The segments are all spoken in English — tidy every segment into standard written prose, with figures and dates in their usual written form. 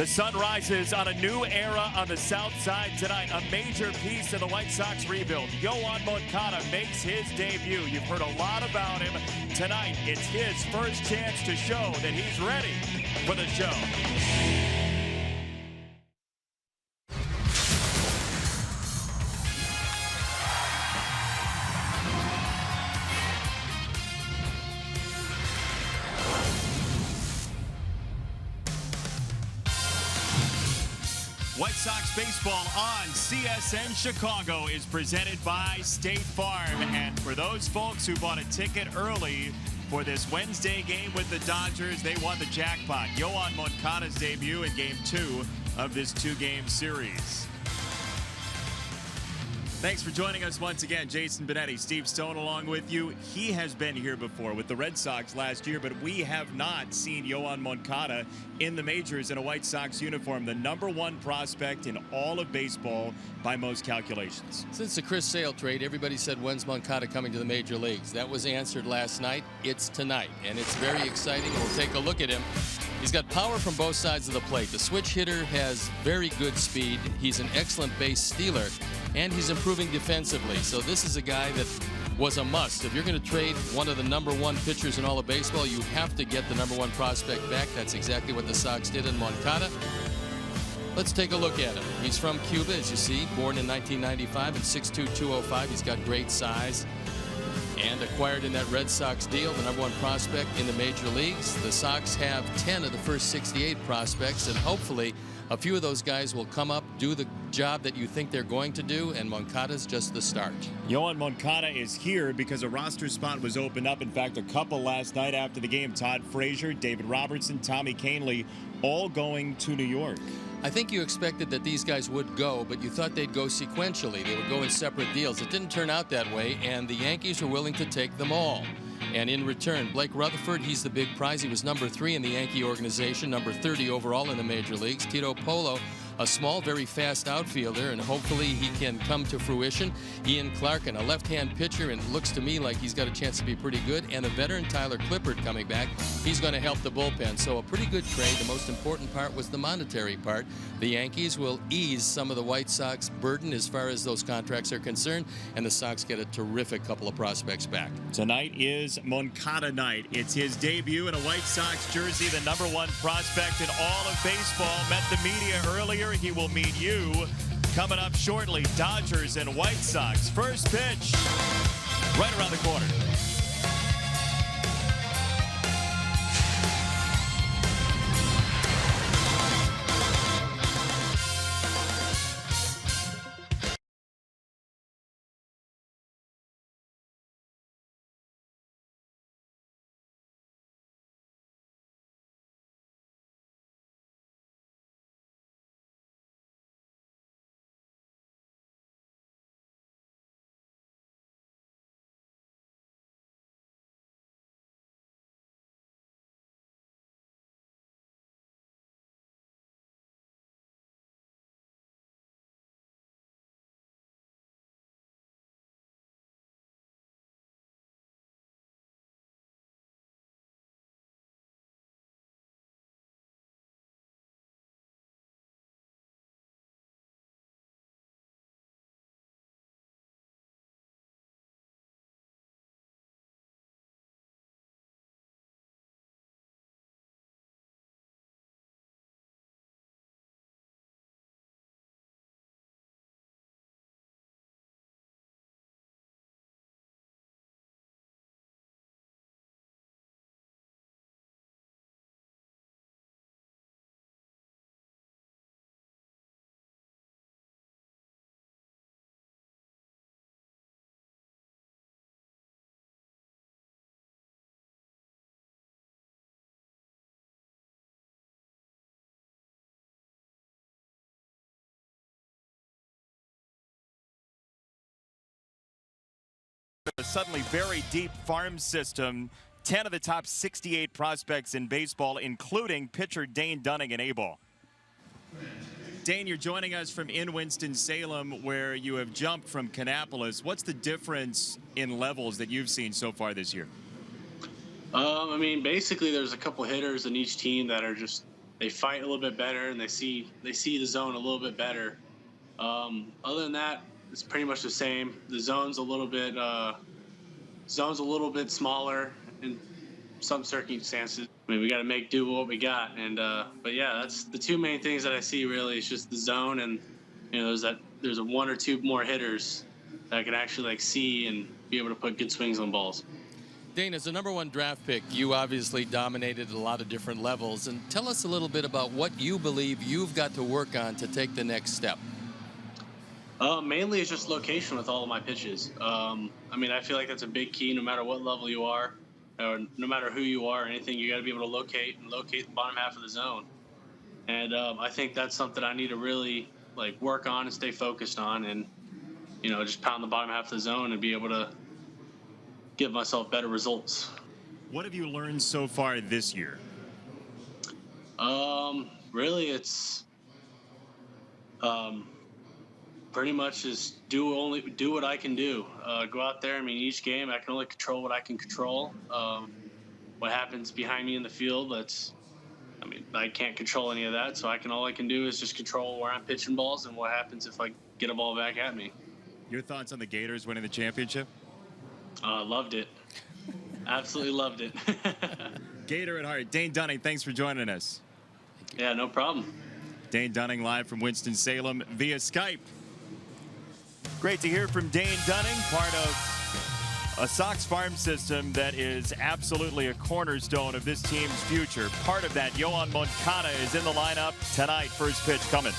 The sun rises on a new era on the south side tonight. A major piece of the White Sox rebuild. Yoan Moncada makes his debut. You've heard a lot about him. Tonight, it's his first chance to show that he's ready for the show. White Sox baseball on CSN Chicago is presented by State Farm. And for those folks who bought a ticket early for this Wednesday game with the Dodgers, they won the jackpot. Yoan Moncada's debut in Game 2 of this two-game series. Thanks for joining us once again. Jason Benetti, Steve Stone along with you. He has been here before with the Red Sox last year, but we have not seen Yoan Moncada in the majors in a White Sox uniform. The #1 prospect in all of baseball by most calculations. Since the Chris Sale trade, everybody said, when's Moncada coming to the major leagues? That was answered last night. It's tonight, and it's very exciting. We'll take a look at him. He's got power from both sides of the plate. The switch hitter has very good speed. He's an excellent base stealer, and he's improving defensively. So this is a guy that was a must. If you're going to trade one of the #1 pitchers in all of baseball, you have to get the #1 prospect back. That's exactly what the Sox did in Moncada. Let's take a look at him. He's from Cuba, as you see, born in 1995 and 6'2", 205. He's got great size. And acquired in that Red Sox deal, the #1 prospect in the major leagues. The Sox have 10 of the first 68 prospects, and hopefully a few of those guys will come up, do the job that you think they're going to do, and Moncada's just the start. Yoan Moncada is here because a roster spot was opened up. In fact, a couple last night after the game. Todd Frazier, David Robertson, Tommy Kahnle, all going to New York. I think you expected that these guys would go, but you thought they'd go sequentially. They would go in separate deals. It didn't turn out that way, and the Yankees were willing to take them all. And in return, Blake Rutherford, he's the big prize. He was #3 in the Yankee organization, #30 overall in the major leagues. Tito Polo, a small, very fast outfielder, and hopefully he can come to fruition. Ian Clarkin, a left-hand pitcher, and looks to me like he's got a chance to be pretty good. And a veteran, Tyler Clippard, coming back. He's going to help the bullpen. So a pretty good trade. The most important part was the monetary part. The Yankees will ease some of the White Sox burden as far as those contracts are concerned, and the Sox get a terrific couple of prospects back. Tonight is Moncada night. It's his debut in a White Sox jersey. The #1 prospect in all of baseball met the media earlier. He will meet you coming up shortly. Dodgers and White Sox. First pitch right around the corner. A suddenly very deep farm system. 10 of the top 68 prospects in baseball, including pitcher Dane Dunning in A-ball. Dane, you're joining us from in Winston-Salem, where you have jumped from Kannapolis. What's the difference in levels that you've seen so far this year? I mean, basically there's a couple hitters in each team that are just fight a little bit better, and they see the zone a little bit better. Other than that, it's pretty much the same. The zone's a little bit smaller in some circumstances. I mean, we got to make do with what we got, and but yeah, that's the two main things that I see really. It's just the zone, and there's a one or two more hitters that can actually like see and be able to put good swings on balls. Dane, as the #1 draft pick, you obviously dominated at a lot of different levels. And tell us a little bit about what you believe you've got to work on to take the next step. Mainly it's just location with all of my pitches. I mean, I feel like that's a big key no matter what level you are, or no matter who you are, anything, you got to be able to locate the bottom half of the zone. And I think that's something I need to really like work on and stay focused on, and just pound the bottom half of the zone and be able to give myself better results. What have you learned so far this year? Really, it's pretty much just do what I can do. Go out there. I mean, each game I can only control what I can control. What happens behind me in the field, I can't control any of that. So all I can do is just control where I'm pitching balls and what happens if I get a ball back at me. Your thoughts on the Gators winning the championship? Loved it. Absolutely loved it. Gator at heart. Dane Dunning, thanks for joining us. Yeah, no problem. Dane Dunning live from Winston-Salem via Skype. Great to hear from Dane Dunning, part of a Sox farm system that is absolutely a cornerstone of this team's future. Part of that, Yoan Moncada is in the lineup tonight. First pitch coming.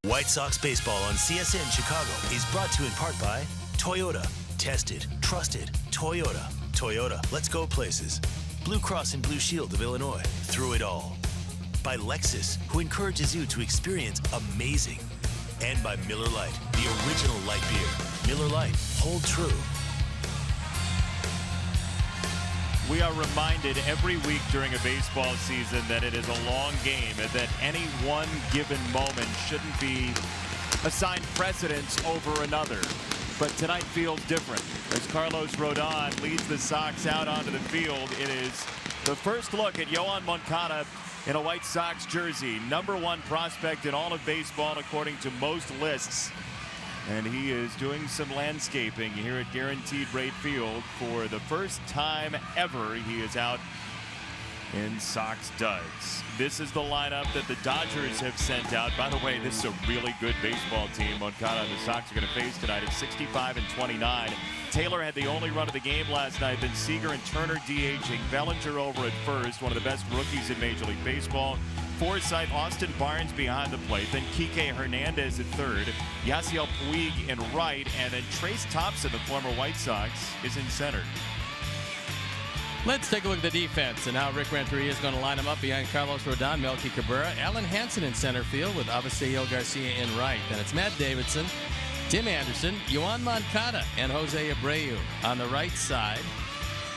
White Sox baseball on CSN Chicago is brought to you in part by Toyota. Tested, trusted, Toyota. Toyota, let's go places. Blue Cross and Blue Shield of Illinois, through it all. By Lexus, who encourages you to experience amazing. And by Miller Lite, the original light beer. Miller Lite, hold true. We are reminded every week during a baseball season that it is a long game and that any one given moment shouldn't be assigned precedence over another. But tonight feels different. As Carlos Rodon leads the Sox out onto the field, it is the first look at Yoan Moncada in a White Sox jersey. #1 prospect in all of baseball according to most lists. And he is doing some landscaping here at Guaranteed Rate Field for the first time ever. He is out in Sox duds. This is the lineup that the Dodgers have sent out. By the way, this is a really good baseball team Moncada and the Sox are going to face tonight at 65 and 29. Taylor had the only run of the game last night. Then Seager and Turner DHing. Bellinger over at first, one of the best rookies in Major League Baseball. Forsythe, Austin Barnes behind the plate, then Kike Hernandez at third, Yasiel Puig in right, and then Trace Thompson, the former White Sox, is in center. Let's take a look at the defense and how Rick Renteria is going to line them up behind Carlos Rodon, Melky Cabrera, Alan Hansen in center field with Avisail Garcia in right. Then it's Matt Davidson, Tim Anderson, Yoan Moncada, and Jose Abreu on the right side.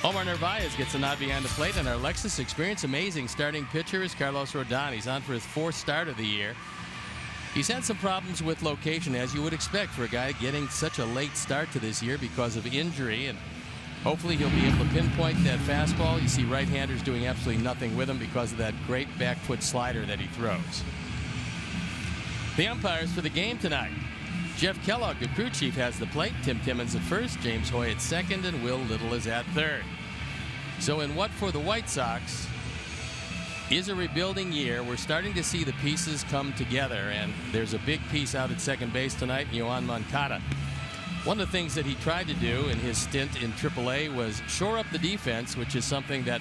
Omar Narvaez gets a nod behind the plate, and our Lexus Experience amazing starting pitcher is Carlos Rodon. He's on for his 4th start of the year. He's had some problems with location, as you would expect for a guy getting such a late start to this year because of injury, and hopefully he'll be able to pinpoint that fastball. You see right-handers doing absolutely nothing with him because of that great back foot slider that he throws. The umpires for the game tonight. Jeff Kellogg, the crew chief, has the plate. Tim Timmons at first, James Hoy at second, and Will Little is at third. So in what for the White Sox is a rebuilding year, we're starting to see the pieces come together, and there's a big piece out at second base tonight, Yoan Moncada. One of the things that he tried to do in his stint in AAA was shore up the defense, which is something that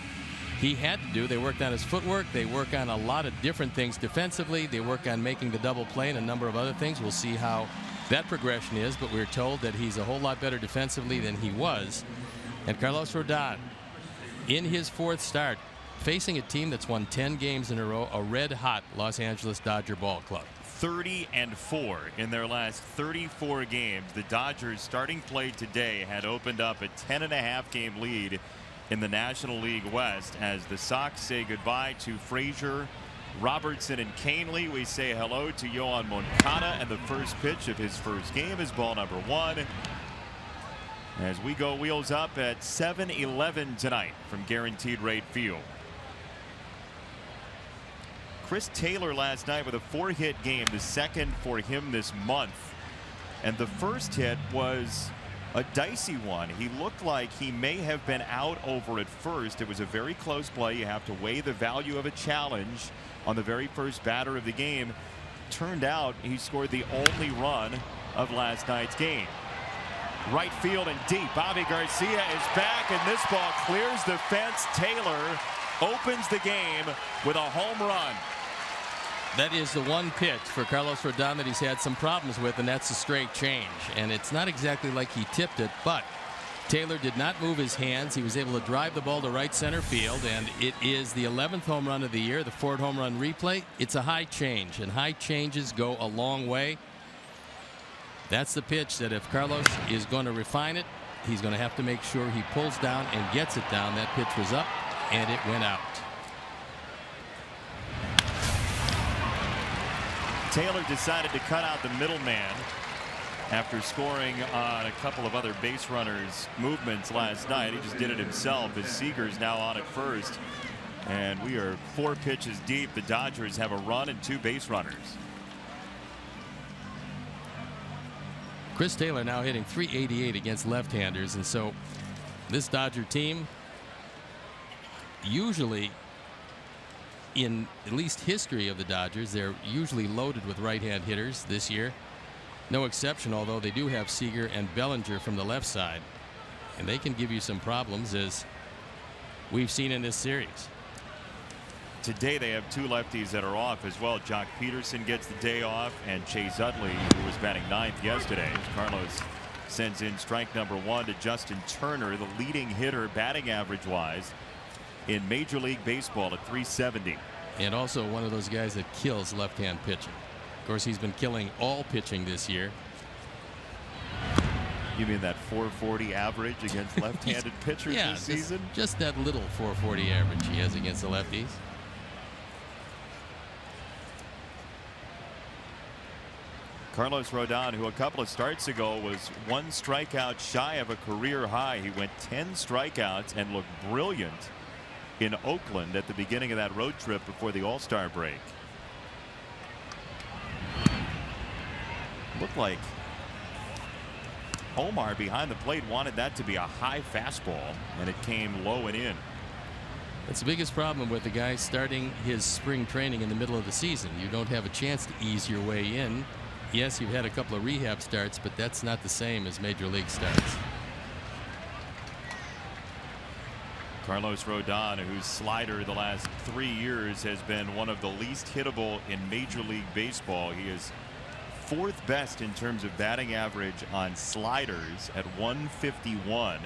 he had to do. They worked on his footwork. They work on a lot of different things defensively. They work on making the double play and a number of other things. We'll see how that progression is, but we're told that he's a whole lot better defensively than he was. And Carlos Rodon, in his 4th start, facing a team that's won 10 games in a row, a red-hot Los Angeles Dodger ball club. 30-4 in their last 34 games. The Dodgers starting play today had opened up a 10.5 game lead in the National League West as the Sox say goodbye to Frazier, Robertson, and Canely. We say hello to Yoan Moncada, and the first pitch of his first game is ball number 1. As we go wheels up at 7-11 tonight from Guaranteed Rate Field. Chris Taylor last night with a 4-hit game, the second for him this month. And the first hit was a dicey one. He looked like he may have been out over at first. It was a very close play. You have to weigh the value of a challenge on the very first batter of the game. Turned out he scored the only run of last night's game. Right field and deep. Bobby Garcia is back, and this ball clears the fence. Taylor opens the game with a home run. That is the one pitch for Carlos Rodon that he's had some problems with, and that's a straight change. And it's not exactly like he tipped it, but Taylor did not move his hands. He was able to drive the ball to right center field, and it is the 11th home run of the year, the Ford home run replay. It's a high change, and high changes go a long way. That's the pitch that if Carlos is going to refine it, he's going to have to make sure he pulls down and gets it down. That pitch was up, and it went out. Taylor decided to cut out the middleman after scoring on a couple of other base runners' movements last night. He just did it himself as Seager's now on at first. And we are 4 pitches deep. The Dodgers have a run and 2 base runners. Chris Taylor now hitting .388 against left-handers, and so this Dodger team, usually in at least history of the Dodgers, they're usually loaded with right-hand hitters. This year, no exception, although they do have Seager and Bellinger from the left side, and they can give you some problems, as we've seen in this series. Today they have 2 lefties that are off as well. Jock Peterson gets the day off, and Chase Utley, who was batting 9th yesterday. Carlos sends in strike number 1 to Justin Turner, the leading hitter batting average wise in Major League Baseball at .370. And also one of those guys that kills left-hand pitching. Of course, he's been killing all pitching this year. You mean that .440 average against left-handed pitchers this season? Just that little .440 average he has against the lefties. Carlos Rodon, who a couple of starts ago was 1 strikeout shy of a career high. He went 10 strikeouts and looked brilliant in Oakland at the beginning of that road trip before the All-Star break. Looked like Omar behind the plate wanted that to be a high fastball, and it came low and in. That's the biggest problem with the guy starting his spring training in the middle of the season. You don't have a chance to ease your way in. Yes, you've had a couple of rehab starts, but that's not the same as major league starts. Carlos Rodon, whose slider the last 3 years has been one of the least hittable in Major League Baseball. He is 4th best in terms of batting average on sliders at .151,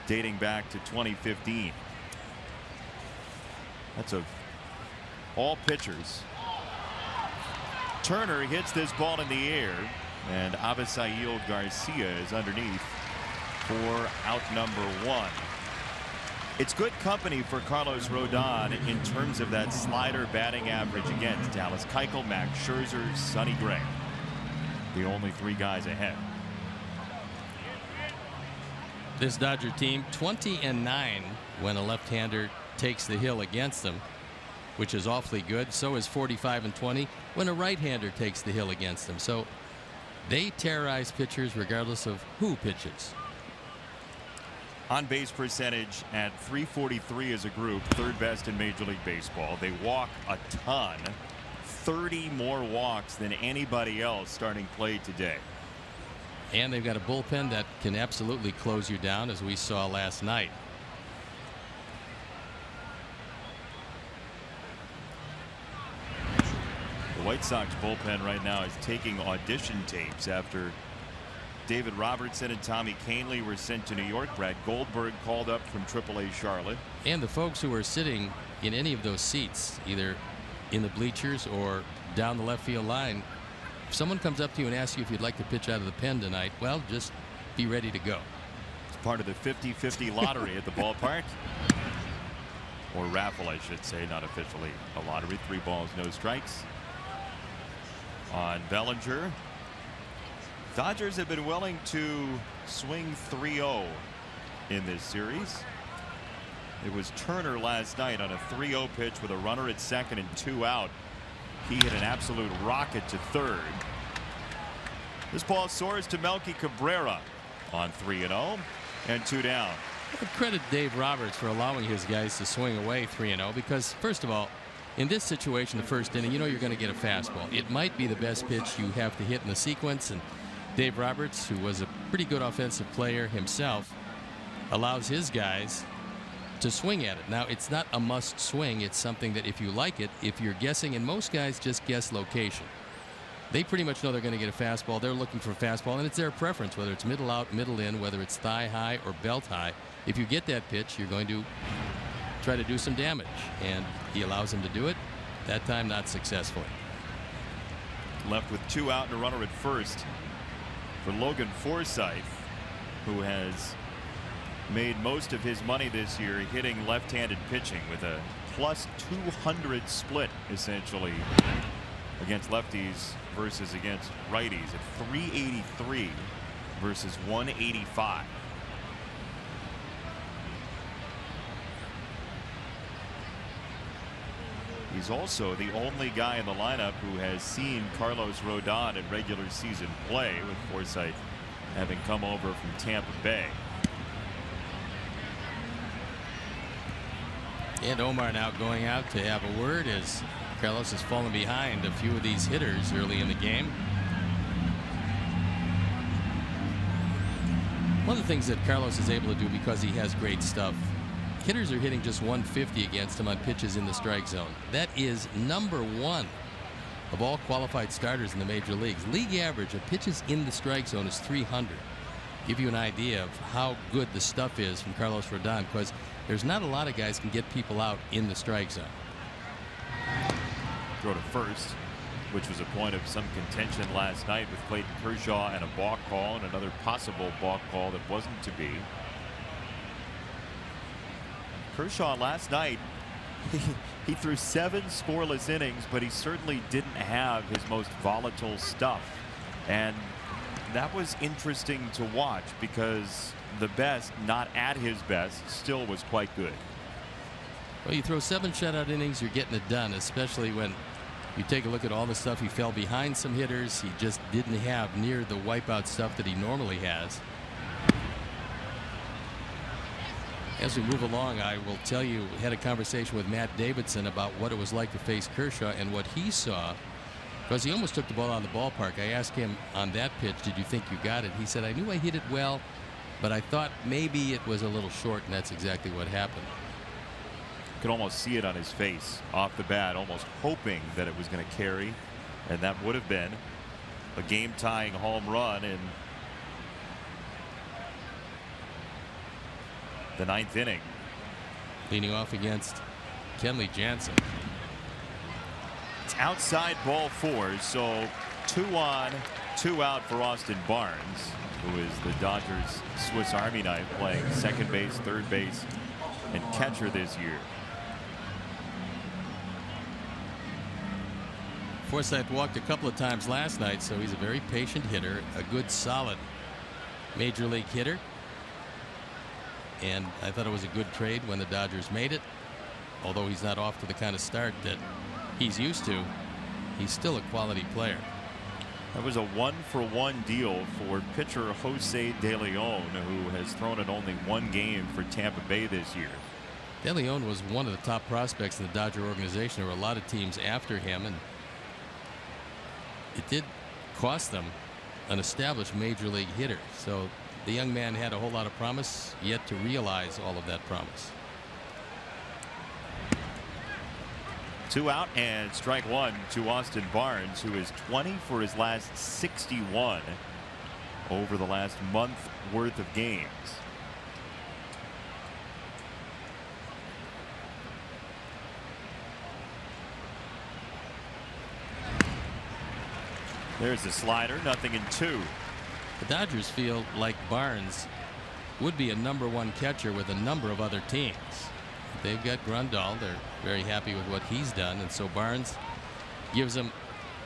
dating back to 2015. That's of all pitchers. Turner hits this ball in the air. And Avisail Garcia is underneath for out number 1. It's good company for Carlos Rodon in terms of that slider batting average against Dallas Keuchel, Max Scherzer, Sonny Gray. The only 3 guys ahead. This Dodger team 20-9 when a left-hander takes the hill against them, which is awfully good. So is 45-20 when a right-hander takes the hill against them. So they terrorize pitchers regardless of who pitches. On base percentage at .343 as a group, 3rd best in Major League Baseball. They walk a ton, 30 more walks than anybody else starting play today. And they've got a bullpen that can absolutely close you down, as we saw last night. The White Sox bullpen right now is taking audition tapes after David Robertson and Tommy Kahnle were sent to New York. Brad Goldberg called up from AAA Charlotte. And the folks who are sitting in any of those seats, either in the bleachers or down the left field line, if someone comes up to you and asks you if you'd like to pitch out of the pen tonight, well, just be ready to go. It's part of the 50-50 lottery at the ballpark. Or raffle, I should say, not officially a lottery. 3 balls, no strikes on Bellinger. Dodgers have been willing to swing 3-0 in this series. It was Turner last night on a 3-0 pitch with a runner at second and 2 out. He hit an absolute rocket to third. This ball soars to Melky Cabrera on 3-0 and 2 down. I credit Dave Roberts for allowing his guys to swing away 3-0 because, first of all, in this situation, the first inning, you know you're going to get a fastball. It might be the best pitch you have to hit in the sequence, and Dave Roberts, who was a pretty good offensive player himself, allows his guys to swing at it. Now, it's not a must swing. It's something that if you like it, if you're guessing, and most guys just guess location. They pretty much know they're going to get a fastball. They're looking for a fastball, and it's their preference, whether it's middle out, middle in, whether it's thigh high or belt high. If you get that pitch, you're going to try to do some damage, and he allows him to do it. That time, not successfully. Left with 2 out and a runner at first for Logan Forsythe, who has made most of his money this year hitting left-handed pitching with a +200 split essentially against lefties versus against righties at 383 versus 185. He's also the only guy in the lineup who has seen Carlos Rodon in regular season play, with Forsythe having come over from Tampa Bay. And Omar now going out to have a word as Carlos has fallen behind a few of these hitters early in the game. One of the things that Carlos is able to do because he has great stuff, hitters are hitting just 150 against him on pitches in the strike zone. That is #1 of all qualified starters in the major leagues. League average of pitches in the strike zone is 300. Give you an idea of how good the stuff is from Carlos Rodon, because there's not a lot of guys can get people out in the strike zone. Throw to first, which was a point of some contention last night with Clayton Kershaw and a balk call and another possible balk call that wasn't to be. Kershaw last night, he threw 7 scoreless innings, but he certainly didn't have his most volatile stuff. And that was interesting to watch because the best, not at his best, still was quite good. Well, you throw 7 shutout innings, you're getting it done, especially when you take a look at all the stuff. He fell behind some hitters. He just didn't have near the wipeout stuff that he normally has. As we move along, I will tell you, had a conversation with Matt Davidson about what it was like to face Kershaw and what he saw, because he almost took the ball out of the ballpark. I asked him on that pitch, did you think you got it? He said, I knew I hit it well, but I thought maybe it was a little short, and that's exactly what happened. You could almost see it on his face off the bat, almost hoping that it was going to carry, and that would have been a game-tying home run in the 9th inning. Leaning off against Kenley Jansen. It's outside ball 4, so 2 on, 2 out for Austin Barnes, who is the Dodgers' Swiss Army knife, playing second base, third base, and catcher this year. Forsythe walked a couple of times last night, so he's a very patient hitter, a good solid major league hitter. And I thought it was a good trade when the Dodgers made it. Although he's not off to the kind of start that he's used to, he's still a quality player. That was a 1-for-1 deal for pitcher Jose De Leon, who has thrown in only 1 game for Tampa Bay this year. De Leon was one of the top prospects in the Dodger organization. There were a lot of teams after him, and it did cost them an established major league hitter. So the young man had a whole lot of promise, yet to realize all of that promise. 2 out and strike 1 to Austin Barnes, who is 20 for his last 61 over the last month worth of games. There's the slider, 0-2. The Dodgers feel like Barnes would be a #1 catcher with a number of other teams. They've got Grandal. They're very happy with what he's done, and so Barnes gives them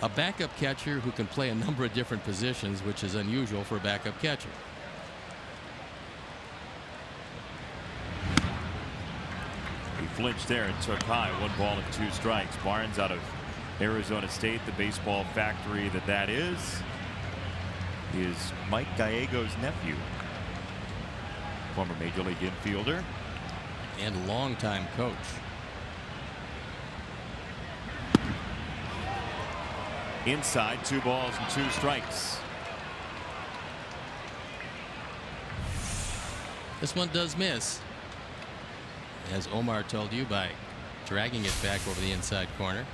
a backup catcher who can play a number of different positions, which is unusual for a backup catcher. He flinched there and took high. 1 ball and 2 strikes. Barnes out of Arizona State, the baseball factory that is Mike Gallego's nephew, former major league infielder and longtime coach. Inside, 2 balls and 2 strikes. This one does miss, as Omar told you, by dragging it back over the inside corner.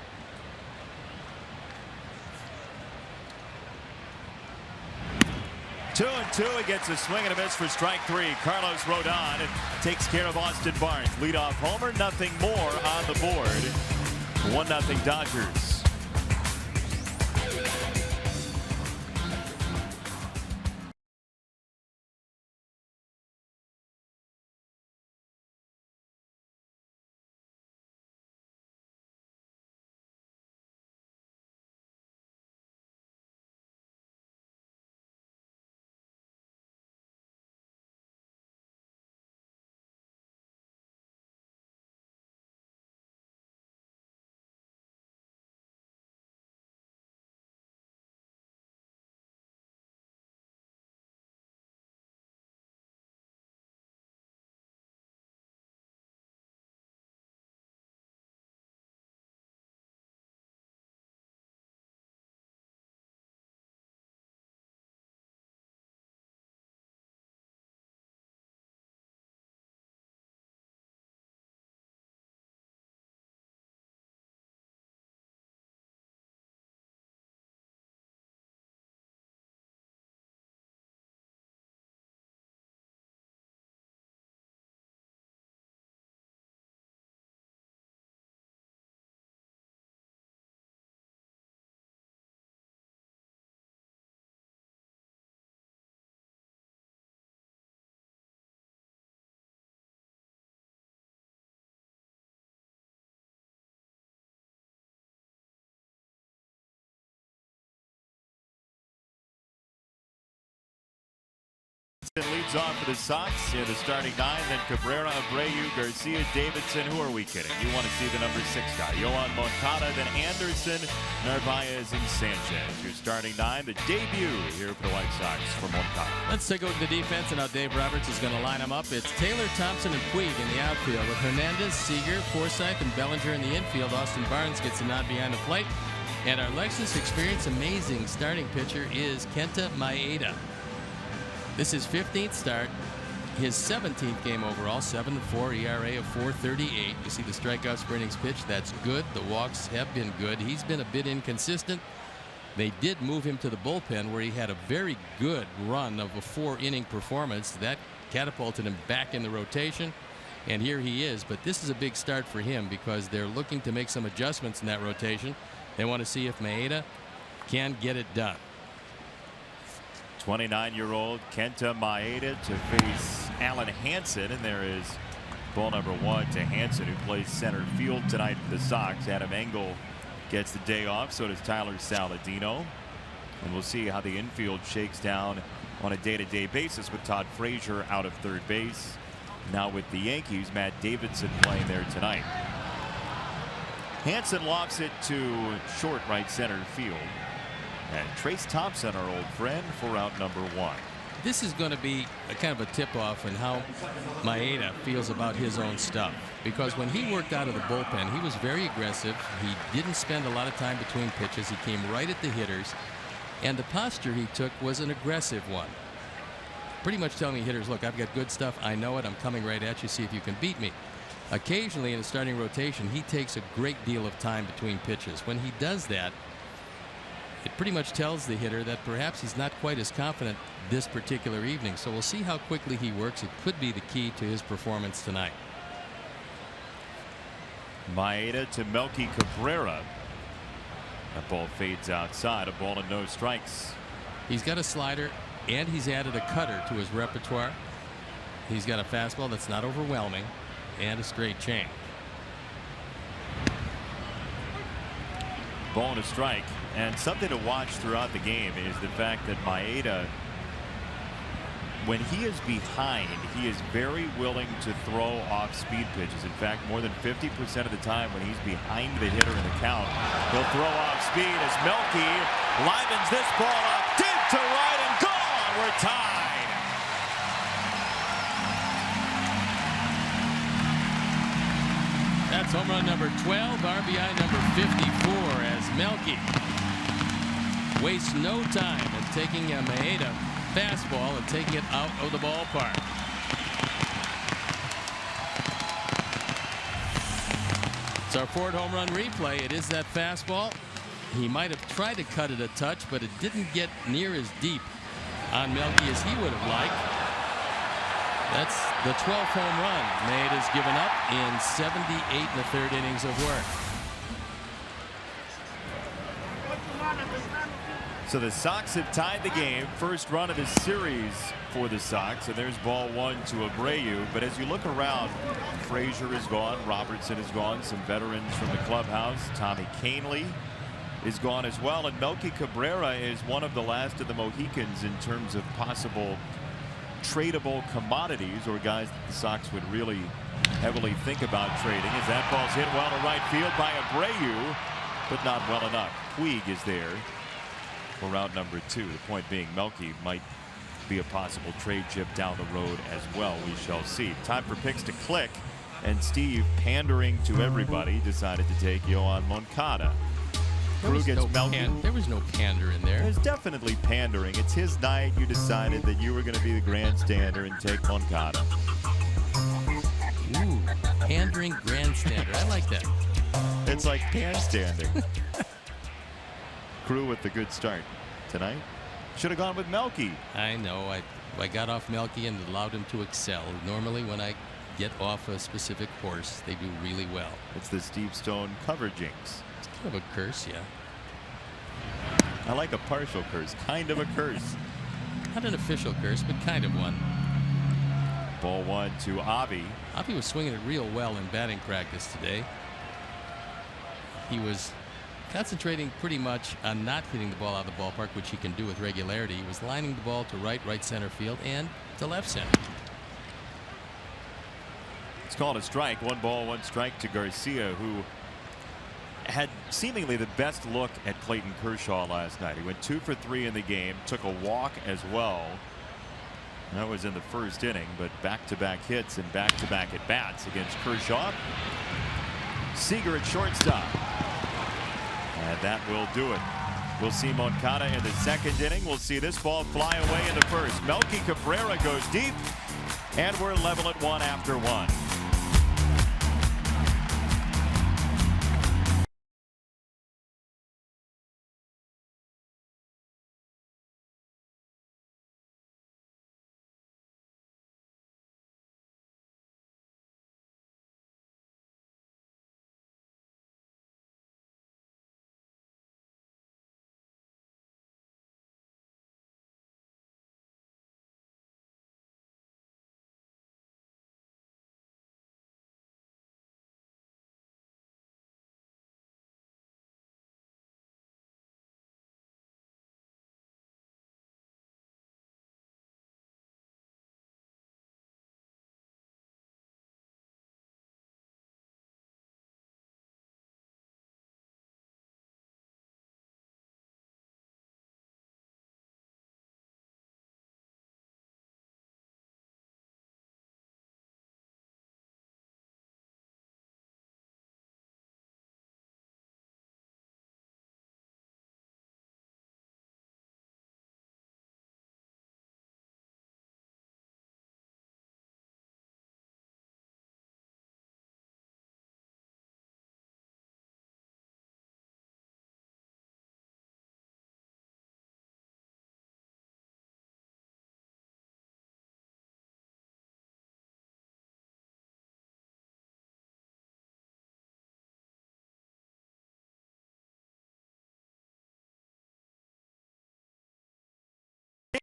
2-2. He gets a swing and a miss for strike 3. Carlos Rodon takes care of Austin Barnes. Leadoff homer, nothing more on the board. 1-0 Dodgers. Leads off for the Sox in the starting 9. Then Cabrera, Abreu, Garcia, Davidson. Who are we kidding? You want to see the number 6 guy. Yohan Moncada, then Anderson, Narvaez, and Sanchez. Your starting 9. The debut here for the White Sox for Moncada. Let's take a look at the defense and how Dave Roberts is going to line them up. It's Taylor, Thompson, and Puig in the outfield with Hernandez, Seager, Forsythe, and Bellinger in the infield. Austin Barnes gets a nod behind the plate. And our Lexus Experience amazing starting pitcher is Kenta Maeda. This is 15th start, his 17th game overall, 7-4 ERA of 4.38. You see the strikeouts per innings pitched. That's good. The walks have been good. He's been a bit inconsistent. They did move him to the bullpen, where he had a very good run of a 4-inning performance that catapulted him back in the rotation. And here he is. But this is a big start for him because they're looking to make some adjustments in that rotation. They want to see if Maeda can get it done. 29-year-old Kenta Maeda to face Alan Hansen, and there is ball number 1 to Hansen, who plays center field tonight for the Sox. Adam Engel gets the day off, so does Tyler Saladino, and we'll see how the infield shakes down on a day-to-day basis with Todd Frazier out of third base. Now with the Yankees, Matt Davidson playing there tonight. Hansen lofts it to short right center field. And Trace Thompson, our old friend, for out number 1. This is going to be a kind of a tip-off in how Maeda feels about his own stuff. Because when he worked out of the bullpen, he was very aggressive. He didn't spend a lot of time between pitches. He came right at the hitters. And the posture he took was an aggressive one. Pretty much telling hitters, look, I've got good stuff. I know it. I'm coming right at you. See if you can beat me. Occasionally in the starting rotation, he takes a great deal of time between pitches. When he does that, it pretty much tells the hitter that perhaps he's not quite as confident this particular evening. So we'll see how quickly he works. It could be the key to his performance tonight. Maeda to Melky Cabrera. That ball fades outside. A ball and no strikes. He's got a slider, and he's added a cutter to his repertoire. He's got a fastball that's not overwhelming, and a straight change. Ball and a strike. And something to watch throughout the game is the fact that Maeda, when he is behind, he is very willing to throw off-speed pitches. In fact, more than 50% of the time when he's behind the hitter in the count, he'll throw off-speed as Melky livens this ball up deep to right and gone. We're tied. That's home run number 12, RBI number 54, as Melky wastes no time in taking a Maeda fastball and taking it out of the ballpark. It's our fourth home run replay. It is that fastball. He might have tried to cut it a touch, but it didn't get near as deep on Melky as he would have liked. That's the 12th home run Maeda's given up in 78 1/3 innings of work. So the Sox have tied the game. First run of the series for the Sox. And there's ball 1 to Abreu. But as you look around, Frazier is gone. Robertson is gone. Some veterans from the clubhouse. Tommy Kahnle is gone as well. And Melky Cabrera is one of the last of the Mohicans in terms of possible tradable commodities, or guys that the Sox would really heavily think about trading, as that ball's hit well to right field by Abreu, but not well enough. Puig is there for route number 2. The point being, Melky might be a possible trade chip down the road as well. We shall see. Time for picks to click, and Steve, pandering to everybody, decided to take Yoan Moncada. There was no pander in there. There's definitely pandering. It's his night. You decided that you were going to be the grandstander and take Moncada. Ooh, pandering grandstander. I like that. It's like handstanding. Crew with the good start tonight. Should have gone with Melky. I know. I got off Melky and allowed him to excel. Normally when I get off a specific horse, they do really well. It's the Steve Stone cover jinx. It's kind of a curse, yeah. I like a partial curse. Kind of a curse. Not an official curse, but kind of one. Ball 1 to Avi. Avi was swinging it real well in batting practice today. He was concentrating pretty much on not hitting the ball out of the ballpark, which he can do with regularity. He was lining the ball to right center field, and to left center. It's called a strike. 1 ball, 1 strike to Garcia, who had seemingly the best look at Clayton Kershaw last night. He went 2 for 3 in the game, took a walk as well. That was in the first inning, but back-to-back hits and back-to-back at-bats against Kershaw. Seager at shortstop. And that will do it. We'll see Moncada in the second inning. We'll see this ball fly away in the first. Melky Cabrera goes deep, and we're level at 1 after 1.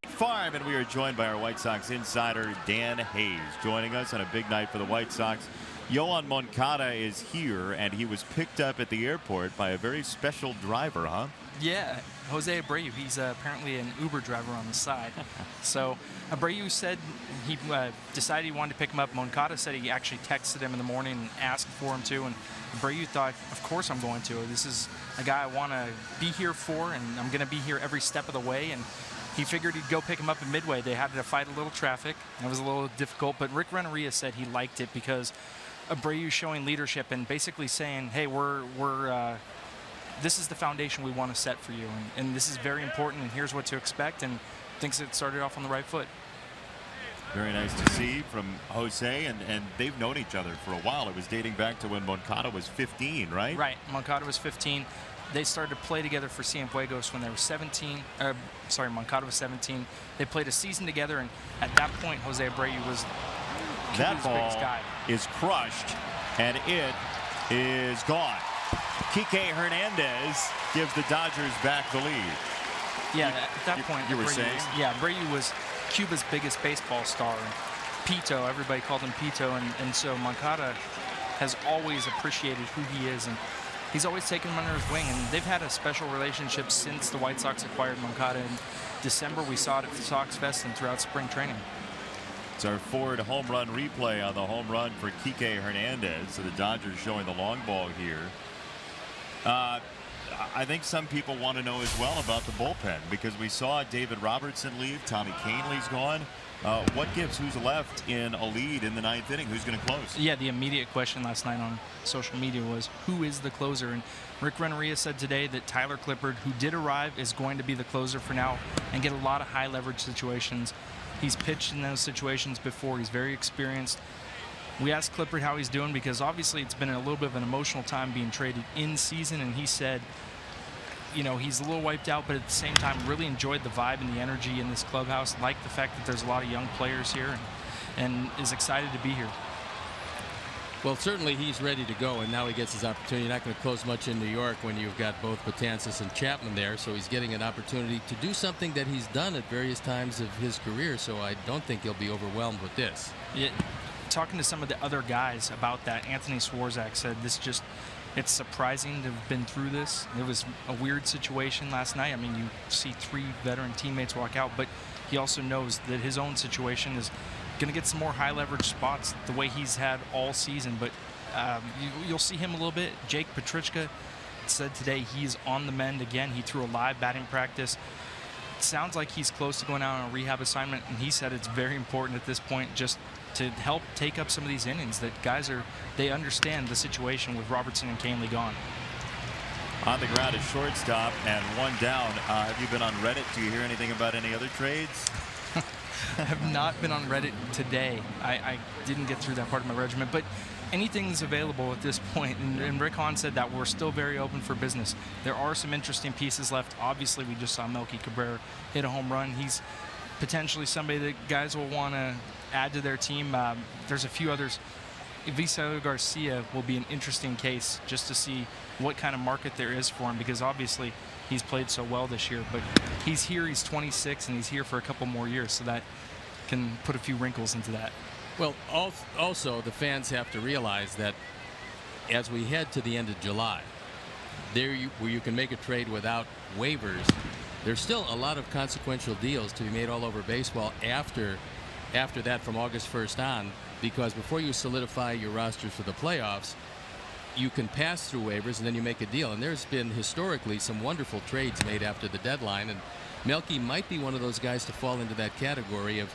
Farm, and we are joined by our White Sox insider Dan Hayes, joining us on a big night for the White Sox. Yoan Moncada is here, and he was picked up at the airport by a very special driver, huh? Yeah, Jose Abreu. He's apparently an Uber driver on the side. So Abreu said he decided he wanted to pick him up. Moncada said he actually texted him in the morning and asked for him to, and Abreu thought, of course I'm going to. This is a guy I want to be here for, and I'm going to be here every step of the way. And he figured he'd go pick him up at Midway. They had to fight a little traffic. It was a little difficult, but Rick Renneria said he liked it because Abreu showing leadership and basically saying, hey, this is the foundation we want to set for you, and this is very important, and here's what to expect, and thinks it started off on the right foot. Very nice to see from Jose, and they've known each other for a while. It was dating back to when Moncada was 15, right? Right. Moncada was 15. They started to play together for Cienfuegos when they were 17. Moncada was 17. They played a season together, and at that point, Jose Abreu was that Cuba's ball biggest guy. Is crushed, and it is gone. Kike Hernandez gives the Dodgers back the lead. Yeah, at that point, you were saying? Abreu was Cuba's biggest baseball star. Pito, everybody called him Pito, and so Moncada has always appreciated who he is, and he's always taken him under his wing, and they've had a special relationship since the White Sox acquired Moncada in December. We saw it at the Sox Fest and throughout spring training. It's our Ford home run replay on the home run for Kike Hernandez. So the Dodgers showing the long ball here. I think some people want to know as well about the bullpen, because we saw David Robertson leave. Tommy Kahnle's gone. What gives? Who's left in a lead in the ninth inning? Who's going to close? Yeah, the immediate question last night on social media was, who is the closer? And Rick Renneria said today that Tyler Clippard, who did arrive, is going to be the closer for now and get a lot of high leverage situations. He's pitched in those situations before. He's very experienced. We asked Clippard how he's doing, because obviously it's been a little bit of an emotional time being traded in season, and he said, you know, he's a little wiped out, but at the same time really enjoyed the vibe and the energy in this clubhouse, liked the fact that there's a lot of young players here, and is excited to be here. Well, certainly he's ready to go, and now he gets his opportunity. You're not going to close much in New York when you've got both Betances and Chapman there, so he's getting an opportunity to do something that he's done at various times of his career, so I don't think he'll be overwhelmed with this. Yeah, talking to some of the other guys about that, Anthony Swarzak said it's surprising to have been through this. It was a weird situation last night. I mean, you see 3 veteran teammates walk out, but he also knows that his own situation is going to get some more high leverage spots the way he's had all season, but you'll see him a little bit. Jake Petrichka said today he's on the mend again. He threw a live batting practice. It sounds like he's close to going out on a rehab assignment, and he said it's very important at this point just to help take up some of these innings, that guys they understand the situation with Robertson and Kahnle gone. On the ground is shortstop and one down. Have you been on Reddit? Do you hear anything about any other trades? I have not been on Reddit today. I didn't get through that part of my regimen, but anything's available at this point, and Rick Hahn said that we're still very open for business. There are some interesting pieces left. Obviously, we just saw Melky Cabrera hit a home run. He's potentially somebody that guys will want to add to their team. There's a few others. Eviseo Garcia will be an interesting case just to see what kind of market there is for him, because obviously he's played so well this year, but he's here, he's 26, and he's here for a couple more years, so that can put a few wrinkles into that. Well, also the fans have to realize that as we head to the end of July, where you can make a trade without waivers, there's still a lot of consequential deals to be made all over baseball after that from August 1st on, because before you solidify your rosters for the playoffs, you can pass through waivers and then you make a deal. And there's been historically some wonderful trades made after the deadline, and Melky might be one of those guys to fall into that category of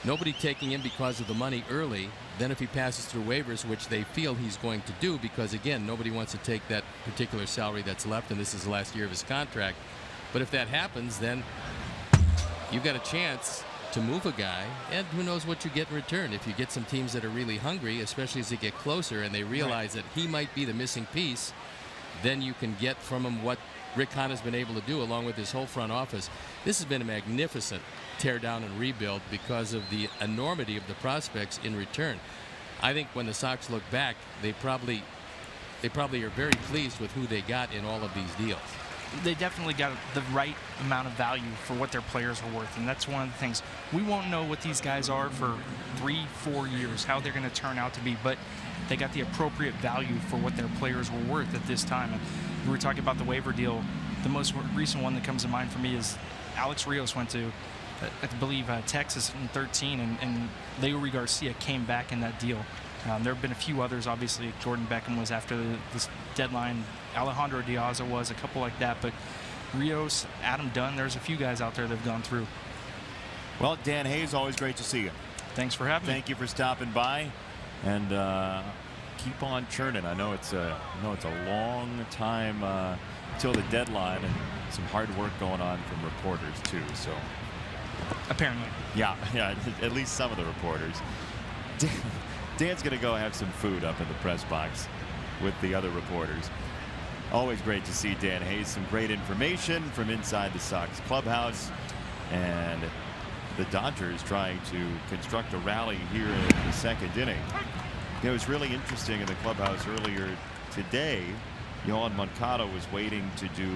nobody taking him because of the money early. Then if he passes through waivers, which they feel he's going to do, because again, nobody wants to take that particular salary that's left, and this is the last year of his contract. But if that happens, then you've got a chance to move a guy, and who knows what you get in return. If you get some teams that are really hungry, especially as they get closer and they realize that he might be the missing piece, then you can get from him what Rick Hahn has been able to do along with his whole front office. This has been a magnificent tear down and rebuild because of the enormity of the prospects in return. I think when the Sox look back, they probably are very pleased with who they got in all of these deals. they definitely got the right amount of value for what their players are worth, and that's one of the things. We won't know what these guys are for 3-4 years, how they're going to turn out to be, but they got the appropriate value for what their players were worth at this time. And we were talking about the waiver deal. The most recent one that comes to mind for me is Alex Rios went to, I believe, Texas in 13, and Leury Garcia came back in that deal. There have been a few others, obviously. Jordan Beckham was after this deadline. Alejandro Diaz was, a couple like that. But Rios, Adam Dunn, there's a few guys out there that have gone through. Well, Dan Hayes, always great to see you. Thanks for having me. Thank you for stopping by, and keep on churning. I know it's a long time till the deadline, and some hard work going on from reporters too. So apparently, yeah, at least some of the reporters. Dan's going to go have some food up in the press box with the other reporters. Always great to see Dan Hayes. Some great information from inside the Sox clubhouse. And the Dodgers trying to construct a rally here in the second inning. It was really interesting in the clubhouse earlier today. Yohan Moncada was waiting to do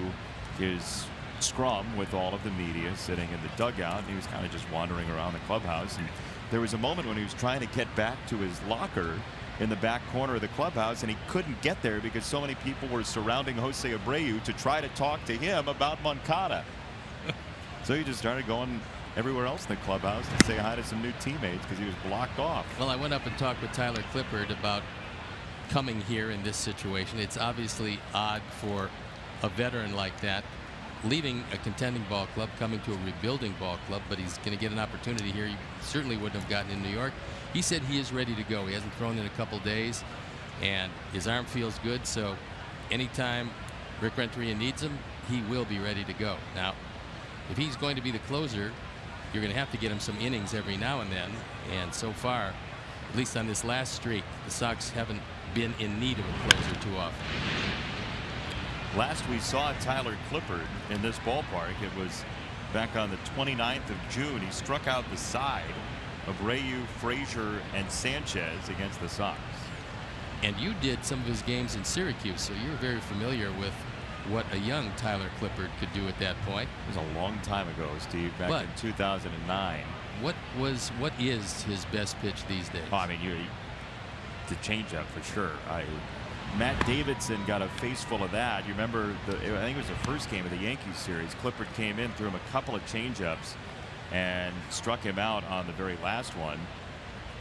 his scrum with all of the media sitting in the dugout, and he was kind of just wandering around the clubhouse. And there was a moment when he was trying to get back to his locker in the back corner of the clubhouse, and he couldn't get there because so many people were surrounding Jose Abreu to try to talk to him about Moncada. So he just started going everywhere else in the clubhouse to say hi to some new teammates because he was blocked off. Well, I went up and talked with Tyler Clippard about coming here in this situation. It's obviously odd for a veteran like that leaving a contending ball club, coming to a rebuilding ball club, but he's going to get an opportunity here he certainly wouldn't have gotten in New York. He said he is ready to go. He hasn't thrown in a couple days, and his arm feels good, so anytime Rick Renteria needs him, he will be ready to go. Now, if he's going to be the closer, you're going to have to get him some innings every now and then, and so far, at least on this last streak, the Sox haven't been in need of a closer too often. Last we saw Tyler Clippard in this ballpark, it was back on the 29th of June. He struck out the side of Abreu, Frazier, and Sanchez against the Sox. And you did some of his games in Syracuse, so you're very familiar with what a young Tyler Clippard could do at that point. It was a long time ago, Steve, back in 2009. What is his best pitch these days? Oh, I mean, the changeup for sure. Matt Davidson got a face full of that. You remember, I think it was the first game of the Yankees series. Clippard came in, threw him a couple of changeups, and struck him out on the very last one.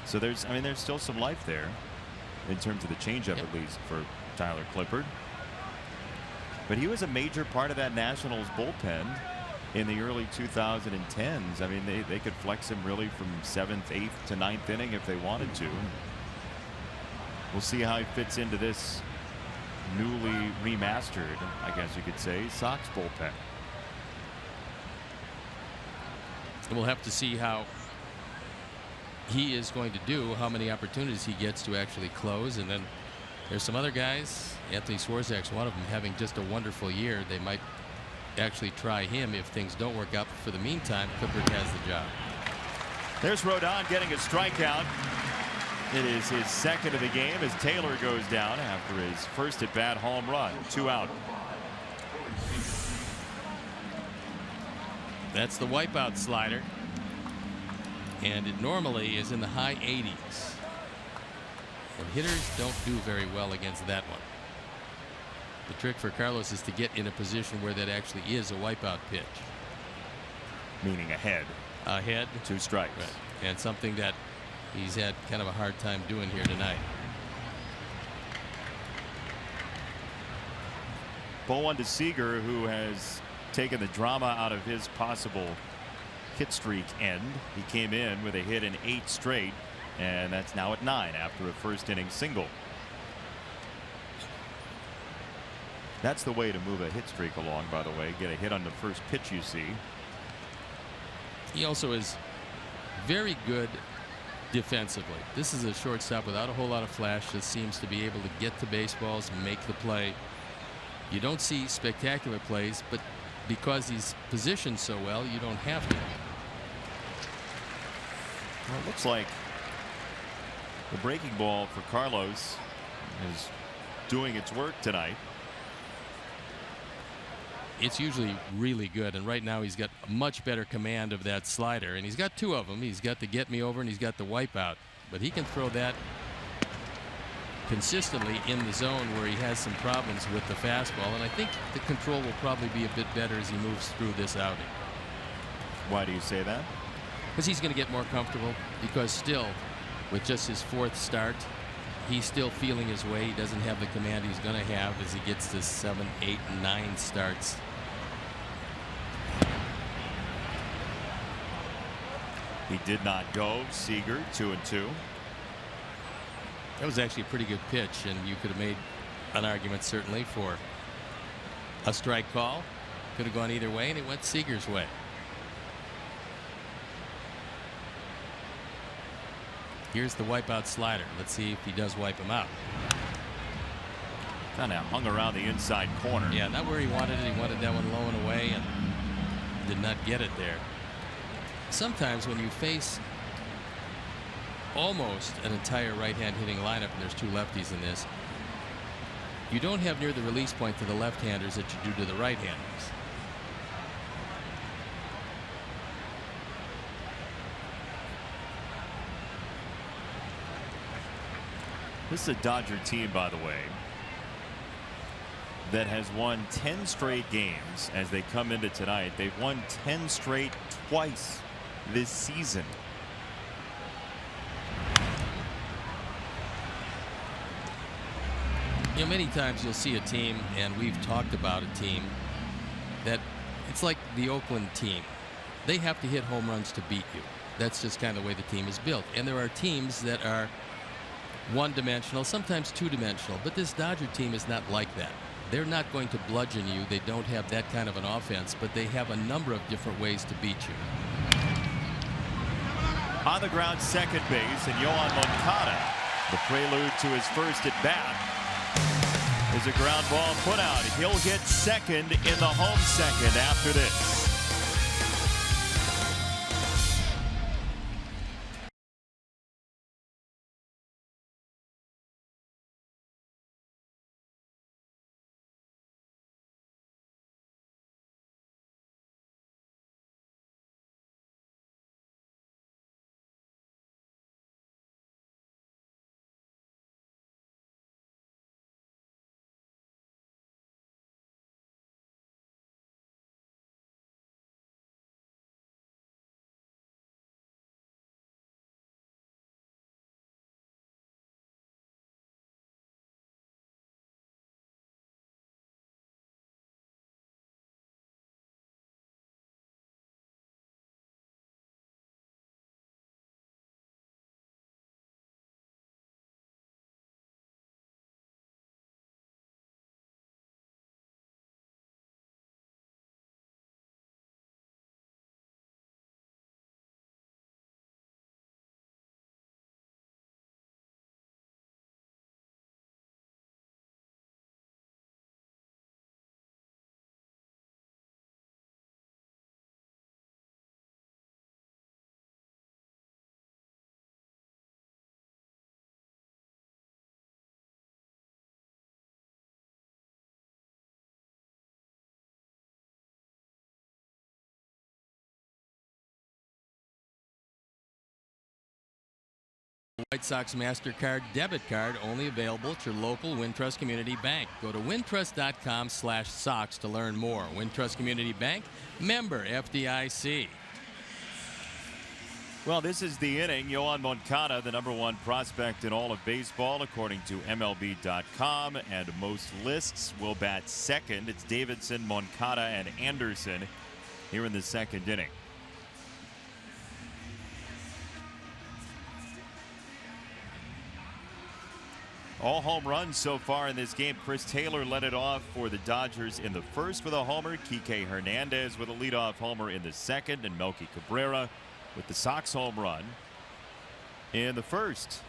So there's still some life there in terms of the changeup, at least for Tyler Clippard. But he was a major part of that Nationals bullpen in the early 2010s. I mean, they could flex him really from 7th, 8th to 9th inning if they wanted to. We'll see how he fits into this newly remastered, I guess you could say, Sox bullpen. We'll have to see how he is going to do, how many opportunities he gets to actually close. And then there's some other guys. Anthony Swarzak's one of them, having just a wonderful year. They might actually try him if things don't work out. For the meantime, Clippard has the job. There's Rodon getting a strikeout. It is his second of the game as Taylor goes down after his first at bat home run. 2 out. That's the wipeout slider, and it normally is in the high 80s. And hitters don't do very well against that one. The trick for Carlos is to get in a position where that actually is a wipeout pitch. Meaning ahead. Ahead. 2 strikes. Right. And something that he's had kind of a hard time doing here tonight. Ball one to Seager, who has taken the drama out of his possible hit streak end. He came in with a hit in 8 straight, and that's now at 9 after a first inning single. That's the way to move a hit streak along, by the way. Get a hit on the first pitch you see. He also is very good defensively. This is a shortstop without a whole lot of flash that seems to be able to get to baseballs and make the play. You don't see spectacular plays, but because he's positioned so well, you don't have to. Well, it looks like the breaking ball for Carlos is doing its work tonight. it's usually really good. And right now he's got much better command of that slider. And he's got two of them. He's got the get me over and he's got the wipeout. But he can throw that consistently in the zone where he has some problems with the fastball. And I think the control will probably be a bit better as he moves through this outing. Why do you say that? Because he's going to get more comfortable, because still, with just his fourth start, he's still feeling his way. He doesn't have the command he's going to have as he gets to 7, 8, and 9 starts. He did not go. Seager 2-2. That was actually a pretty good pitch, and you could have made an argument certainly for a strike call. Could have gone either way, and it went Seager's way. Here's the wipeout slider. Let's see if he does wipe him out. Kind of hung around the inside corner. Yeah, not where he wanted it. He wanted that one low and away and did not get it there. Sometimes when you face almost an entire right-hand hitting lineup, and there's two lefties in this, you don't have near the release point to the left-handers that you do to the right-handers. This is a Dodger team, by the way, that has won 10 straight games as they come into tonight. They've won 10 straight twice this season. You know, many times you'll see a team, and we've talked about a team, that it's like the Oakland team. They have to hit home runs to beat you. That's just kind of the way the team is built. And there are teams that are one-dimensional, sometimes two-dimensional, but this Dodger team is not like that. They're not going to bludgeon you. They don't have that kind of an offense, but they have a number of different ways to beat you. On the ground, second base, and Yohan Moncada, the prelude to his first at bat, is a ground ball put out. He'll get second in the home second after this. White Sox MasterCard debit card only available at your local Wintrust Community Bank. Go to wintrust.com/Sox to learn more. Wintrust Community Bank, member FDIC. Well, this is the inning. Yohan Moncada, the #1 prospect in all of baseball, according to MLB.com, and most lists, will bat second. It's Davidson, Moncada, and Anderson here in the second inning. All home runs so far in this game. Chris Taylor led it off for the Dodgers in the first with a homer. Kike Hernandez with a leadoff homer in the second, and Melky Cabrera with the Sox home run in the first.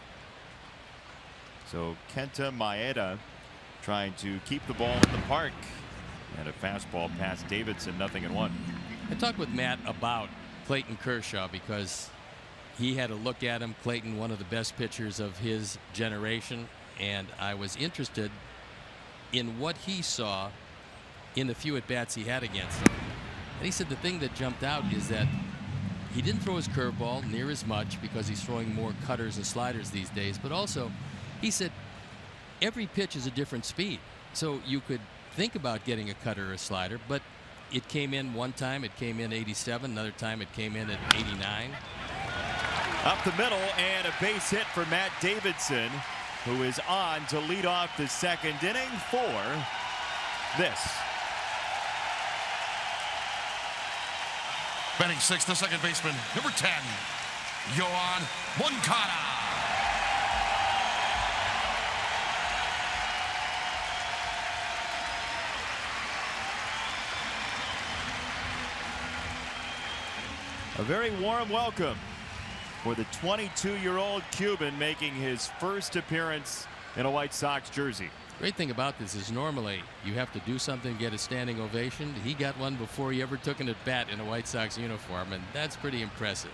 So Kenta Maeda trying to keep the ball in the park, and a fastball past Davidson, 0-1. I talked with Matt about Clayton Kershaw because he had a look at him. Clayton, one of the best pitchers of his generation. And I was interested in what he saw in the few at-bats he had against him. And he said the thing that jumped out is that he didn't throw his curveball near as much because he's throwing more cutters and sliders these days. But also, he said every pitch is a different speed. So you could think about getting a cutter or a slider, but it came in one time, it came in 87, another time it came in at 89. Up the middle, and a base hit for Matt Davidson, who is on to lead off the second inning for this. Batting sixth, the second baseman, number 10, Moncada. A very warm welcome for the 22-year-old Cuban making his first appearance in a White Sox jersey. Great thing about this is normally you have to do something to get a standing ovation. He got one before he ever took an at-bat in a White Sox uniform, and that's pretty impressive.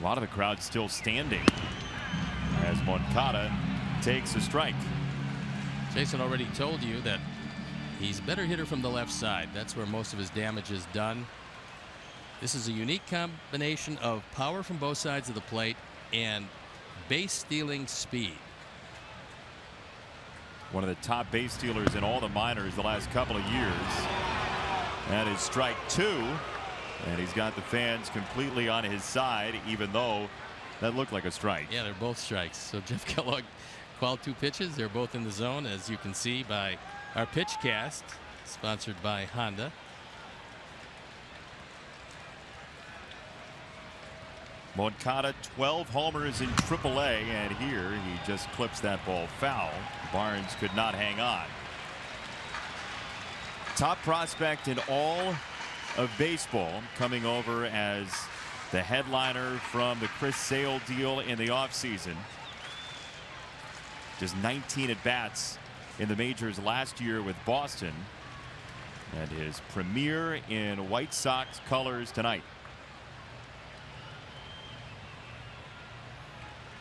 A lot of the crowd still standing as Moncada takes a strike. Jason already told you that he's a better hitter from the left side. That's where most of his damage is done. This is a unique combination of power from both sides of the plate and base stealing speed. One of the top base stealers in all the minors the last couple of years. That is strike two, and he's got the fans completely on his side, even though that looked like a strike. Yeah, they're both strikes. So Jeff Kellogg called two pitches. They're both in the zone, as you can see by our pitch cast, sponsored by Honda. Moncada 12 homers in AAA, and here he just clips that ball foul. Barnes could not hang on. Top prospect in all of baseball, coming over as the headliner from the Chris Sale deal in the offseason. Just 19 at-bats in the majors last year with Boston, and his premiere in White Sox colors tonight.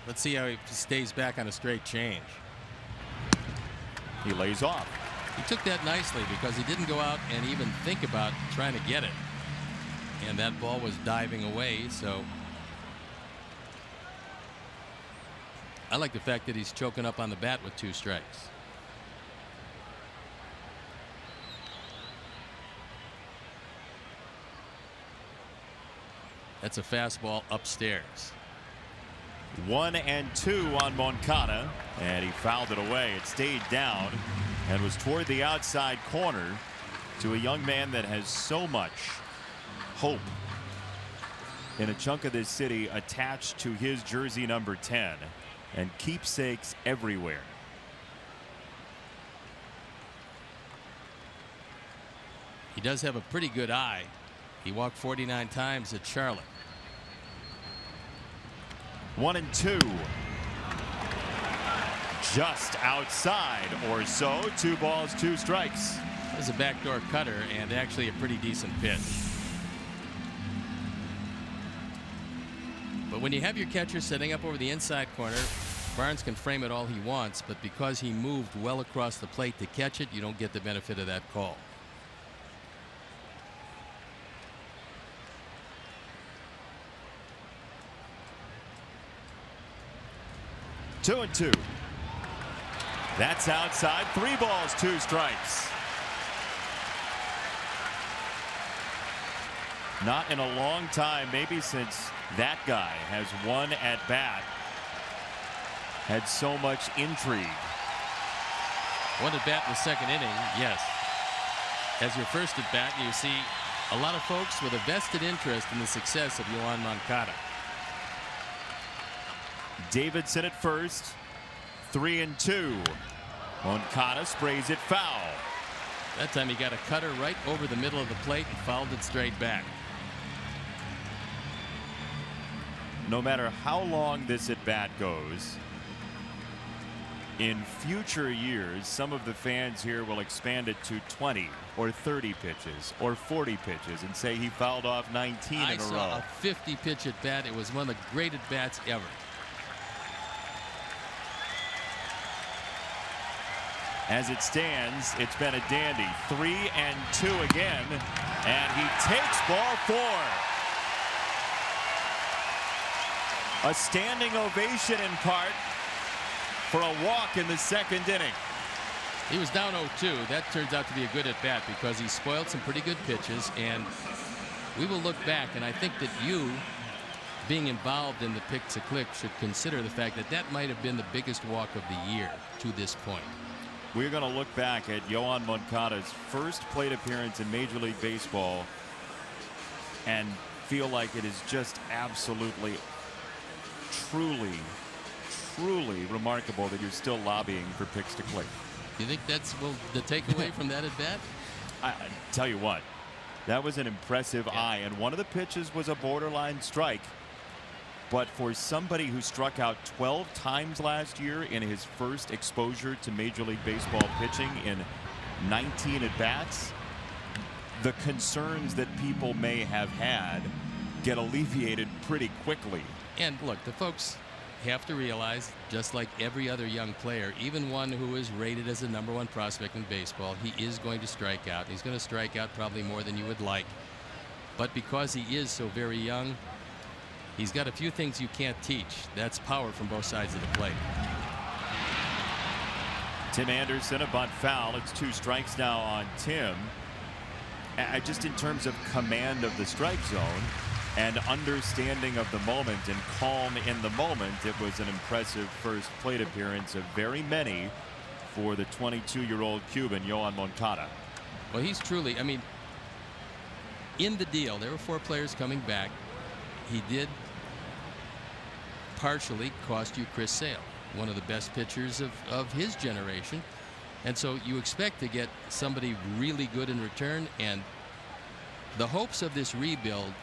Let's see how he stays back on a straight change. He lays off. He took that nicely because he didn't go out and even think about trying to get it. And that ball was diving away, so I like the fact that he's choking up on the bat with two strikes. That's a fastball upstairs. 1-2 on Moncada, and he fouled it away. It stayed down and was toward the outside corner to a young man that has so much hope in a chunk of this city attached to his jersey number 10, and keepsakes everywhere. He does have a pretty good eye. He walked 49 times at Charlotte. 1-2. Just outside or so. 2 balls, 2 strikes. That was a backdoor cutter and actually a pretty decent pitch. But when you have your catcher setting up over the inside corner, Barnes can frame it all he wants, but because he moved well across the plate to catch it, you don't get the benefit of that call. Two and 2. That's outside. 3 balls, 2 strikes. Not in a long time, maybe since that guy has one at bat. Had so much intrigue. One at bat in the second inning, yes. As your first at bat, you see a lot of folks with a vested interest in the success of Moncada. Davidson at first. 3-2. Moncada sprays it foul. That time he got a cutter right over the middle of the plate and fouled it straight back. No matter how long this at bat goes, in future years, some of the fans here will expand it to 20 or 30 pitches or 40 pitches and say he fouled off 19 in a row. I saw a 50-pitch at bat. It was one of the great at bats ever. As it stands, it's been a dandy. 3-2 again, and he takes ball 4. A standing ovation in part for a walk in the second inning. He was down 0-2. That turns out to be a good at bat because he spoiled some pretty good pitches, and we will look back, and I think that you, being involved in the pick to click, should consider the fact that that might have been the biggest walk of the year to this point. We're going to look back at Yoan Moncada's first plate appearance in Major League Baseball and feel like it is just absolutely, truly remarkable that you're still lobbying for picks to click. You think that's the takeaway from that at bat? I tell you what, that was an impressive eye, and one of the pitches was a borderline strike. But for somebody who struck out 12 times last year in his first exposure to Major League Baseball pitching in 19 at-bats, the concerns that people may have had get alleviated pretty quickly. And look, the folks have to realize, just like every other young player, even one who is rated as the #1 prospect in baseball, he is going to strike out. He's going to strike out probably more than you would like. But because he is so very young, he's got a few things you can't teach. That's power from both sides of the plate. Tim Anderson, a bunt foul. It's 2 strikes now on Tim. Just in terms of command of the strike zone and understanding of the moment and calm in the moment, it was an impressive first plate appearance of very many for the 22-year-old Cuban, Yoan Moncada. Well, he's truly, I mean, in the deal, there were 4 players coming back. He did partially cost you Chris Sale, one of the best pitchers of his generation. And so you expect to get somebody really good in return, and the hopes of this rebuild,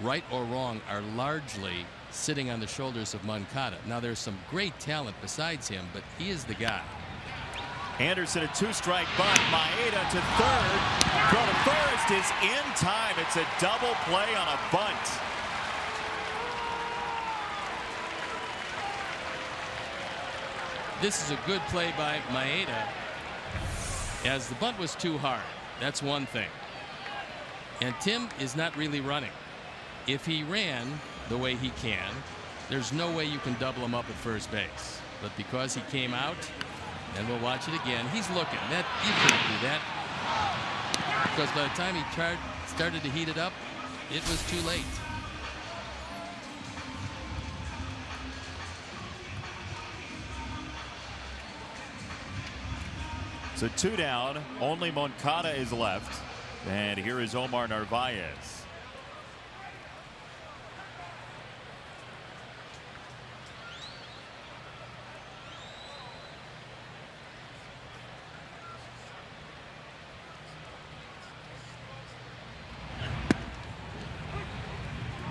right or wrong, are largely sitting on the shoulders of Moncada. Now, there's some great talent besides him, but he is the guy. Anderson, a 2-strike bunt. Maeda to third. Throw to first is in time. It's a double play on a bunt. This is a good play by Maeda, as the bunt was too hard. That's one thing. And Tim is not really running. If he ran the way he can, there's no way you can double him up at first base. But because he came out, and we'll watch it again, he's looking. That you couldn't do that, because by the time he started to heat it up, it was too late. So 2 down, only Moncada is left, and here is Omar Narvaez.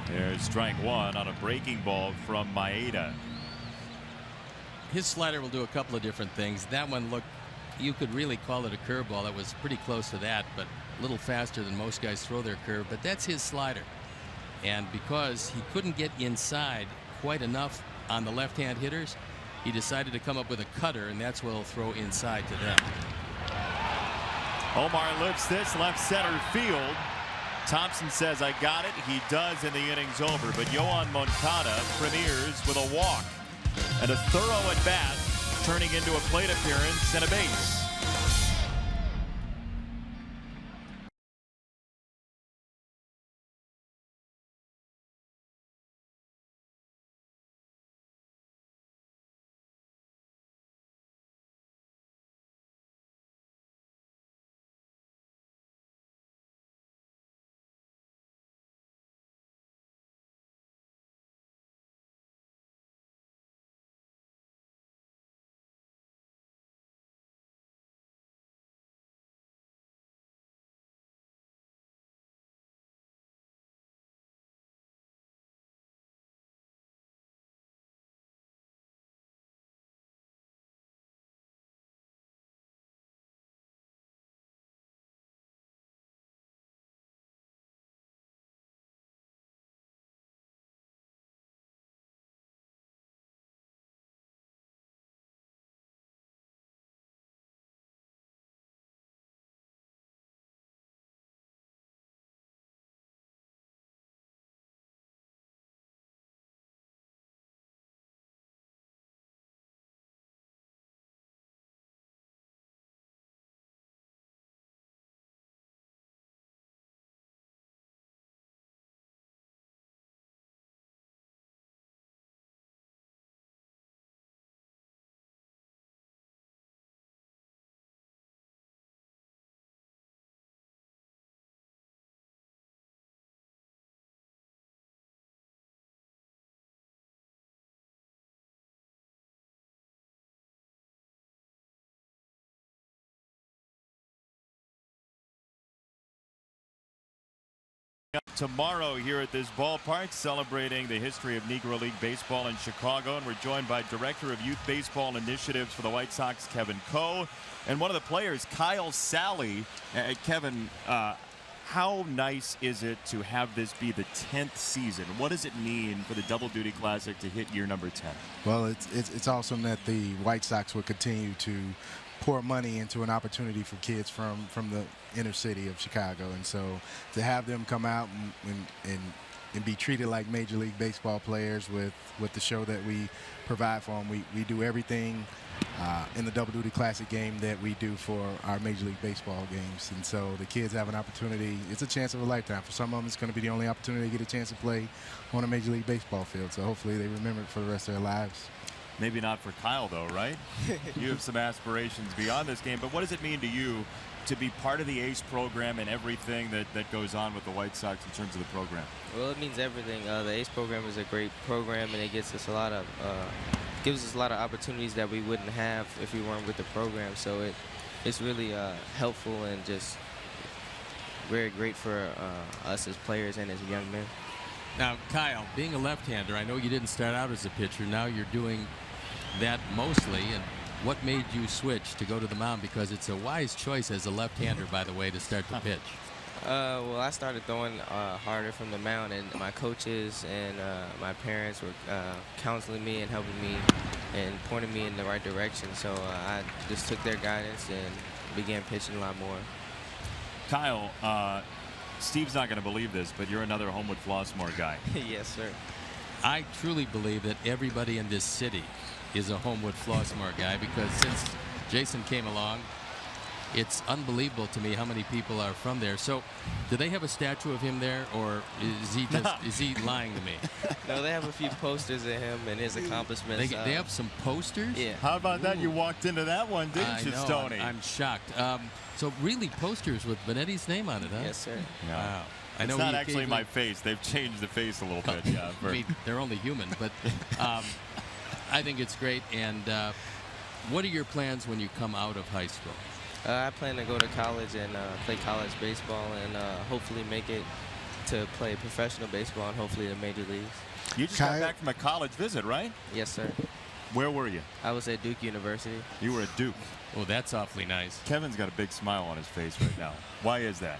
There's strike 1 on a breaking ball from Maeda. His slider will do a couple of different things. That one looked, you could really call it a curveball. That was pretty close to that, but a little faster than most guys throw their curve. But that's his slider. And because he couldn't get inside quite enough on the left-hand hitters, he decided to come up with a cutter, and that's what he'll throw inside to them. Omar lifts this left center field. Thompson says, I got it. He does, and the inning's over. But Yoan Moncada premieres with a walk and a thorough at bat, turning into a plate appearance and a base. tomorrow here at this ballpark, celebrating the history of Negro League Baseball in Chicago. And we're joined by Director of Youth Baseball Initiatives for the White Sox, Kevin Coe, and one of the players, Kyle Sally. Kevin, how nice is it to have this be the 10th season? What does it mean for the Double Duty Classic to hit year number 10? Well, it's awesome that the White Sox will continue to pour money into an opportunity for kids from the inner city of Chicago. And so to have them come out and be treated like Major League Baseball players with the show that we provide for them. We do everything in the Double Duty Classic game that we do for our Major League Baseball games. And so the kids have an opportunity. It's a chance of a lifetime. For some of them, it's going to be the only opportunity to get a chance to play on a Major League Baseball field. So hopefully they remember it for the rest of their lives. Maybe not for Kyle, though, right? You have some aspirations beyond this game. But what does it mean to you to be part of the ACE program and everything that goes on with the White Sox in terms of the program? Well, it means everything. The ACE program is a great program, and it gets us gives us a lot of opportunities that we wouldn't have if we weren't with the program. So it's really helpful and just very great for us as players and as young men. Now, Kyle, being a left-hander, I know you didn't start out as a pitcher. Now you're doing that mostly. And what made you switch to go to the mound? Because it's a wise choice as a left-hander, by the way, to start to pitch. Well, I started throwing harder from the mound, and my coaches and my parents were counseling me and helping me and pointing me in the right direction. So I just took their guidance and began pitching a lot more. Kyle, Steve's not going to believe this, but you're another Homewood Flossmoor guy. Yes, sir. I truly believe that everybody in this city is a Homewood Flossmoor guy, because since Jason came along, it's unbelievable to me how many people are from there. So, do they have a statue of him there, or is he lying to me? No, they have a few posters of him and his accomplishments. They have some posters? Yeah. How about that? You walked into that one, didn't you, know, Stoney? I'm shocked. So really posters with Benetti's name on it, huh? Yes, sir. Yeah. Wow. It's not actually my face. They've changed the face a little bit. Yeah, I mean, they're only human, but I think it's great. And what are your plans when you come out of high school? I plan to go to college and play college baseball and hopefully make it to play professional baseball and hopefully the major leagues. You just got back from a college visit, right? Yes, sir. Where were you? I was at Duke University. You were at Duke. Oh, that's awfully nice. Kevin's got a big smile on his face right now. Why is that?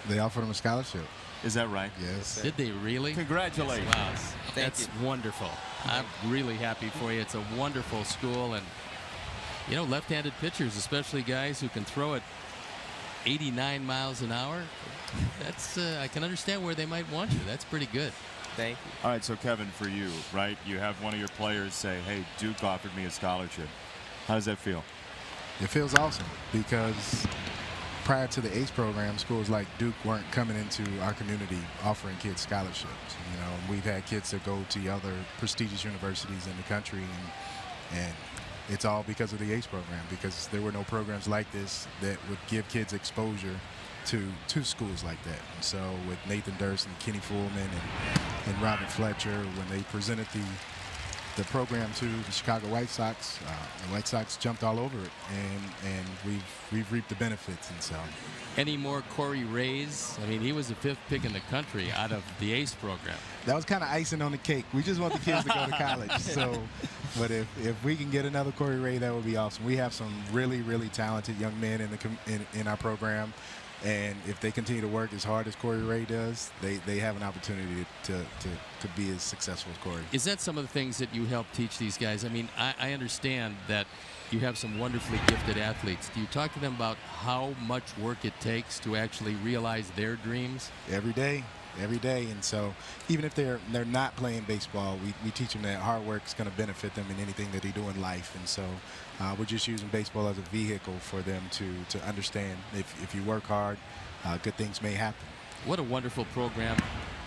They offered him a scholarship. Is that right? Yes. Did they really? Congratulations. Wow. That's wonderful. I'm really happy for you. It's a wonderful school, and you know, left-handed pitchers, especially guys who can throw it 89 miles an hour, that's I can understand where they might want you. That's pretty good. Thank you. All right, so Kevin, for you, right, you have one of your players say, hey, Duke offered me a scholarship. How does that feel? It feels awesome, because prior to the ACE program, schools like Duke weren't coming into our community offering kids scholarships. You know, we've had kids that go to other prestigious universities in the country, and it's all because of the ACE program, because there were no programs like this that would give kids exposure to schools like that. And so with Nathan Durst and Kenny Fullman and Robert Fletcher, when they presented the program to the Chicago White Sox, the White Sox jumped all over it, and we've reaped the benefits. And so, any more Corey Rays? I mean, he was the 5th pick in the country out of the ACE program. That was kind of icing on the cake. We just want the kids to go to college. So, but if we can get another Corey Ray, that would be awesome. We have some really, really talented young men in our program. And if they continue to work as hard as Corey Ray does, they have an opportunity to be as successful as Corey. Is that some of the things that you help teach these guys? I mean, I understand that you have some wonderfully gifted athletes. Do you talk to them about how much work it takes to actually realize their dreams? Every day. And so even if they're not playing baseball, we teach them that hard work is going to benefit them in anything that they do in life. And so we're just using baseball as a vehicle for them to understand if you work hard, good things may happen. What a wonderful program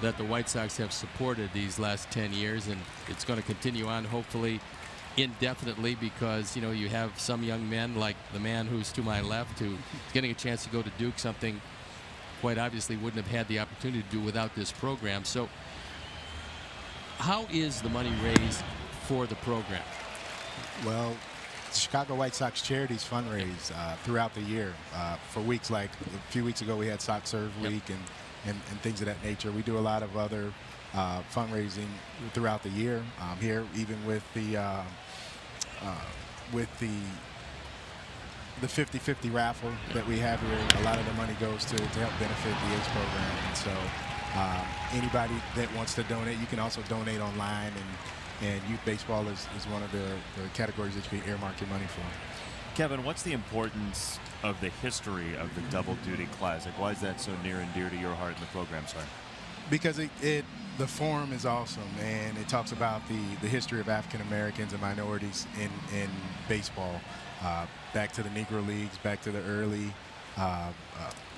that the White Sox have supported these last 10 years, and it's going to continue on hopefully indefinitely, because you know, you have some young men like the man who's to my left who's getting a chance to go to Duke, something quite obviously wouldn't have had the opportunity to do without this program. So how is the money raised for the program? Well, Chicago White Sox charities fundraise throughout the year for weeks. Like a few weeks ago, we had Sox Serve Week, and things of that nature. We do a lot of other fundraising throughout the year here, even with the 50-50 raffle that we have here. A lot of the money goes to help benefit the ACE program. And so anybody that wants to donate, you can also donate online, and youth baseball is one of the categories that you can earmark your money for. Kevin, what's the importance of the history of the Double Duty Classic? Why is that so near and dear to your heart in the program, sir? Because the forum is awesome, and it talks about the history of African Americans and minorities in baseball, back to the Negro Leagues, back to the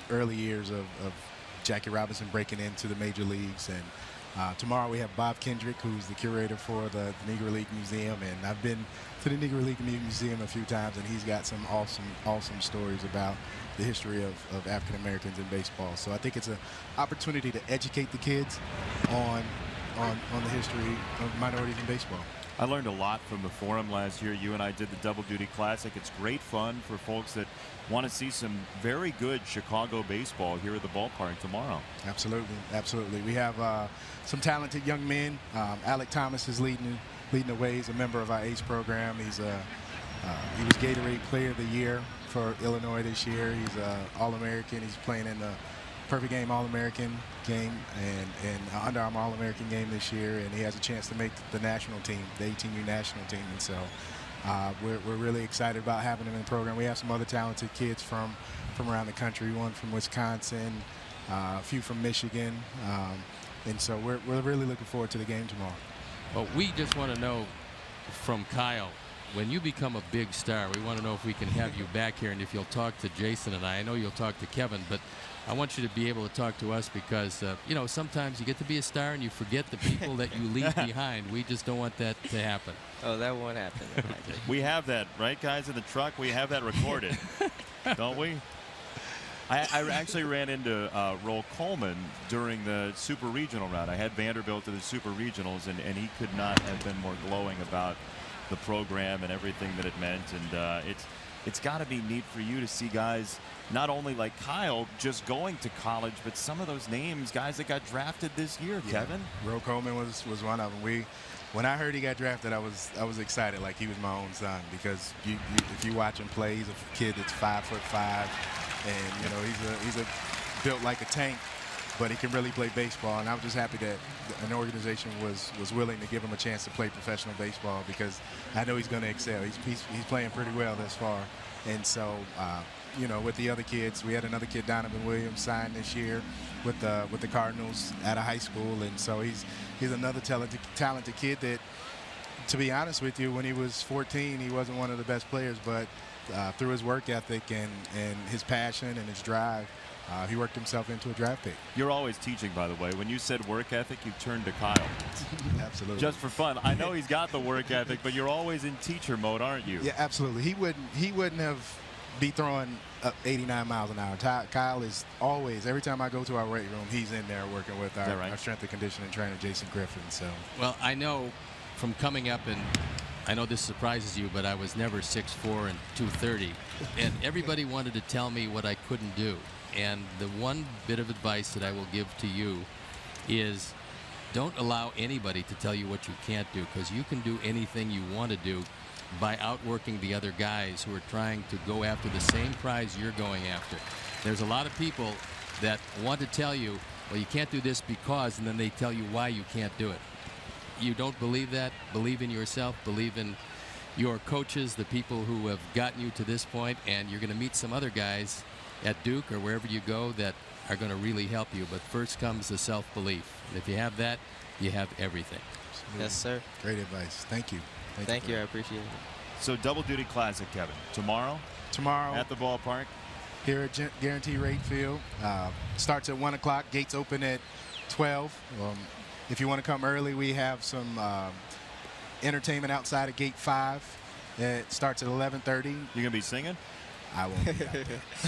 early years of Jackie Robinson breaking into the major leagues. And tomorrow we have Bob Kendrick, who's the curator for the Negro League Museum, and I've been to the Negro League Museum a few times, and he's got some awesome stories about the history of African Americans in baseball. So I think it's an opportunity to educate the kids on the history of minorities in baseball. I learned a lot from the forum last year. You and I did the Double Duty Classic. It's great fun for folks that want to see some very good Chicago baseball here at the ballpark tomorrow. Absolutely. We have some talented young men. Alec Thomas is leading the way. He's a member of our ACE program. He was Gatorade Player of the Year for Illinois this year. He's an All-American. He's playing in the Perfect Game All-American game and Under Armour All-American game this year, and he has a chance to make the national team, the 18U national team. And so we're really excited about having him in the program. We have some other talented kids from around the country, one from Wisconsin, a few from Michigan, and so we're really looking forward to the game tomorrow. Well, we just want to know from Kyle, when you become a big star, we want to know if we can have you back here and if you'll talk to Jason and I. I know you'll talk to Kevin, but I want you to be able to talk to us because, you know, sometimes you get to be a star and you forget the people that you leave behind. We just don't want that to happen. Oh, that won't happen. We have that, right, guys, in the truck? We have that recorded, don't we? I actually ran into Roll Coleman during the Super Regional round. I had Vanderbilt to the Super Regionals, and he could not have been more glowing about the program and everything that it meant. And it's got to be neat for you to see guys not only like Kyle just going to college, but some of those names, guys that got drafted this year. Yeah. Kevin? Roll Coleman was one of them. When I heard he got drafted, I was excited like he was my own son, because if you watch him play, he's a kid that's 5'5", and you know he's built like a tank, but he can really play baseball. And I was just happy that an organization was willing to give him a chance to play professional baseball, because I know he's going to excel. He's playing pretty well thus far. And so, you know, with the other kids, we had another kid, Donovan Williams, signed this year with the Cardinals out of high school. And so he's another talented kid that, to be honest with you, when he was 14, he wasn't one of the best players, but through his work ethic and his passion and his drive, he worked himself into a draft pick. You're always teaching, by the way. When you said work ethic, you turned to Kyle. Absolutely. Just for fun. I know he's got the work ethic, but you're always in teacher mode, aren't you? Yeah, absolutely. He wouldn't have be throwing up 89 miles an hour. Kyle is always, every time I go to our weight room, he's in there working with our strength and conditioning trainer, Jason Griffin. So. Well, I know from coming up, and I know this surprises you, but I was never 6'4" and 230, and everybody wanted to tell me what I couldn't do. And the one bit of advice that I will give to you is don't allow anybody to tell you what you can't do, because you can do anything you want to do by outworking the other guys who are trying to go after the same prize you're going after. There's a lot of people that want to tell you, well, you can't do this because, and then they tell you why you can't do it. You don't believe that. Believe in yourself. Believe in your coaches, the people who have gotten you to this point, and you're going to meet some other guys at Duke or wherever you go that are going to really help you. But first comes the self-belief. And if you have that, you have everything. Absolutely. Yes, sir. Great advice. Thank you. Thank you. I appreciate it. So Double Duty Classic, Kevin, tomorrow at the ballpark here at Guarantee Rate Field. Starts at 1 o'clock. Gates open at 12. If you want to come early, we have some entertainment outside of Gate 5. It starts at 11:30. You gonna be singing? I won't be out there.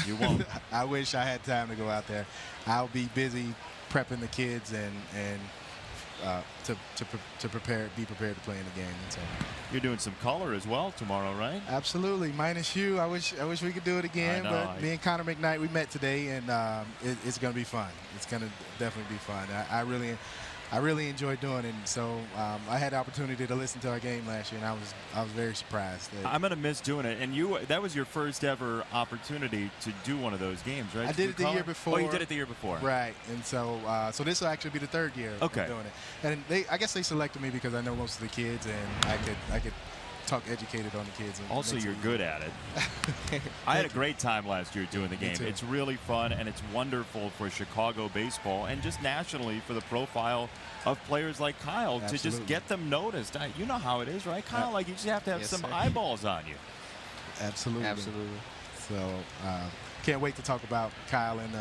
You won't? I wish I had time to go out there. I'll be busy prepping the kids and be prepared to play in the game. And so You're doing some color as well tomorrow, right? absolutely, minus you. I wish we could do it again. I know. But me and Connor McKnight, we met today, and it's going to be fun. It's going to definitely be fun. I really enjoy doing it. And so I had the opportunity to listen to our game last year, and I was very surprised. I'm going to miss doing it. And that was your first ever opportunity to do one of those games, right? I did it the year before. Oh, you did it the year before. Right. And so this will actually be the third year of doing it. And I guess they selected me because I know most of the kids, and I could talk educated on the kids. And also, you're good at it. I had a great time last year doing the game. It's really fun, and it's wonderful for Chicago baseball and just nationally for the profile of players like Kyle to just get them noticed. You know how it is, right, Kyle? Like, you just have to have some eyeballs on you. Absolutely. Absolutely. So can't wait to talk about Kyle and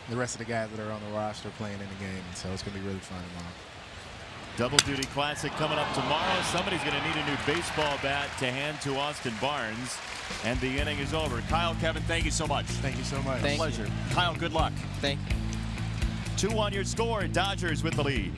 the rest of the guys that are on the roster playing in the game. And so it's going to be really fun tomorrow. Double Duty Classic coming up tomorrow. Somebody's going to need a new baseball bat to hand to Austin Barnes. And the inning is over. Kyle, Kevin, thank you so much. Thank you so much. Pleasure. Kyle, good luck. Thank you. 2 on your score. Dodgers with the lead.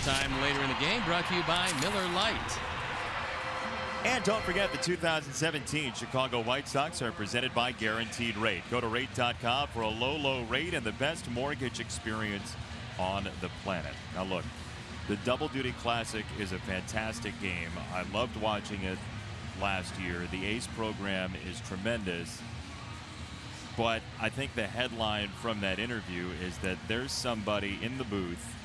Time later in the game, brought to you by Miller Lite. And don't forget, the 2017 Chicago White Sox are presented by Guaranteed Rate. Go to rate.com for a low rate and the best mortgage experience on the planet. Now look, the Double Duty Classic is a fantastic game. I loved watching it last year. The ACE program is tremendous. But I think the headline from that interview is that there's somebody in the booth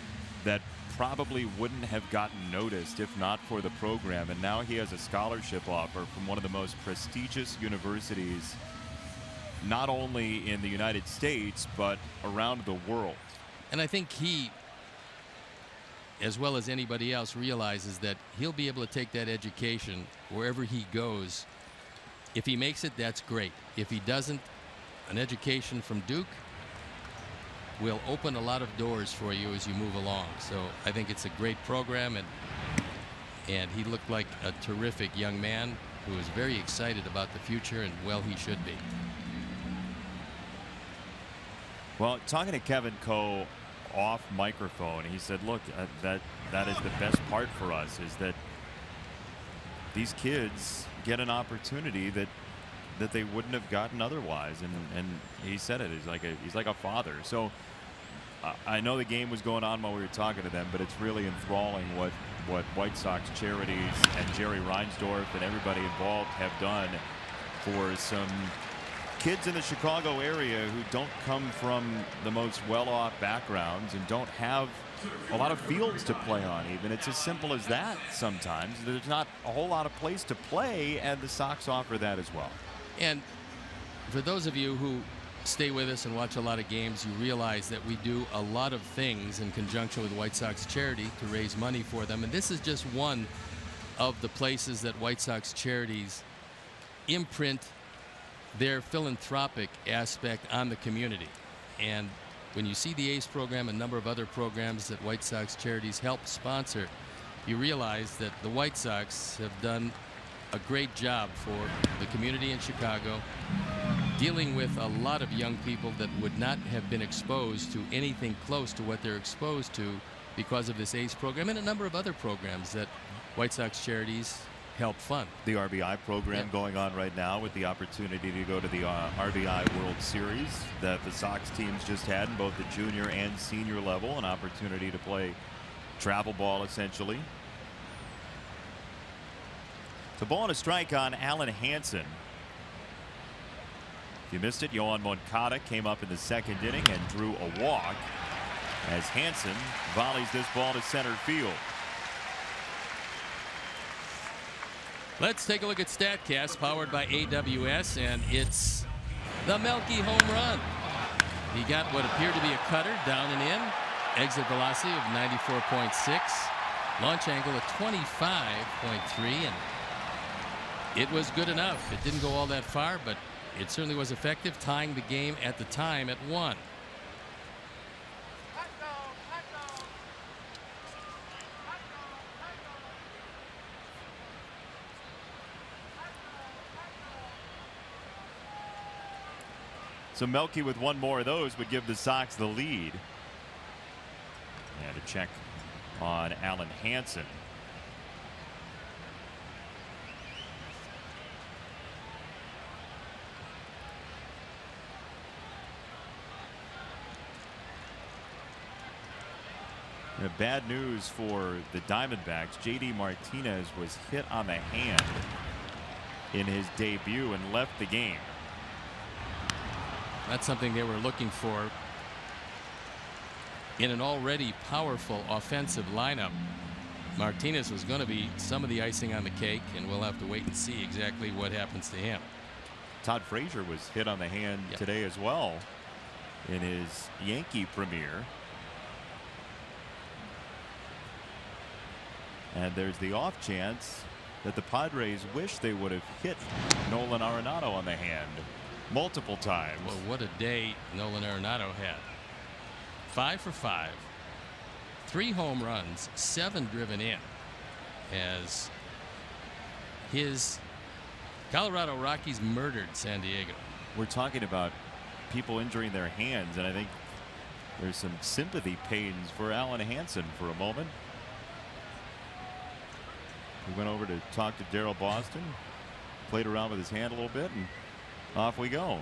that probably wouldn't have gotten noticed if not for the program, and now he has a scholarship offer from one of the most prestigious universities, not only in the United States but around the world. And I think he, as well as anybody else, realizes that he'll be able to take that education wherever he goes. If he makes it, that's great. If he doesn't, an education from Duke will open a lot of doors for you as you move along. So I think it's a great program, and he looked like a terrific young man who is very excited about the future, and well, he should be. Well, talking to Kevin Coe off microphone, he said, look, that is the best part for us, is that these kids get an opportunity that they wouldn't have gotten otherwise, and he said it. He's like a father. So I know the game was going on while we were talking to them, but it's really enthralling what White Sox charities and Jerry Reinsdorf and everybody involved have done for some kids in the Chicago area who don't come from the most well-off backgrounds and don't have a lot of fields to play on. Even it's as simple as that. Sometimes there's not a whole lot of place to play, and the Sox offer that as well. And for those of you who stay with us and watch a lot of games, you realize that we do a lot of things in conjunction with White Sox Charity to raise money for them. And this is just one of the places that White Sox Charities imprint their philanthropic aspect on the community. And when you see the ACE program, a number of other programs that White Sox charities help sponsor, you realize that the White Sox have done a great job for the community in Chicago, dealing with a lot of young people that would not have been exposed to anything close to what they're exposed to because of this ACE program and a number of other programs that White Sox charities help fund. The RBI program going on right now with the opportunity to go to the RBI World Series that the Sox teams just had in both the junior and senior level, an opportunity to play travel ball essentially. The ball and a strike on Alan Hansen. If you missed it, Yohan Moncada came up in the second inning and drew a walk as Hansen volleys this ball to center field. Let's take a look at StatCast, powered by AWS, and it's the Melky home run. He got what appeared to be a cutter down and in. Exit velocity of 94.6. Launch angle of 25.3, and it was good enough. It didn't go all that far, but it certainly was effective, tying the game at the time at 1. So Melky with one more of those would give the Sox the lead. And a check on Alan Hansen. Bad news for the Diamondbacks. J.D. Martinez was hit on the hand in his debut and left the game. That's something they were looking for in an already powerful offensive lineup. Martinez was going to be some of the icing on the cake, and we'll have to wait and see exactly what happens to him. Todd Frazier was hit on the hand today as well in his Yankee premiere. And there's the off chance that the Padres wish they would have hit Nolan Arenado on the hand multiple times. Well, what a day Nolan Arenado had. 5 for 5, 3 home runs, 7 driven in, as his Colorado Rockies murdered San Diego. We're talking about people injuring their hands, and I think there's some sympathy pains for Alan Hansen for a moment. We went over to talk to Darryl Boston, played around with his hand a little bit, and off we go.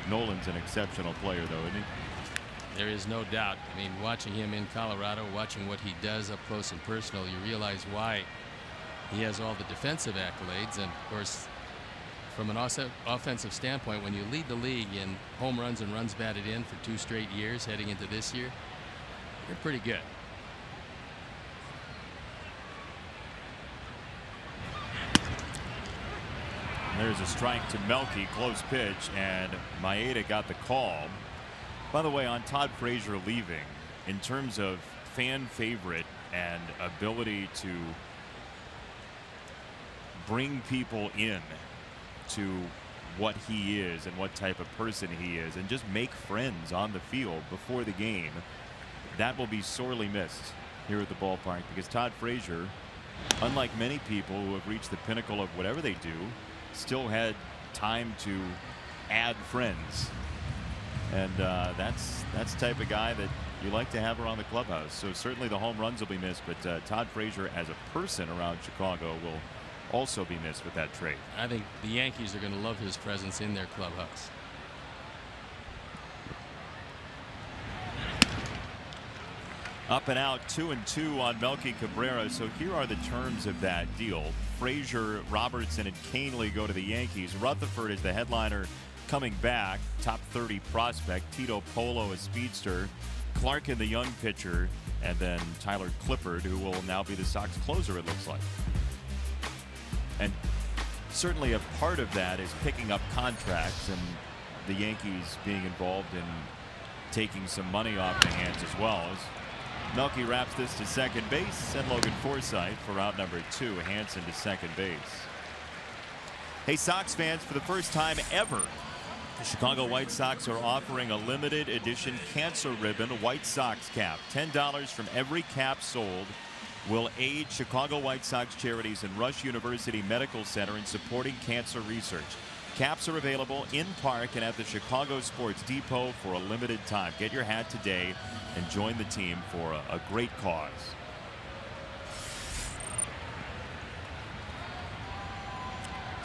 Nolan's an exceptional player, though, isn't he? There is no doubt. I mean, watching him in Colorado, watching what he does up close and personal, you realize why he has all the defensive accolades. And, of course, from an offensive standpoint, when you lead the league in home runs and runs batted in for 2 straight years heading into this year, you're pretty good. There's a strike to Melky, close pitch, and Maeda got the call. By the way, on Todd Frazier leaving, in terms of fan favorite and ability to bring people in to what he is and what type of person he is, and just make friends on the field before the game, that will be sorely missed here at the ballpark, because Todd Frazier, unlike many people who have reached the pinnacle of whatever they do, still had time to add friends, and that's the type of guy that you like to have around the clubhouse. So certainly the home runs will be missed, but Todd Frazier as a person around Chicago will also be missed with that trade. I think the Yankees are going to love his presence in their clubhouse. Up and out, 2-2 on Melky Cabrera. So here are the terms of that deal. Frazier, Robertson, and Canely go to the Yankees. Rutherford is the headliner coming back. Top 30 prospect. Tito Polo, a speedster. Clarkin, the young pitcher. And then Tyler Clippard, who will now be the Sox closer, it looks like. And certainly a part of that is picking up contracts and the Yankees being involved in taking some money off the hands as well. As Melky wraps this to second base, and Logan Forsythe for out number 2. Hansen to second base. Hey, Sox fans, for the first time ever, the Chicago White Sox are offering a limited edition cancer ribbon White Sox cap. $10 from every cap sold will aid Chicago White Sox charities and Rush University Medical Center in supporting cancer research. Caps are available in park and at the Chicago Sports Depot for a limited time. Get your hat today and join the team for a great cause.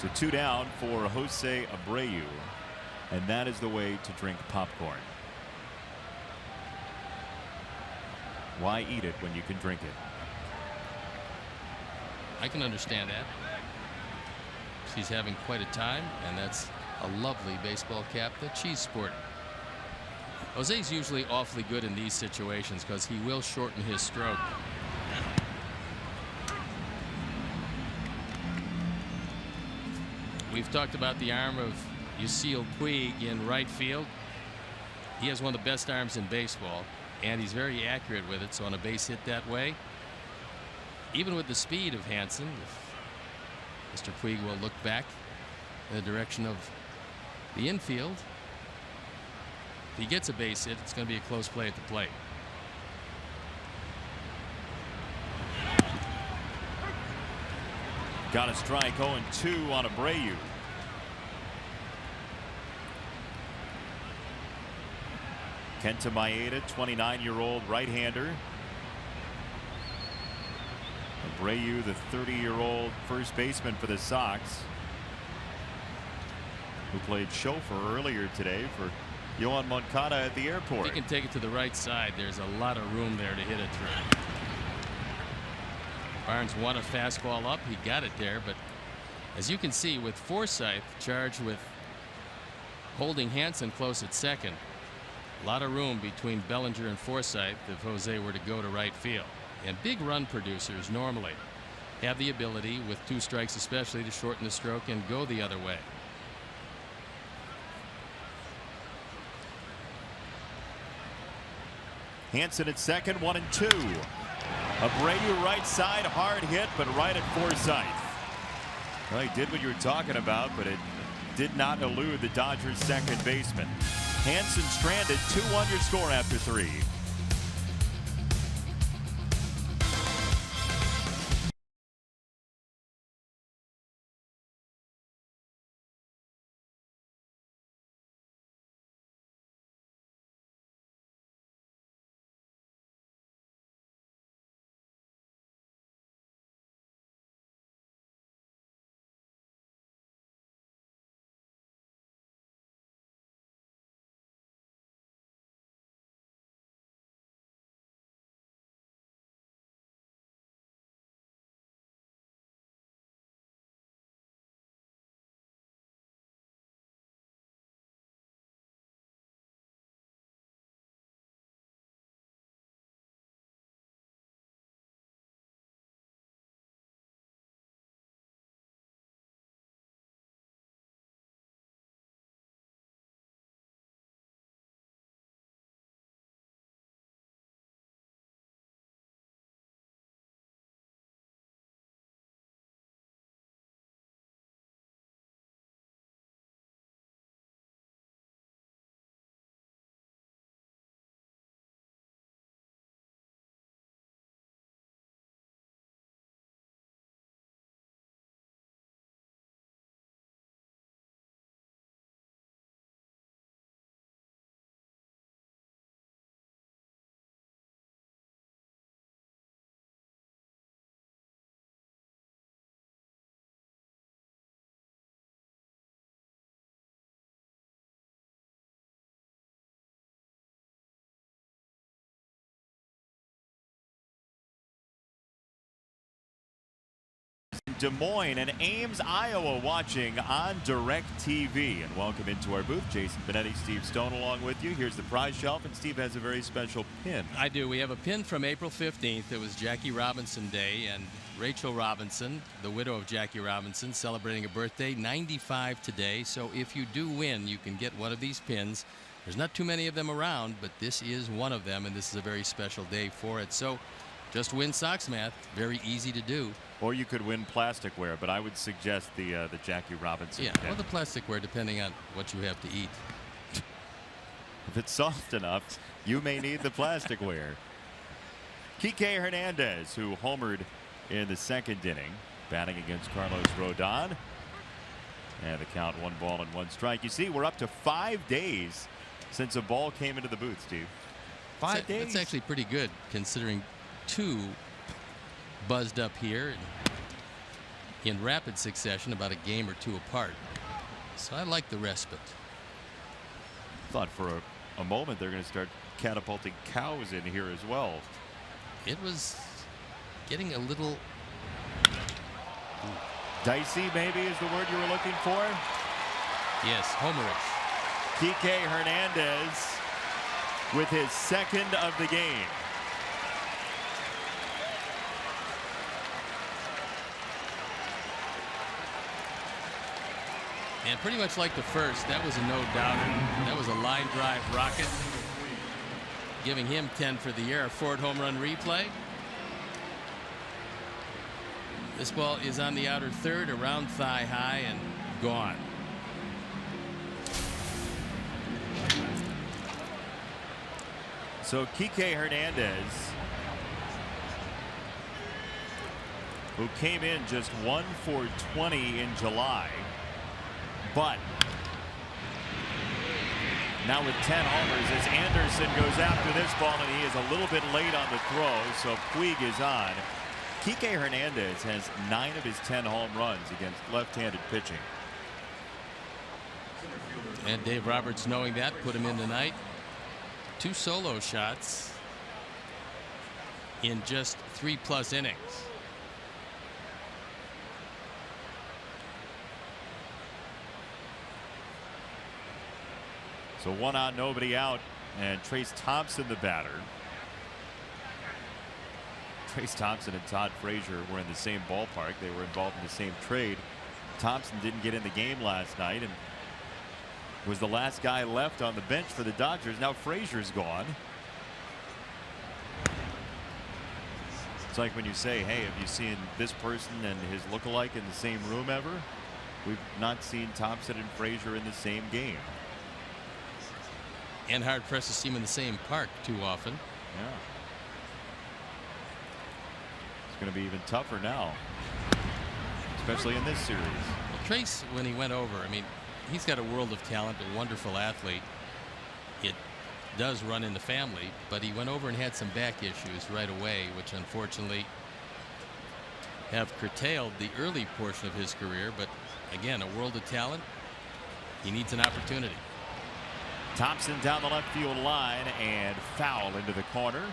So 2 down for Jose Abreu, and that is the way to drink popcorn. Why eat it when you can drink it? I can understand that. She's having quite a time, and that's a lovely baseball cap that she's sporting. Jose's usually awfully good in these situations because he will shorten his stroke. We've talked about the arm of Yasiel Puig in right field. He has one of the best arms in baseball, and he's very accurate with it. So on a base hit that way, even with the speed of Hansen, Mr. Puig will look back in the direction of the infield. If he gets a base hit, it's going to be a close play at the plate. Got a strike. 0-2 on Abreu. Kenta Maeda, 29-year-old right-hander. Abreu, the 30-year-old first baseman for the Sox, who played chauffeur earlier today for Yohan Moncada at the airport. He can take it to the right side. There's a lot of room there to hit it through. Barnes won a fastball up. He got it there, but as you can see, with Forsythe charged with holding Hansen close at second, a lot of room between Bellinger and Forsythe if Jose were to go to right field. And big run producers normally have the ability, with 2 strikes especially, to shorten the stroke and go the other way. Hansen at second, 1-2. Abreu right side, hard hit, but right at Forsythe. Well, he did what you were talking about, but it did not elude the Dodgers' second baseman. Hansen stranded. 2-1 your score after 3. Des Moines and Ames, Iowa, watching on DirecTV. And welcome into our booth. Jason Benetti, Steve Stone along with you. Here's the prize shelf, and Steve has a very special pin. I do. We have a pin from April 15th. It was Jackie Robinson Day, and Rachel Robinson, the widow of Jackie Robinson, celebrating a birthday, 95 today. So if you do win, you can get one of these pins. There's not too many of them around, but this is one of them, and this is a very special day for it. So Just win Sox math. Very easy to do. Or you could win plasticware, but I would suggest the Jackie Robinson. Yeah, well, the plasticware, depending on what you have to eat. If it's soft enough, you may need the plasticware. Kike Hernandez, who homered in the second inning, batting against Carlos Rodon. And the count 1-1 You see, we're up to 5 days since a ball came into the booth, Steve. 5 days. That's actually pretty good, considering 2 buzzed up here in rapid succession, about a game or 2 apart. So I like the respite. Thought for a moment they're going to start catapulting cows in here as well. It was getting a little dicey, maybe is the word you were looking for. Yes, homerish. Kike Hernandez with his second of the game. And pretty much like the first, that was a no-doubter. That was a line drive rocket, giving him 10 for the year. A Ford home run replay. This ball is on the outer third, around thigh high, and gone. So Kike Hernandez, who came in just 1 for 20 in July, but now with 10 homers as Anderson goes after this ball, and he is a little bit late on the throw, so Puig is on. Kike Hernandez has 9 of his 10 home runs against left-handed pitching. And Dave Roberts, knowing that, put him in tonight. 2 solo shots in just 3+ innings. So 1 on, nobody out, and Trace Thompson the batter. Trace Thompson and Todd Frazier were in the same ballpark. They were involved in the same trade. Thompson didn't get in the game last night and was the last guy left on the bench for the Dodgers. Now Frazier's gone. It's like when you say, hey, have you seen this person and his lookalike in the same room ever? We've not seen Thompson and Frazier in the same game. And hard pressed to see him in the same park too often. Yeah. It's going to be even tougher now, especially in this series. Well, Trace, when he went over, I mean, he's got a world of talent, a wonderful athlete. It does run in the family, but he went over and had some back issues right away, which unfortunately have curtailed the early portion of his career. But again, a world of talent. He needs an opportunity. Thompson down the left field line and foul into the corner.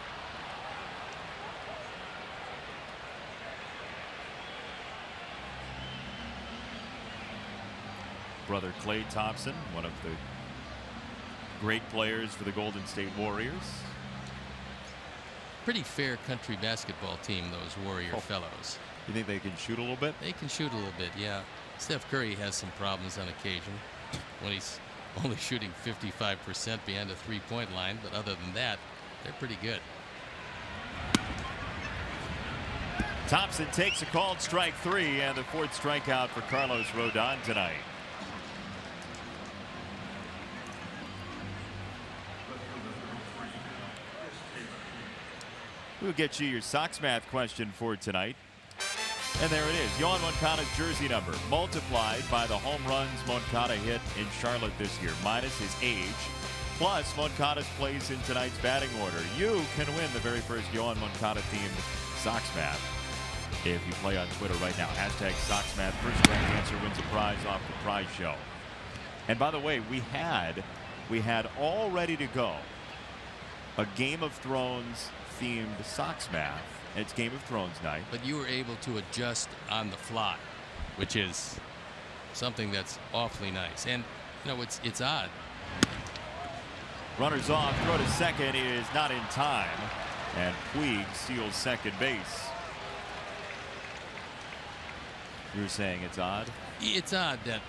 Brother Klay Thompson, one of the great players for the Golden State Warriors. Pretty fair country basketball team, those Warrior fellows. You think they can shoot a little bit? They can shoot a little bit, yeah. Steph Curry has some problems on occasion when he's only shooting 55% behind the three-point line, but other than that, they're pretty good. Thompson takes a called strike 3 and the 4th strikeout for Carlos Rodon tonight. We'll get you your Sox math question for tonight. And there it is. Yohan Moncada's jersey number multiplied by the home runs Moncada hit in Charlotte this year, minus his age, plus Moncada's place in tonight's batting order. You can win the very first Yohan Moncada themed Sox math if you play on Twitter right now. Hashtag Sox math. First correct answer wins a prize off the prize show. And by the way, we had all ready to go a Game of Thrones themed Sox math. It's Game of Thrones night. But you were able to adjust on the fly, which is something that's awfully nice. And, you know, it's odd. Runners off, throw to second is not in time. And Puig steals second base. You're saying it's odd? It's odd that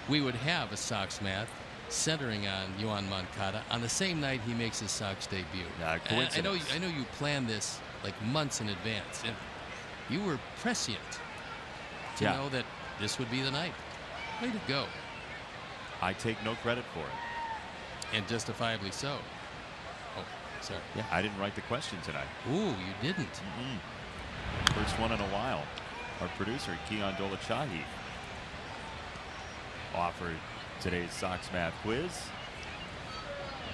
we would have a Sox math centering on Yoan Moncada on the same night he makes his Sox debut. Coincidence. I know you planned this like months in advance, and you were prescient to know that this would be the night. Way to go. I take no credit for it. And justifiably so. Oh, sorry. Yeah, I didn't write the question tonight. Ooh, you didn't. First one in a while. Our producer, Keon Dolachahi, offered today's Sox Math quiz.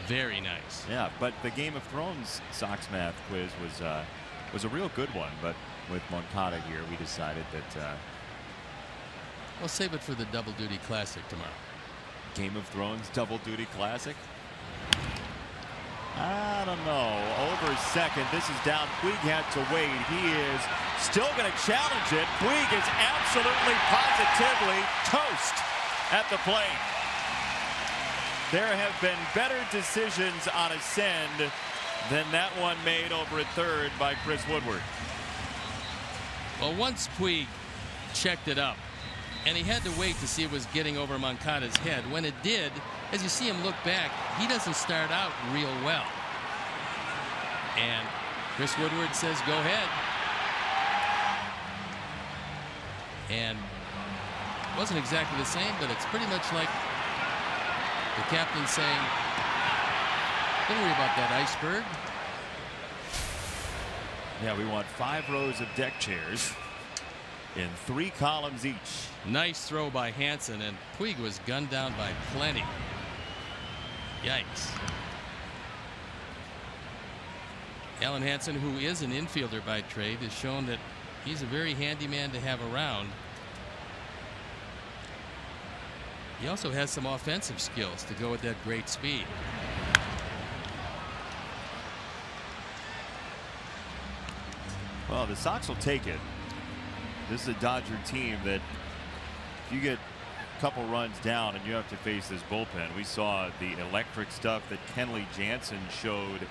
Very nice. Yeah, but the Game of Thrones Sox Math quiz was a real good one. But with Moncada here, we decided that we'll save it for the Double Duty Classic tomorrow. Game of Thrones Double Duty Classic. I don't know. Over second. This is down. Puig had to wait. He is still going to challenge it. Puig is absolutely positively toast at the plate. There have been better decisions on a send than that one made over at third by Chris Woodward. Well, once Puig checked it up, and he had to wait to see it was getting over Moncada's head. When it did, as you see him look back, he doesn't start out real well. And Chris Woodward says, go ahead. And it wasn't exactly the same, but it's pretty much like the captain saying, don't worry about that iceberg. Yeah, we want 5 rows of deck chairs in 3 columns each. Nice throw by Hansen, and Puig was gunned down by plenty. Yikes. Alan Hansen, who is an infielder by trade, has shown that he's a very handy man to have around. He also has some offensive skills to go with that great speed. Well, the Sox will take it. This is a Dodger team that if you get a couple runs down and you have to face this bullpen. We saw the electric stuff that Kenley Jansen showed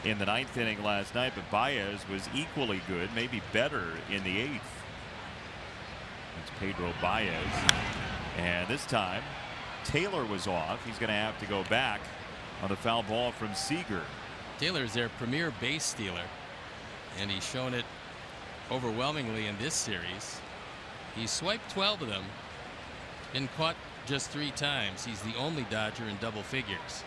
in the 9th inning last night, but Baez was equally good, maybe better in the 8th. It's Pedro Baez. And this time Taylor was off. He's going to have to go back on the foul ball from Seager. Taylor's their premier base stealer, and he's shown it overwhelmingly in this series. He swiped 12 of them, been caught just 3 times. He's the only Dodger in double figures.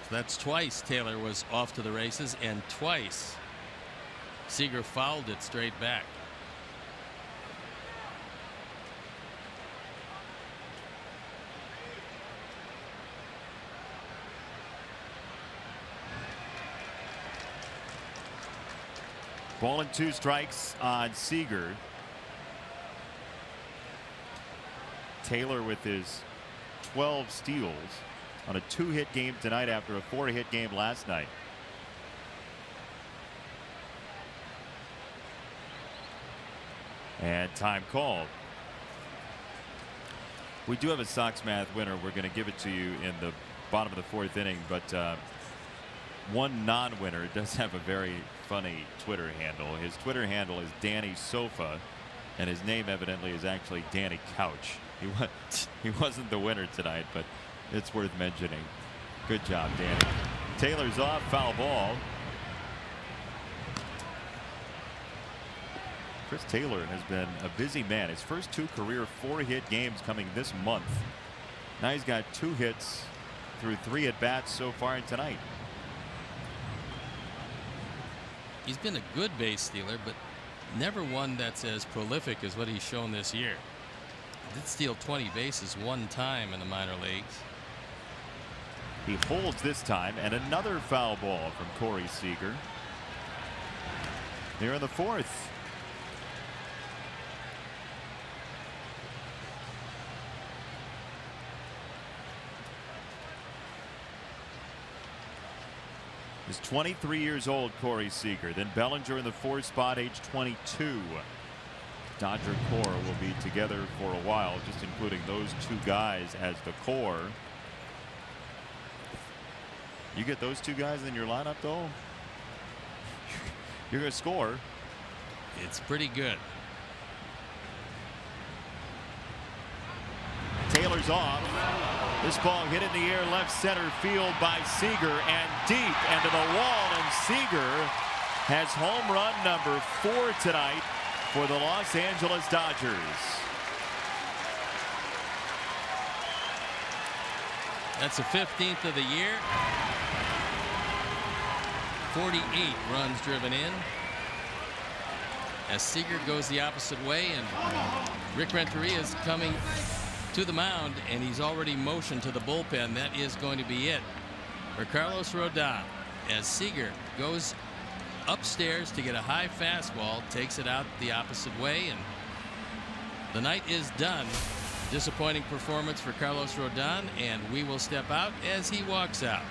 That's twice Taylor was off to the races, and twice Seager fouled it straight back. Ball and 2 strikes on Seager. Taylor with his 12 steals on a 2-hit game tonight after a 4-hit game last night. And time called. We do have a Sox Math winner. We're going to give it to you in the bottom of the 4th inning, but one non-winner does have a very funny Twitter handle. His Twitter handle is Danny Sofa, and his name evidently is actually Danny Couch. He wasn't the winner tonight, but it's worth mentioning. Good job, Danny. Taylor's off, foul ball. Chris Taylor has been a busy man. His first 2 career 4-hit games coming this month. Now he's got 2 hits through 3 at-bats so far tonight. He's been a good base stealer, but never one that's as prolific as what he's shown this year. He did steal 20 bases 1 time in the minor leagues. He holds this time, and another foul ball from Corey Seager. Here in the 4th. He's 23 years old, Corey Seager. Then Bellinger in the 4th spot, age 22. Dodger core will be together for a while, just including those two guys as the core. You get those two guys in your lineup, though, you're going to score. It's pretty good. Taylor's off. This ball hit in the air left center field by Seager and deep into the wall, and Seager has home run number 4 tonight for the Los Angeles Dodgers. That's the 15th of the year. 48 runs driven in as Seager goes the opposite way, and Rick Renteria is coming to the mound, and he's already motioned to the bullpen. That is going to be it for Carlos Rodon as Seager goes upstairs to get a high fastball, takes it out the opposite way, and the night is done. Disappointing performance for Carlos Rodon, and we will step out as he walks out.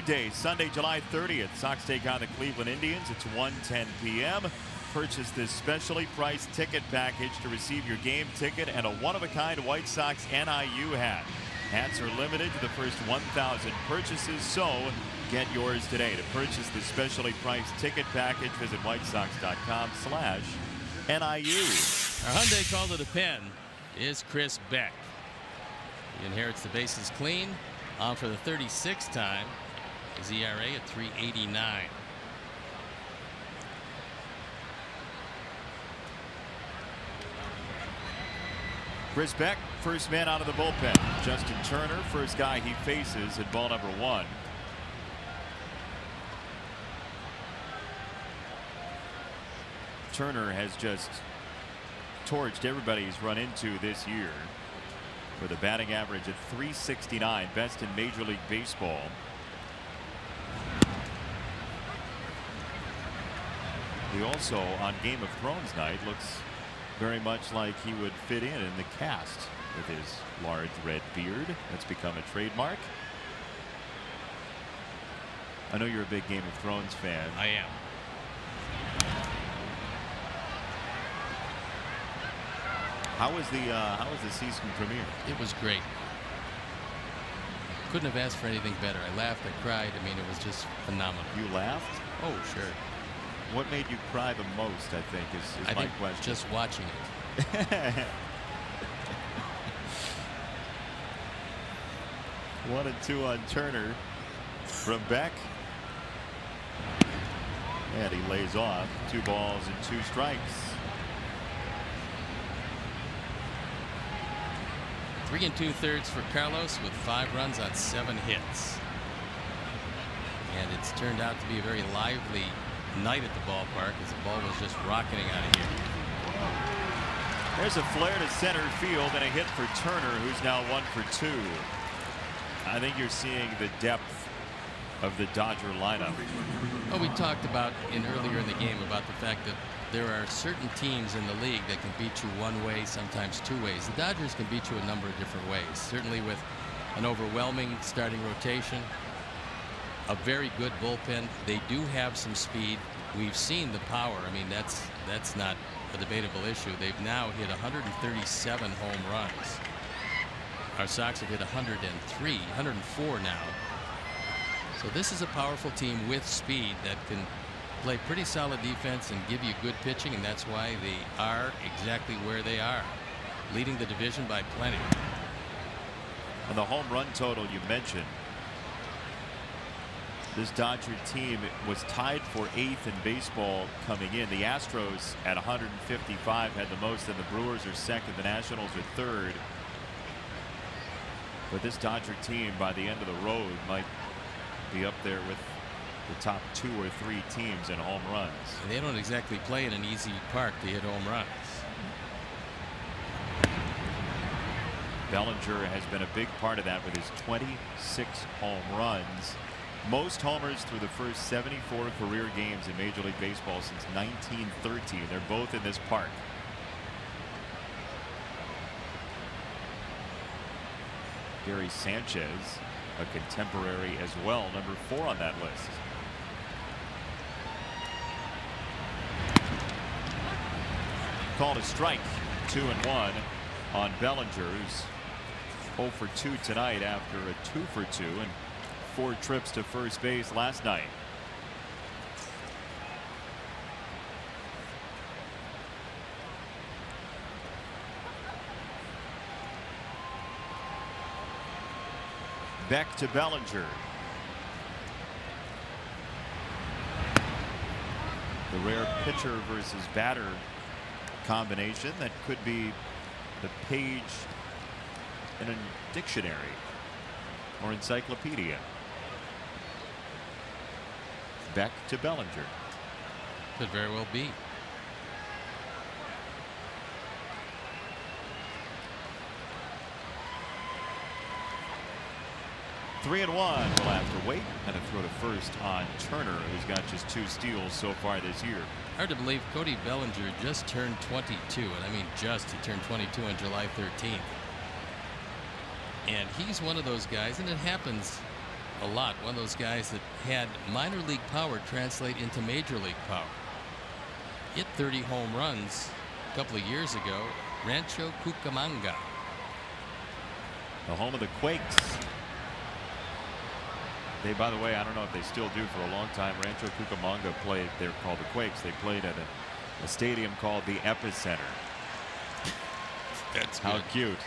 Day, Sunday, July 30th. Sox take on the Cleveland Indians. It's 1:10 p.m. Purchase this specially priced ticket package to receive your game ticket and a one-of-a-kind White Sox NIU hat. Hats are limited to the first 1,000 purchases, so get yours today. To purchase this specially priced ticket package, visit whitesox.com/NIU. Our Hyundai call to the pen is Chris Beck. He inherits the bases clean, on for the 36th time. His ERA at 3.89. Chris Beck, first man out of the bullpen. Justin Turner, first guy he faces at ball number 1. Turner has just torched everybody he's run into this year with a batting average at .369, best in Major League Baseball. He also, on Game of Thrones night, looks very much like he would fit in the cast with his large red beard. That's become a trademark. I know you're a big Game of Thrones fan. I am. How was the season premiere? It was great. Couldn't have asked for anything better. I laughed, I cried. I mean, it was just phenomenal. You laughed? Oh, sure. What made you cry the most, I think, is my question. Just watching it. 1-2 on Turner from Beck. And he lays off. 2 balls and 2 strikes. 3 2/3 for Carlos with 5 runs on 7 hits. And it's turned out to be a very lively night at the ballpark as the ball was just rocketing out of here. There's a flare to center field and a hit for Turner, who's now 1 for 2. I think you're seeing the depth of the Dodger lineup. Well, we talked about earlier in the game about the fact that there are certain teams in the league that can beat you one way, sometimes two ways. The Dodgers can beat you a number of different ways, certainly with an overwhelming starting rotation, a very good bullpen. They do have some speed. We've seen the power. I mean, that's not a debatable issue. They've now hit 137 home runs. Our Sox have hit 104 now. So this is a powerful team with speed that can play pretty solid defense and give you good pitching, and that's why they are exactly where they are, leading the division by plenty. And the home run total you mentioned, this Dodger team was tied for 8th in baseball coming in. The Astros at 155 had the most, and the Brewers are second. The Nationals are third. But this Dodger team, by the end of the road, might be up there with the top 2 or 3 teams in home runs. And they don't exactly play in an easy park to hit home runs. Bellinger has been a big part of that with his 26 home runs. Most homers through the first 74 career games in Major League Baseball since 1913. They're both in this park. Gary Sanchez, a contemporary as well, number 4 on that list. Called a strike, 2-1 on Bellinger, who's 0 for 2 tonight after a 2 for 2 and 4 trips to first base last night. Back to Bellinger. The rare pitcher versus batter combination that could be the page in a dictionary or encyclopedia. Back to Bellinger. Could very well be. Three and one. We'll have to wait and a throw to first on Turner, who's got just 2 steals so far this year. Hard to believe Cody Bellinger just turned 22, and I mean just. He turned 22 on July 13th. And he's one of those guys, and it happens a lot, one of those guys that had minor league power translate into major league power. Hit 30 home runs a couple of years ago. Rancho Cucamonga, the home of the Quakes. They, by the way, I don't know if they still do, for a long time, Rancho Cucamonga played, they're called the Quakes. They played at a stadium called the Epicenter. That's how good. Cute.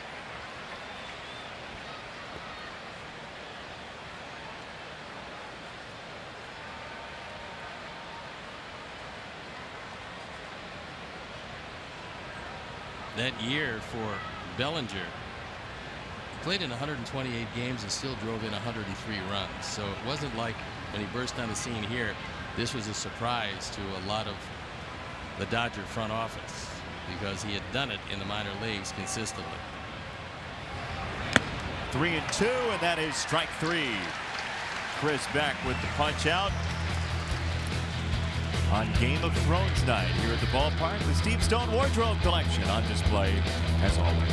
That year for Bellinger, played in 128 games and still drove in 103 runs. So it wasn't like when he burst on the scene here, this was a surprise to a lot of the Dodger front office, because he had done it in the minor leagues consistently. 3-2, and that is strike 3. Chris Beck with the punch out on Game of Thrones night here at the ballpark. The Steve Stone Wardrobe Collection on display as always.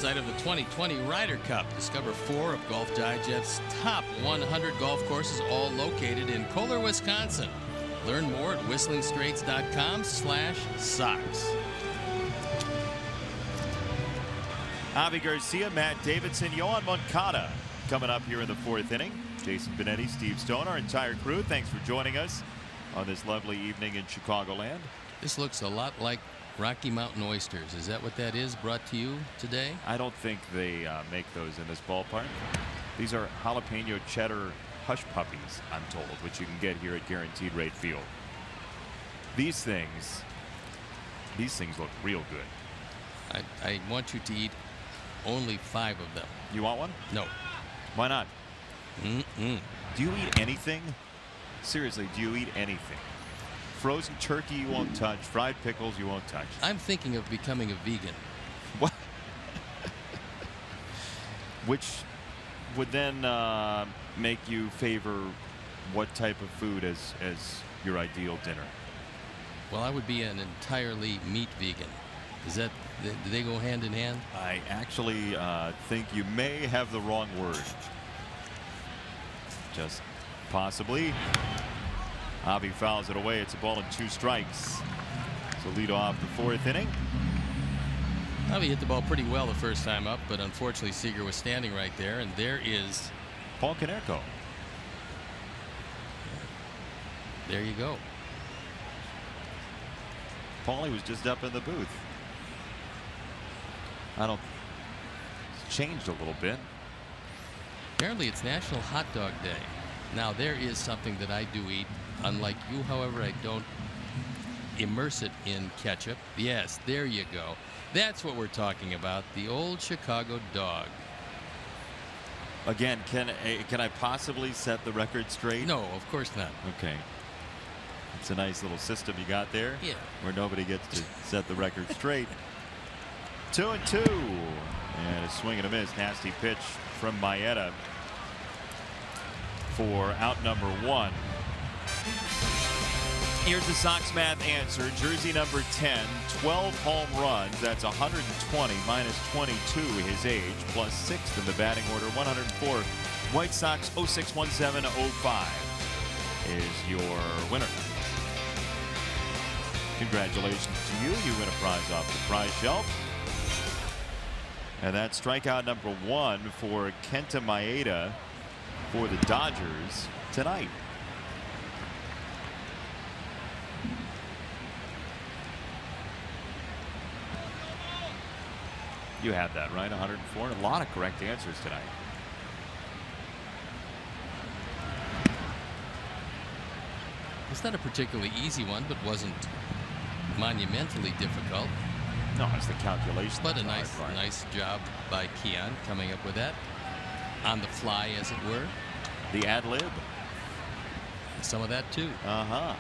site of the 2020 Ryder Cup. Discover 4 of Golf Digest's top 100 golf courses, all located in Kohler, Wisconsin. Learn more at whistlingstraits.com/socks. Javi Garcia, Matt Davidson, Yohan Moncada coming up here in the 4th inning. Jason Benetti, Steve Stone, our entire crew. Thanks for joining us on this lovely evening in Chicagoland. This looks a lot like Rocky Mountain oysters. Is that what that is, brought to you today? I don't think they make those in this ballpark. These are jalapeno cheddar hush puppies, I'm told, which you can get here at Guaranteed Rate Field. These things look real good. I want you to eat only 5 of them. You want one? No. Why not? Do you eat anything? Seriously, do you eat anything? Frozen turkey you won't touch. Fried pickles you won't touch. I'm thinking of becoming a vegan. What? Which would then make you favor what type of food as your ideal dinner? Well, I would be an entirely meat vegan. Is that, do they go hand in hand? I actually think you may have the wrong word. Just possibly. Javi fouls it away. It's a ball and 2 strikes. So lead off the 4th inning. Javi hit the ball pretty well the first time up, but unfortunately Seager was standing right there, and there is Paul Konerko. There you go. Paulie was just up in the booth. It's changed a little bit. Apparently it's National Hot Dog Day. Now there is something that I do eat. Unlike you, however, I don't immerse it in ketchup. Yes, there you go. That's what we're talking about. The old Chicago dog. Again, can I possibly set the record straight? No, of course not. Okay. It's a nice little system you got there. Yeah. Where nobody gets to set the record straight. 2-2. And a swing and a miss. Nasty pitch from Maeda for out number 1. Here's the Sox math answer. Jersey number 10, 12 home runs. That's 120 minus 22 his age, plus 6th in the batting order, 104. White Sox 061705 is your winner. Congratulations to you. You win a prize off the prize shelf. And that's strikeout number 1 for Kenta Maeda for the Dodgers tonight. You had that right, 104. A lot of correct answers tonight. It's not a particularly easy one, but wasn't monumentally difficult. No, it's the calculation. But a nice job by Keon coming up with that. On the fly, as it were. The ad lib. Some of that, too. Uh-huh.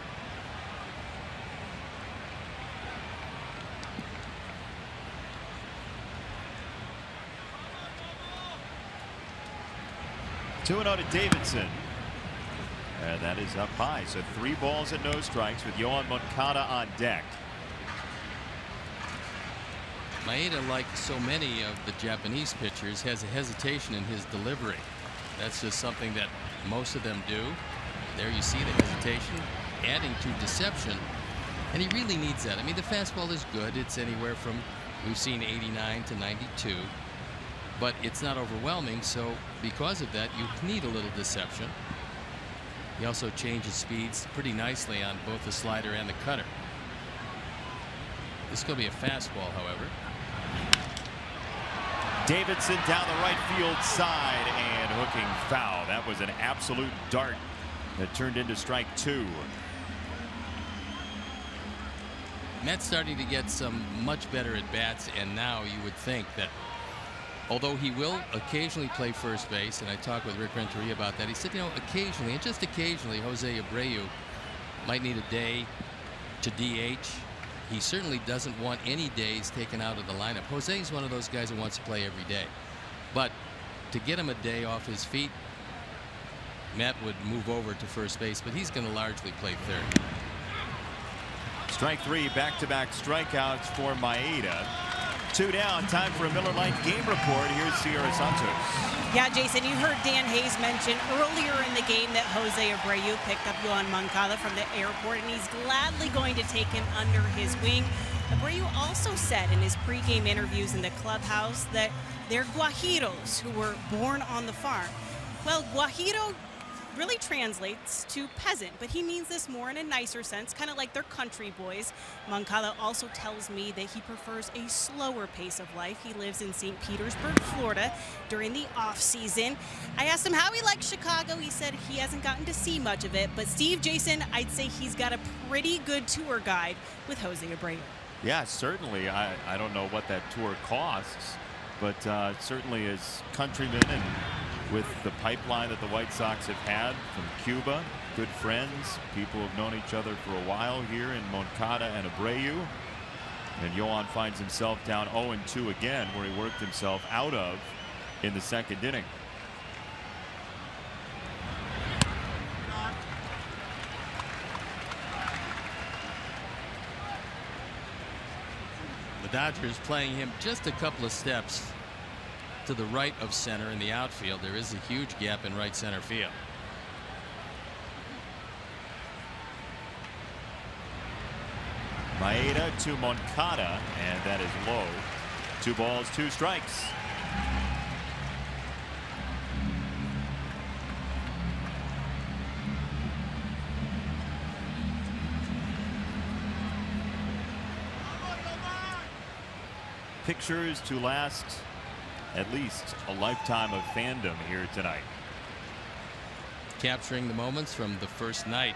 Two and 0 to Davidson. And that is up high. So 3 balls and no strikes with Yohan Moncada on deck. Maeda, like so many of the Japanese pitchers, has a hesitation in his delivery. That's just something that most of them do. There you see the hesitation, adding to deception. And he really needs that. I mean, the fastball is good. It's anywhere from, we've seen 89 to 92. But it's not overwhelming, so because of that, you need a little deception. He also changes speeds pretty nicely on both the slider and the cutter. This is going to be a fastball, however. Davidson down the right field side and hooking foul. That was an absolute dart that turned into strike 2. Matt's starting to get some much better at bats, and now you would think that although he will occasionally play first base, and I talked with Rick Renteria about that, he said, you know, occasionally, and just occasionally, Jose Abreu might need a day to DH. He certainly doesn't want any days taken out of the lineup. Jose is one of those guys who wants to play every day. But to get him a day off his feet, Matt would move over to first base, but he's going to largely play third. Strike 3, back-to-back strikeouts for Maeda. 2 down. Time for a Miller Lite game report. Here's Sierra Santos. Yeah, Jason, you heard Dan Hayes mention earlier in the game that Jose Abreu picked up Yoan Moncada from the airport, and he's gladly going to take him under his wing. Abreu also said in his pregame interviews in the clubhouse that they're Guajiros who were born on the farm. Well, Guajiro really translates to peasant, but he means this more in a nicer sense, kind of like they're country boys. Moncada also tells me that he prefers a slower pace of life. He lives in St. Petersburg, Florida during the off season. I asked him how he likes Chicago. He said he hasn't gotten to see much of it, but Steve, Jason, I'd say he's got a pretty good tour guide with Jose Abreu. Yeah, certainly. I don't know what that tour costs, but certainly as countrymen and with the pipeline that the White Sox have had from Cuba, good friends, people have known each other for a while here in Moncada and Abreu. And Yoan finds himself down 0-2 again, where he worked himself out of in the second inning. The Dodgers playing him just a couple of steps to the right of center in the outfield. There is a huge gap in right center field. Maeda to Moncada, and that is low. 2 balls, 2 strikes. Pictures to last at least a lifetime of fandom here tonight. Capturing the moments from the first night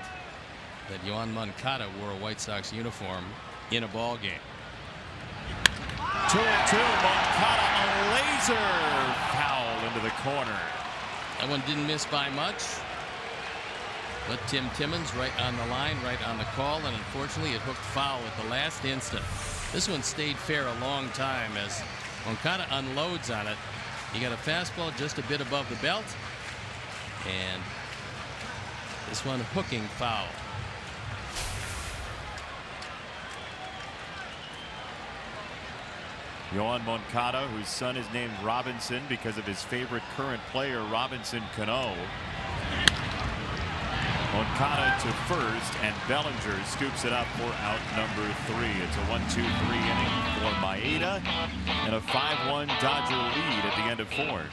that Yoan Moncada wore a White Sox uniform in a ball game. 2-2. Moncada, a laser foul into the corner. That one didn't miss by much, but Tim Timmons right on the line, right on the call, and unfortunately it hooked foul at the last instant. This one stayed fair a long time as Moncada unloads on it. He got a fastball just a bit above the belt, and this one hooking foul. Yoan Moncada, whose son is named Robinson because of his favorite current player, Robinson Cano. Moncada to first, and Bellinger scoops it up for out number 3. It's a 1-2-3 inning for Maeda and a 5-1 Dodger lead at the end of 4.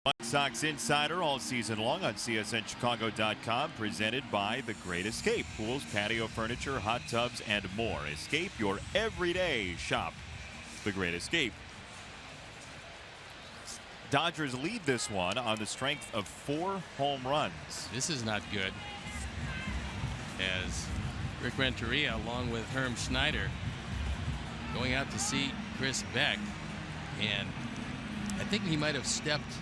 White Sox Insider all season long on CSNChicago.com, presented by The Great Escape. Pools, patio furniture, hot tubs, and more. Escape your everyday shop. The Great Escape. Dodgers lead this one on the strength of 4 home runs. This is not good, as Rick Renteria, along with Herm Schneider, going out to see Chris Beck, and I think he might have stepped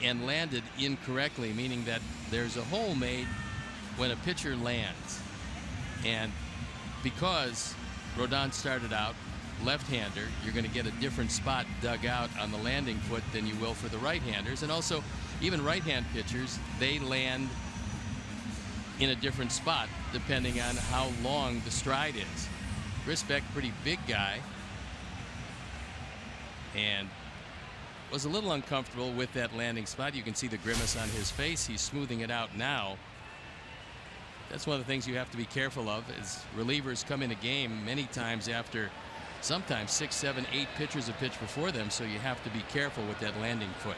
and landed incorrectly, meaning that there's a hole made when a pitcher lands, and because Rodon started out left-hander, you're going to get a different spot dug out on the landing foot than you will for the right-handers. And also, even right-hand pitchers, they land in a different spot depending on how long the stride is. Chris Beck, pretty big guy, and was a little uncomfortable with that landing spot. You can see the grimace on his face. He's smoothing it out now. That's one of the things you have to be careful of, as relievers come in a game many times after sometimes 6, 7, 8 pitchers have pitched before them, so you have to be careful with that landing foot.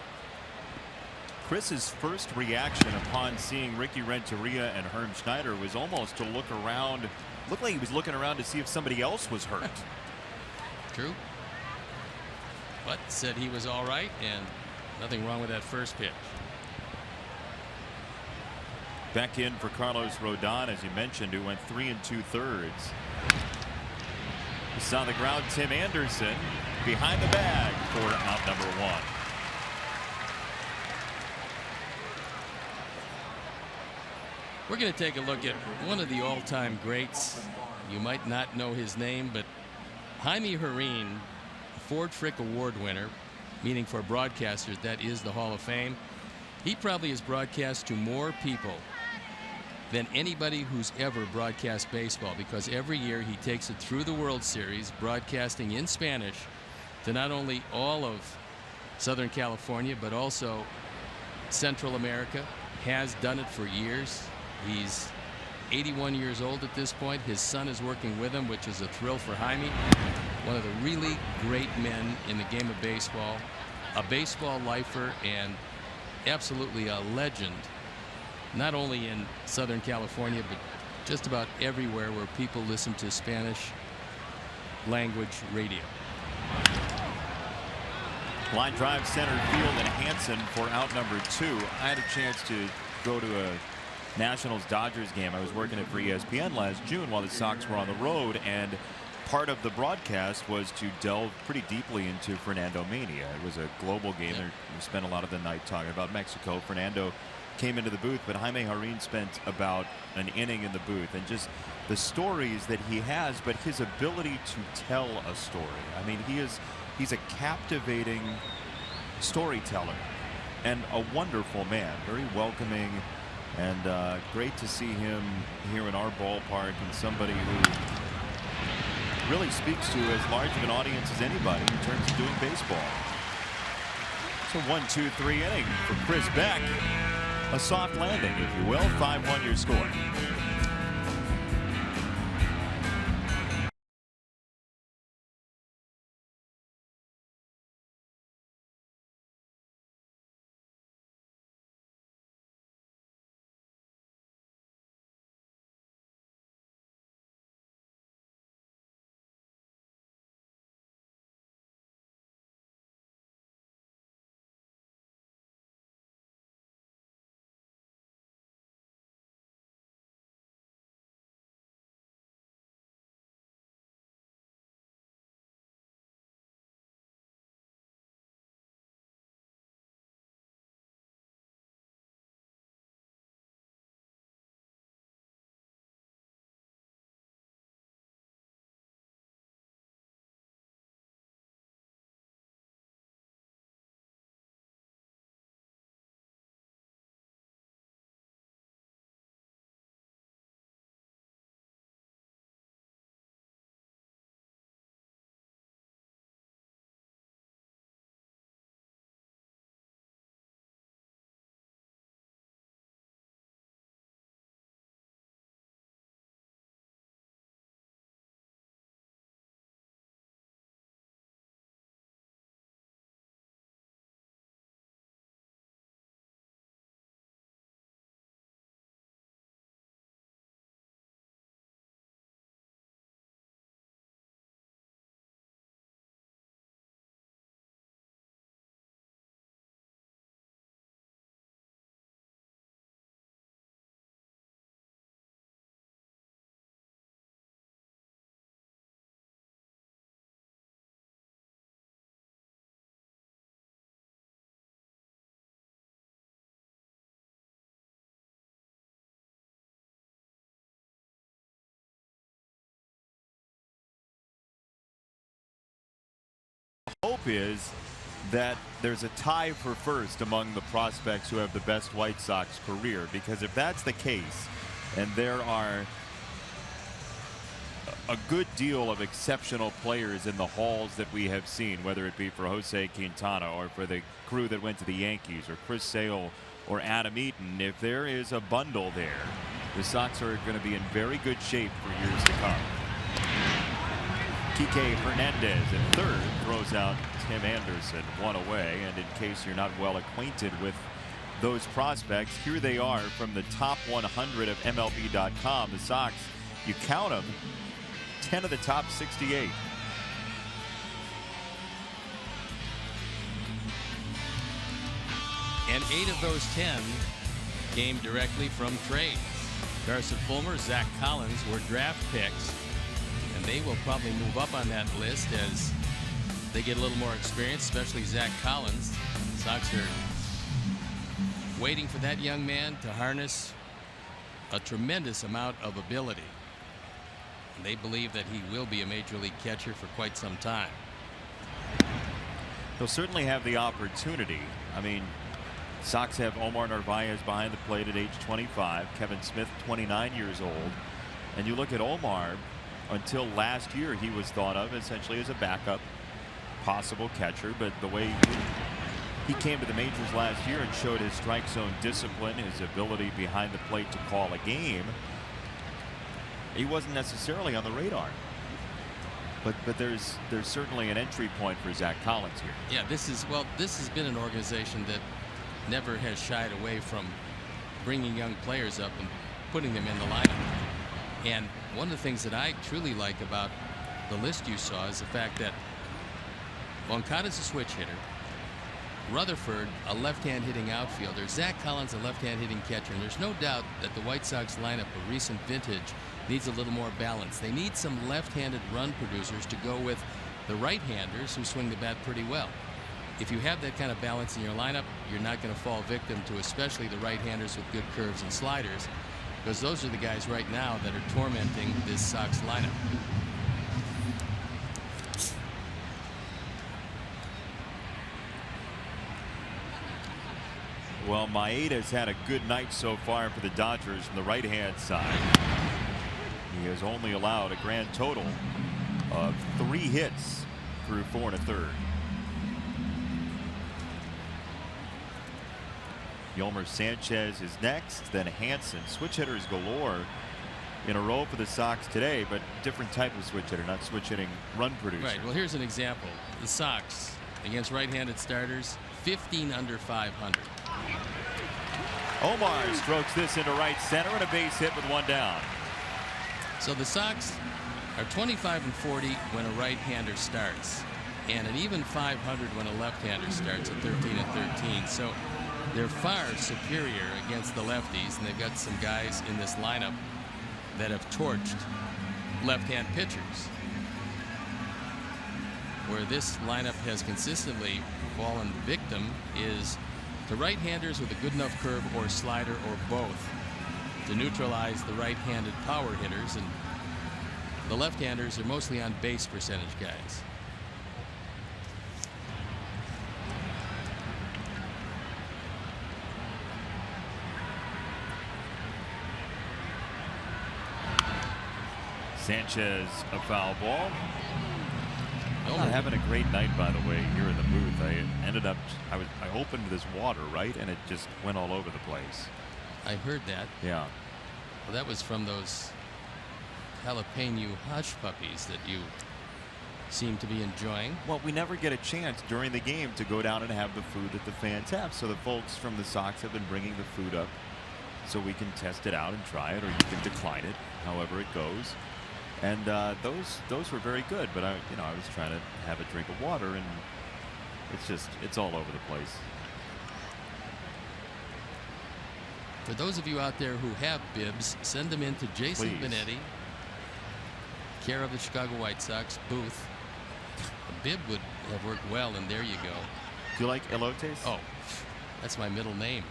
Chris's first reaction upon seeing Ricky Renteria and Herm Schneider was almost to look around. Looked like he was looking around to see if somebody else was hurt. True. But said he was all right and nothing wrong with that first pitch. Back in for Carlos Rodon, as you mentioned, who went 3 2/3. You saw the ground. Tim Anderson behind the bag for out number 1. We're going to take a look at one of the all-time greats. You might not know his name, but Jaime Jarrín, Ford Frick Award winner, meaning for broadcasters, that is the Hall of Fame. He probably has broadcast to more people than anybody who's ever broadcast baseball, because every year he takes it through the World Series, broadcasting in Spanish to not only all of Southern California, but also Central America. Has done it for years. He's 81 years old at this point. His son is working with him, which is a thrill for Jaime. One of the really great men in the game of baseball, a baseball lifer, and absolutely a legend, not only in Southern California, but just about everywhere where people listen to Spanish language radio. Line drive center field, and Hansen for out number 2. I had a chance to go to a Nationals-Dodgers game. I was working at for ESPN last June while the Sox were on the road, and part of the broadcast was to delve pretty deeply into Fernando Mania. It was a global game. We spent a lot of the night talking about Mexico. Fernando came into the booth, but Jaime Jarrín spent about an inning in the booth, and just the stories that he has, but his ability to tell a story. I mean, he's a captivating storyteller and a wonderful man, very welcoming, and great to see him here in our ballpark, and somebody who really speaks to as large of an audience as anybody in terms of doing baseball. So 1-2-3 inning for Chris Beck. A soft landing, if you will. 5-1 your score. Hope is that there's a tie for first among the prospects who have the best White Sox career, because if that's the case, and there are a good deal of exceptional players in the halls that we have seen, whether it be for Jose Quintana or for the crew that went to the Yankees or Chris Sale or Adam Eaton, if there is a bundle there, the Sox are going to be in very good shape for years to come. Kike Hernandez in third throws out Tim Anderson, one away. And in case you're not well acquainted with those prospects, here they are from the top 100 of MLB.com. The Sox, you count them, 10 of the top 68. And 8 of those 10 came directly from trades. Carson Fulmer, Zach Collins were draft picks, and they will probably move up on that list as they get a little more experience, especially Zach Collins. Sox are waiting for that young man to harness a tremendous amount of ability. And they believe that he will be a major league catcher for quite some time. They'll certainly have the opportunity. I mean, Sox have Omar Narvaez behind the plate at age 25, Kevin Smith 29 years old, and you look at Omar, until last year he was thought of essentially as a backup possible catcher, but the way he came to the majors last year and showed his strike zone discipline, his ability behind the plate to call a game, he wasn't necessarily on the radar. But there's certainly an entry point for Zach Collins here. Yeah, this has been an organization that never has shied away from bringing young players up and putting them in the lineup. And one of the things that I truly like about the list you saw is the fact that Moncada's a switch hitter, Rutherford a left-hand hitting outfielder, Zach Collins a left-hand hitting catcher, and there's no doubt that the White Sox lineup of recent vintage needs a little more balance. They need some left-handed run producers to go with the right-handers who swing the bat pretty well. If you have that kind of balance in your lineup, you're not going to fall victim to especially the right-handers with good curves and sliders, because those are the guys right now that are tormenting this Sox lineup. Well, Maeda's had a good night so far for the Dodgers from the right-hand side. He has only allowed a grand total of 3 hits through 4 1/3. Yolmer Sanchez is next, then Hansen. Switch hitters galore in a row for the Sox today, but different type of switch hitter, not switch hitting run producer. Right. Well, here's an example. The Sox against right-handed starters, 15 under 500. Omar strokes this into right center and a base hit with 1 down. So the Sox are 25 and 40 when a right-hander starts, and an even 500 when a left-hander starts at 13 and 13. So they're far superior against the lefties, and they've got some guys in this lineup that have torched left-hand pitchers. Where this lineup has consistently fallen victim is to right-handers with a good enough curve or slider or both to neutralize the right-handed power hitters, and the left-handers are mostly on base percentage guys. Sanchez, a foul ball. Not having a great night, by the way, here in the booth. I opened this water, right, and it just went all over the place. I heard that. Yeah. Well, that was from those jalapeno hush puppies that you seem to be enjoying. Well, we never get a chance during the game to go down and have the food that the fans have. So the folks from the Sox have been bringing the food up so we can test it out and try it, or you can decline it, however it goes. And those were very good, but I was trying to have a drink of water, and it's all over the place. For those of you out there who have bibs, send them in to Jason Benetti, care of the Chicago White Sox booth. A bib would have worked well, and there you go. Do you like elotes? Oh, that's my middle name.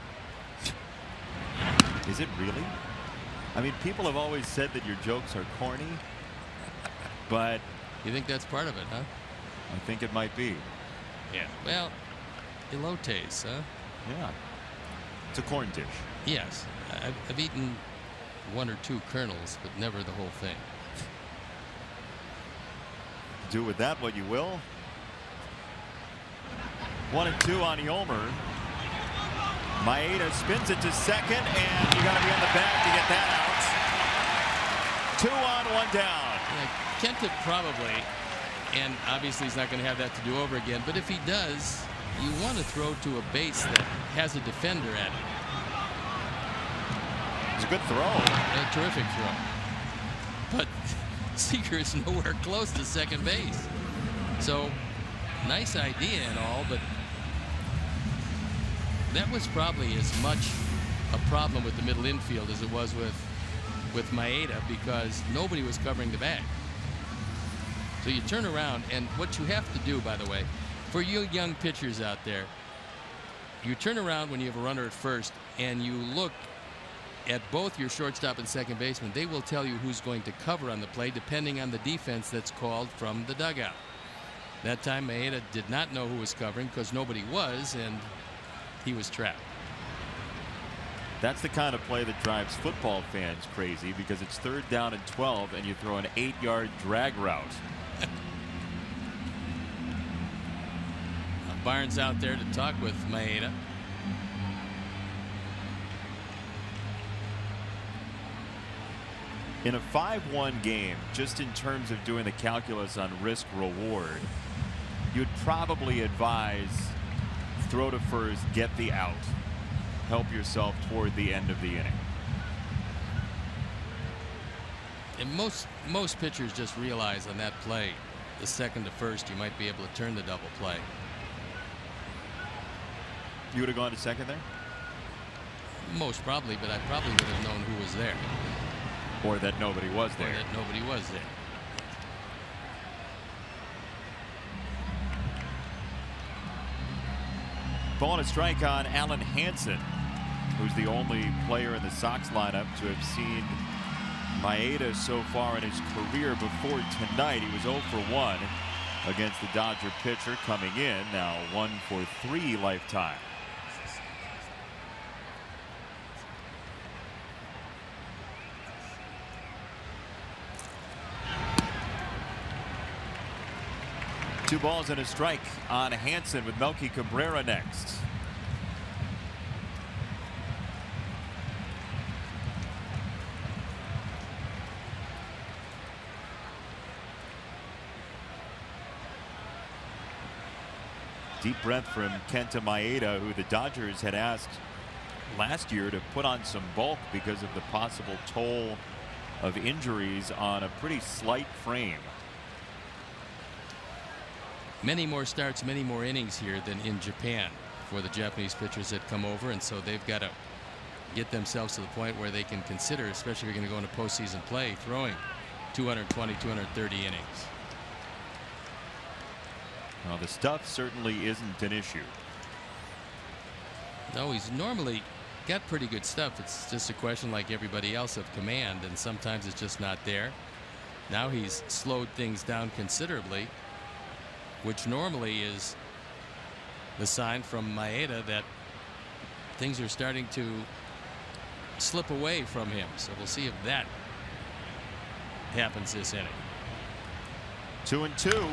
Is it really? I mean, people have always said that your jokes are corny, but you think that's part of it, huh? I think it might be. Yeah. Well, elotes, huh? Yeah. It's a corn dish. Yes. I've eaten 1 or 2 kernels, but never the whole thing. Do with that what you will. 1-2 on Yolmer. Maeda spins it to second, and you got to be on the bag to get that out. 2 on, 1 down. Yeah, Kenta probably, and obviously he's not going to have that to do over again, but if he does, you want to throw to a base that has a defender at it. It's a good throw. A terrific throw. But Seager is nowhere close to second base. So, nice idea and all, but that was probably as much a problem with the middle infield as it was with Maeda, because nobody was covering the bag. So you turn around, and what you have to do, by the way, for you young pitchers out there, you turn around when you have a runner at first and you look at both your shortstop and second baseman. They will tell you who's going to cover on the play depending on the defense that's called from the dugout. That time Maeda did not know who was covering because nobody was, and he was trapped. That's the kind of play that drives football fans crazy, because it's 3rd down and 12 and you throw an 8-yard drag route. Barnes out there to talk with Maeda. In a 5-1 game, just in terms of doing the calculus on risk reward, you'd probably advise throw to first, get the out, help yourself toward the end of the inning. And most pitchers just realize on that play, the second to first, you might be able to turn the double play. You would have gone to second there? Most probably, but I probably would have known who was there. Or that nobody was there. Or that nobody was there. Ball and a strike on Alan Hansen, who's the only player in the Sox lineup to have seen Maeda so far in his career. Before tonight, he was 0 for 1 against the Dodger pitcher coming in. Now 1 for 3 lifetime. Two balls and a strike on Hansen, with Melky Cabrera next. Deep breath from Kenta Maeda, who the Dodgers had asked last year to put on some bulk because of the possible toll of injuries on a pretty slight frame. Many more starts, many more innings here than in Japan for the Japanese pitchers that come over, and so they've got to get themselves to the point where they can consider, especially if you're going to go into postseason play, throwing 220, 230 innings. Well, the stuff certainly isn't an issue. No, he's normally got pretty good stuff. It's just a question, like everybody else, of command, and sometimes it's just not there. Now he's slowed things down considerably, which normally is the sign from Maeda that things are starting to slip away from him. So we'll see if that happens this inning. 2-2.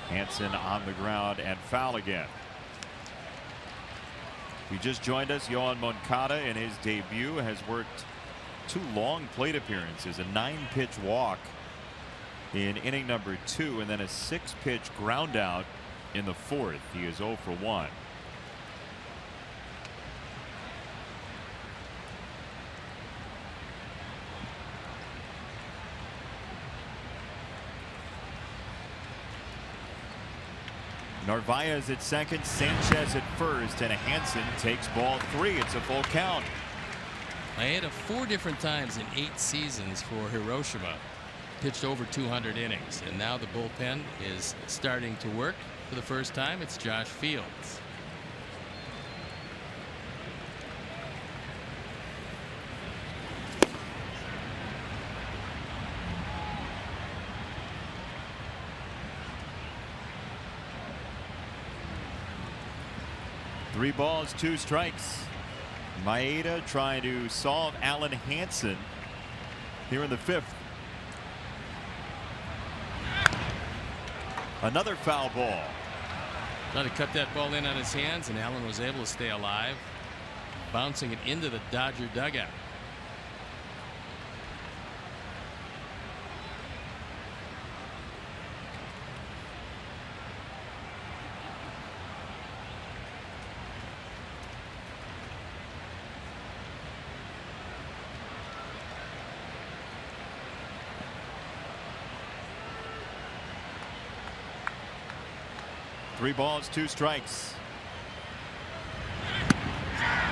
Hansen on the ground and foul again. If you just joined us, Yohan Moncada in his debut has worked 2 long plate appearances, a 9-pitch walk in inning number 2, and then a 6-pitch ground out in the 4th. He is 0 for 1. Narvaez at second, Sanchez at first, and Hansen takes ball 3. It's a full count. Maeda 4 different times in 8 seasons for Hiroshima pitched over 200 innings, and now the bullpen is starting to work for the first time. It's Josh Fields. 3 balls, 2 strikes. Maeda trying to solve Alan Hansen here in the 5th. Another foul ball. Trying to cut that ball in on his hands, and Allen was able to stay alive, bouncing it into the Dodger dugout. Three balls, 2 strikes.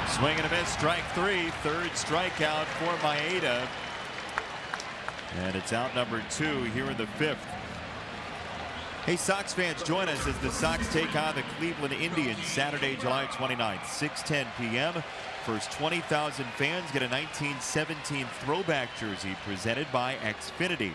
Swing and a miss, strike 3. Third strikeout for Maeda. And it's out number 2 here in the 5th. Hey, Sox fans, join us as the Sox take on the Cleveland Indians Saturday, July 29th, 6:10 p.m. First 20,000 fans get a 1917 throwback jersey presented by Xfinity.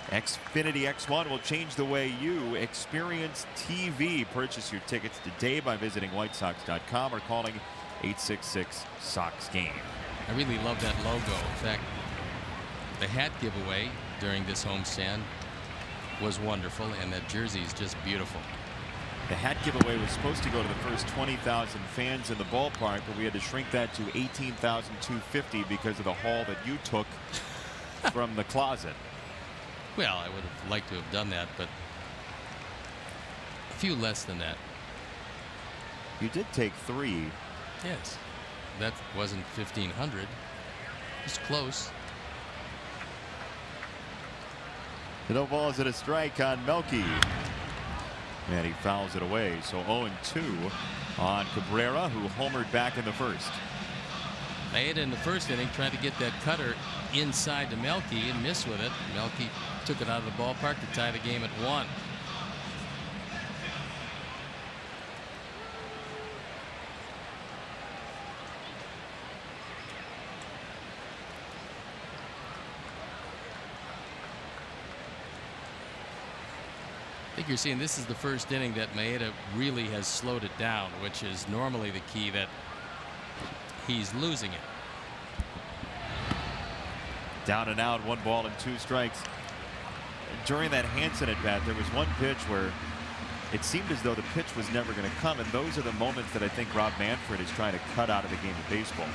Xfinity X1 will change the way you experience TV. Purchase your tickets today by visiting whitesox.com or calling 866-SOX-GAME. I really love that logo. In fact, the hat giveaway during this homestand was wonderful, and that jersey is just beautiful. The hat giveaway was supposed to go to the first 20,000 fans in the ballpark, but we had to shrink that to 18,250 because of the haul that you took from the closet. Well, I would have liked to have done that, but a few less than that. You did take 3. Yes. That wasn't 1,500. It's close. No balls and a strike on Melky. And he fouls it away. So 0-2 on Cabrera, who homered back in the 1st. Maeda in the 1st inning tried to get that cutter inside to Melky and missed with it. Melky took it out of the ballpark to tie the game at 1. I think you're seeing this is the 1st inning that Maeda really has slowed it down, which is normally the key that he's losing it. Down and out, 1 ball and 2 strikes. During that Hansen at bat, there was one pitch where it seemed as though the pitch was never going to come, and those are the moments that I think Rob Manfred is trying to cut out of the game of baseball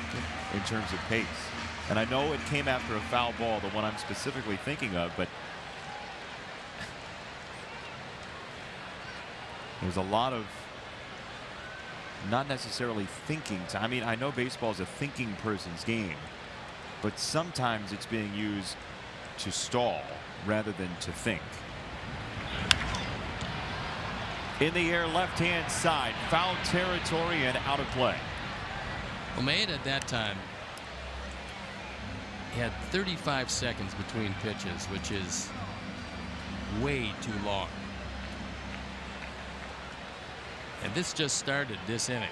in terms of pace. And I know it came after a foul ball, the one I'm specifically thinking of, but there's a lot of not necessarily thinking. I mean, I know baseball is a thinking person's game, but sometimes it's being used to stall rather than to think. In the air, left-hand side, foul territory and out of play. Well, Maeda at that time, he had 35 seconds between pitches, which is way too long. And this just started this inning.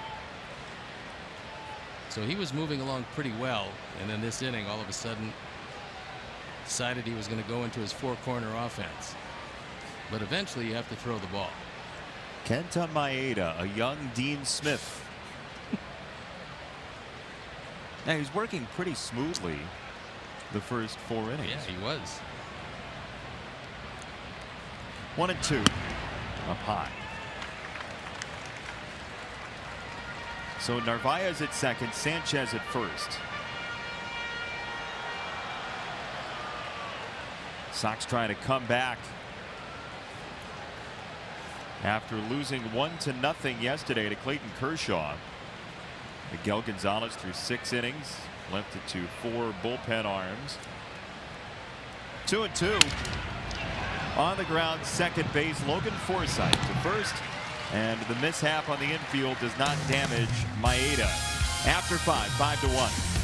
So he was moving along pretty well, and then this inning all of a sudden decided he was going to go into his 4-corner offense. But eventually you have to throw the ball. Kenta Maeda, a young Dean Smith. Now he's working pretty smoothly the first 4 innings. Yeah, he was. 1-2 up high. So Narvaez at second, Sanchez at first. Sox trying to come back after losing 1-0 yesterday to Clayton Kershaw. Miguel Gonzalez through 6 innings, left it to 4 bullpen arms. 2-2 on the ground, second base, Logan Forsythe to first, and the mishap on the infield does not damage Maeda. After 5-1.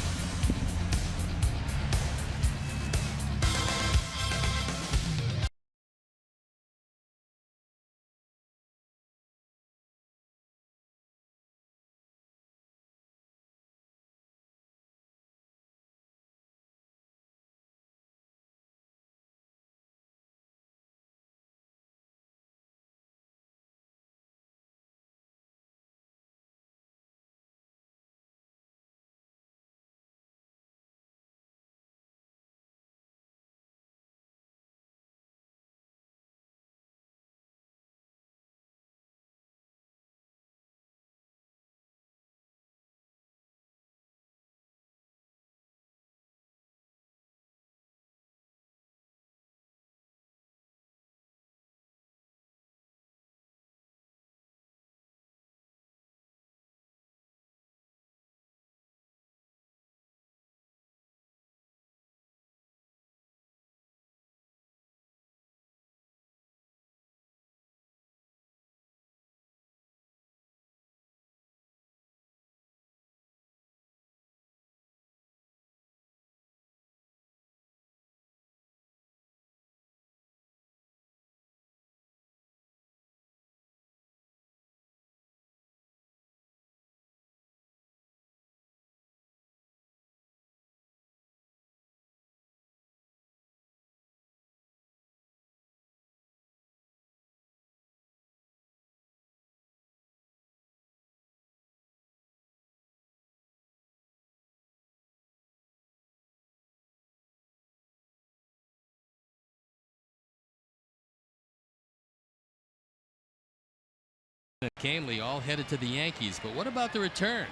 and Canely all headed to the Yankees. But what about the return?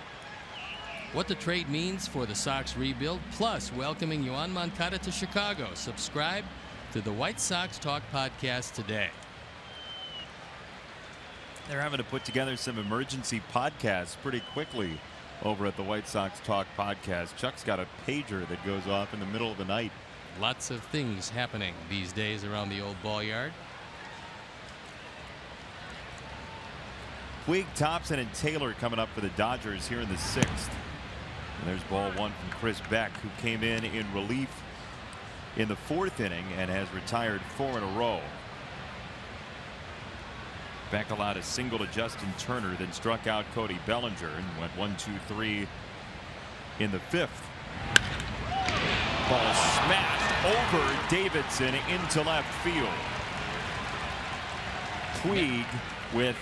What the trade means for the Sox rebuild, plus welcoming Yoan Moncada to Chicago. Subscribe to the White Sox Talk podcast today. They're having to put together some emergency podcasts pretty quickly over at the White Sox Talk podcast. Chuck's got a pager that goes off in the middle of the night. Lots of things happening these days around the old ball yard. Puig, Thompson, and Taylor coming up for the Dodgers here in the 6th. And there's ball 1 from Chris Beck, who came in relief in the 4th inning and has retired 4 in a row. Beck allowed a single to Justin Turner, then struck out Cody Bellinger and went 1-2-3 in the 5th. Ball smashed over Davidson into left field. Puig with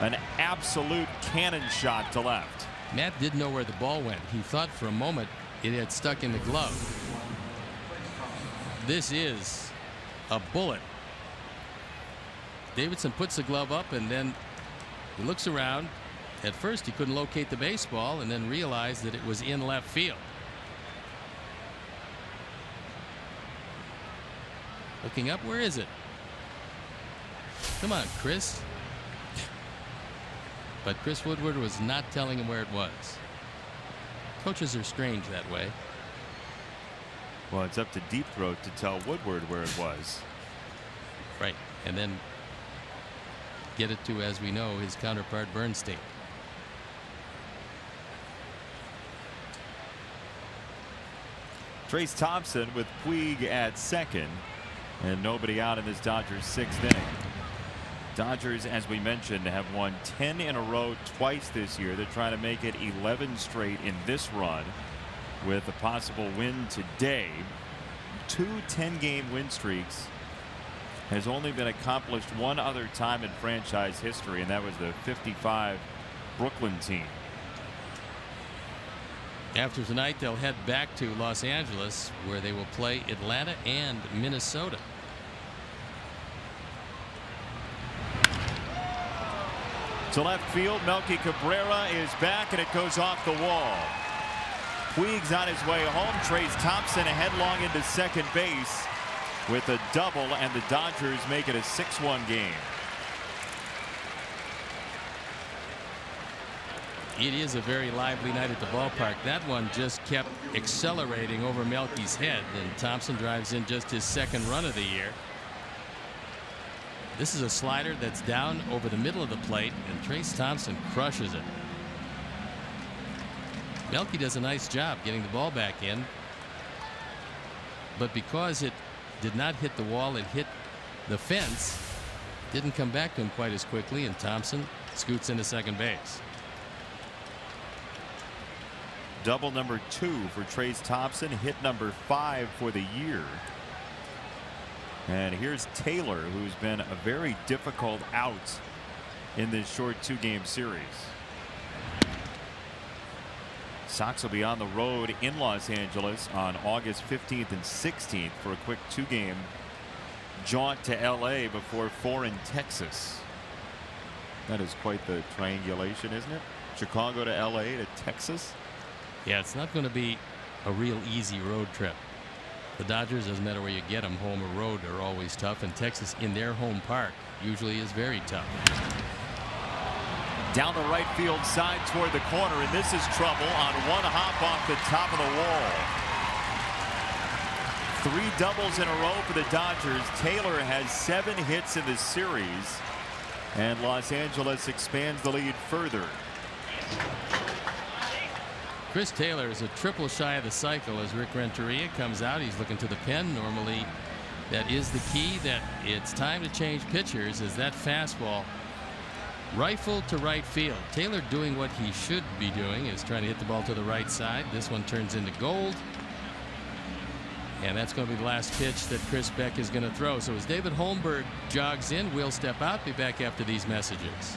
an absolute cannon shot to left. Matt didn't know where the ball went. He thought for a moment it had stuck in the glove. This is a bullet. Davidson puts the glove up and then he looks around. At first he couldn't locate the baseball and then realized that it was in left field. Looking up, where is it? Come on, Chris. But Chris Woodward was not telling him where it was. Coaches are strange that way. Well, it's up to Deep Throat to tell Woodward where it was. Right, and then get it to, as we know, his counterpart Bernstein. Trace Thompson with Puig at second and nobody out in this Dodgers 6th inning. Dodgers, as we mentioned, have won 10 in a row twice this year. They're trying to make it 11 straight in this run with a possible win today. 2 10-game win streaks has only been accomplished one other time in franchise history, and that was the '55 Brooklyn team. After tonight, they'll head back to Los Angeles, where they will play Atlanta and Minnesota. To left field, Melky Cabrera is back, and it goes off the wall. Puig's on his way home. Trace Thompson headlong into second base with a double, and the Dodgers make it a 6-1 game. It is a very lively night at the ballpark. That one just kept accelerating over Melky's head, and Thompson drives in just his 2nd run of the year. This is a slider that's down over the middle of the plate, and Trace Thompson crushes it. Melky does a nice job getting the ball back in, but because it did not hit the wall, it hit the fence, didn't come back to him quite as quickly, and Thompson scoots into second base. Double number 2 for Trace Thompson, hit number 5 for the year. And here's Taylor, who's been a very difficult out in this short 2-game series. Sox will be on the road in Los Angeles on August 15th and 16th for a quick 2-game jaunt to LA before 4 in Texas. That is quite the triangulation, isn't it? Chicago to LA to Texas. Yeah, it's not going to be a real easy road trip. The Dodgers, doesn't matter where you get them, home or road, are always tough, and Texas in their home park usually is very tough. Down the right field side toward the corner, and this is trouble on one hop off the top of the wall. 3 doubles in a row for the Dodgers. Taylor has 7 hits in the series, and Los Angeles expands the lead further. Chris Taylor is a triple shy of the cycle as Rick Renteria comes out. He's looking to the pen. Normally that is the key, that it's time to change pitchers, as that fastball rifle to right field. Taylor doing what he should be doing, is trying to hit the ball to the right side. This one turns into gold, and that's going to be the last pitch that Chris Beck is going to throw. So as David Holmberg jogs in, we'll step out, be back after these messages.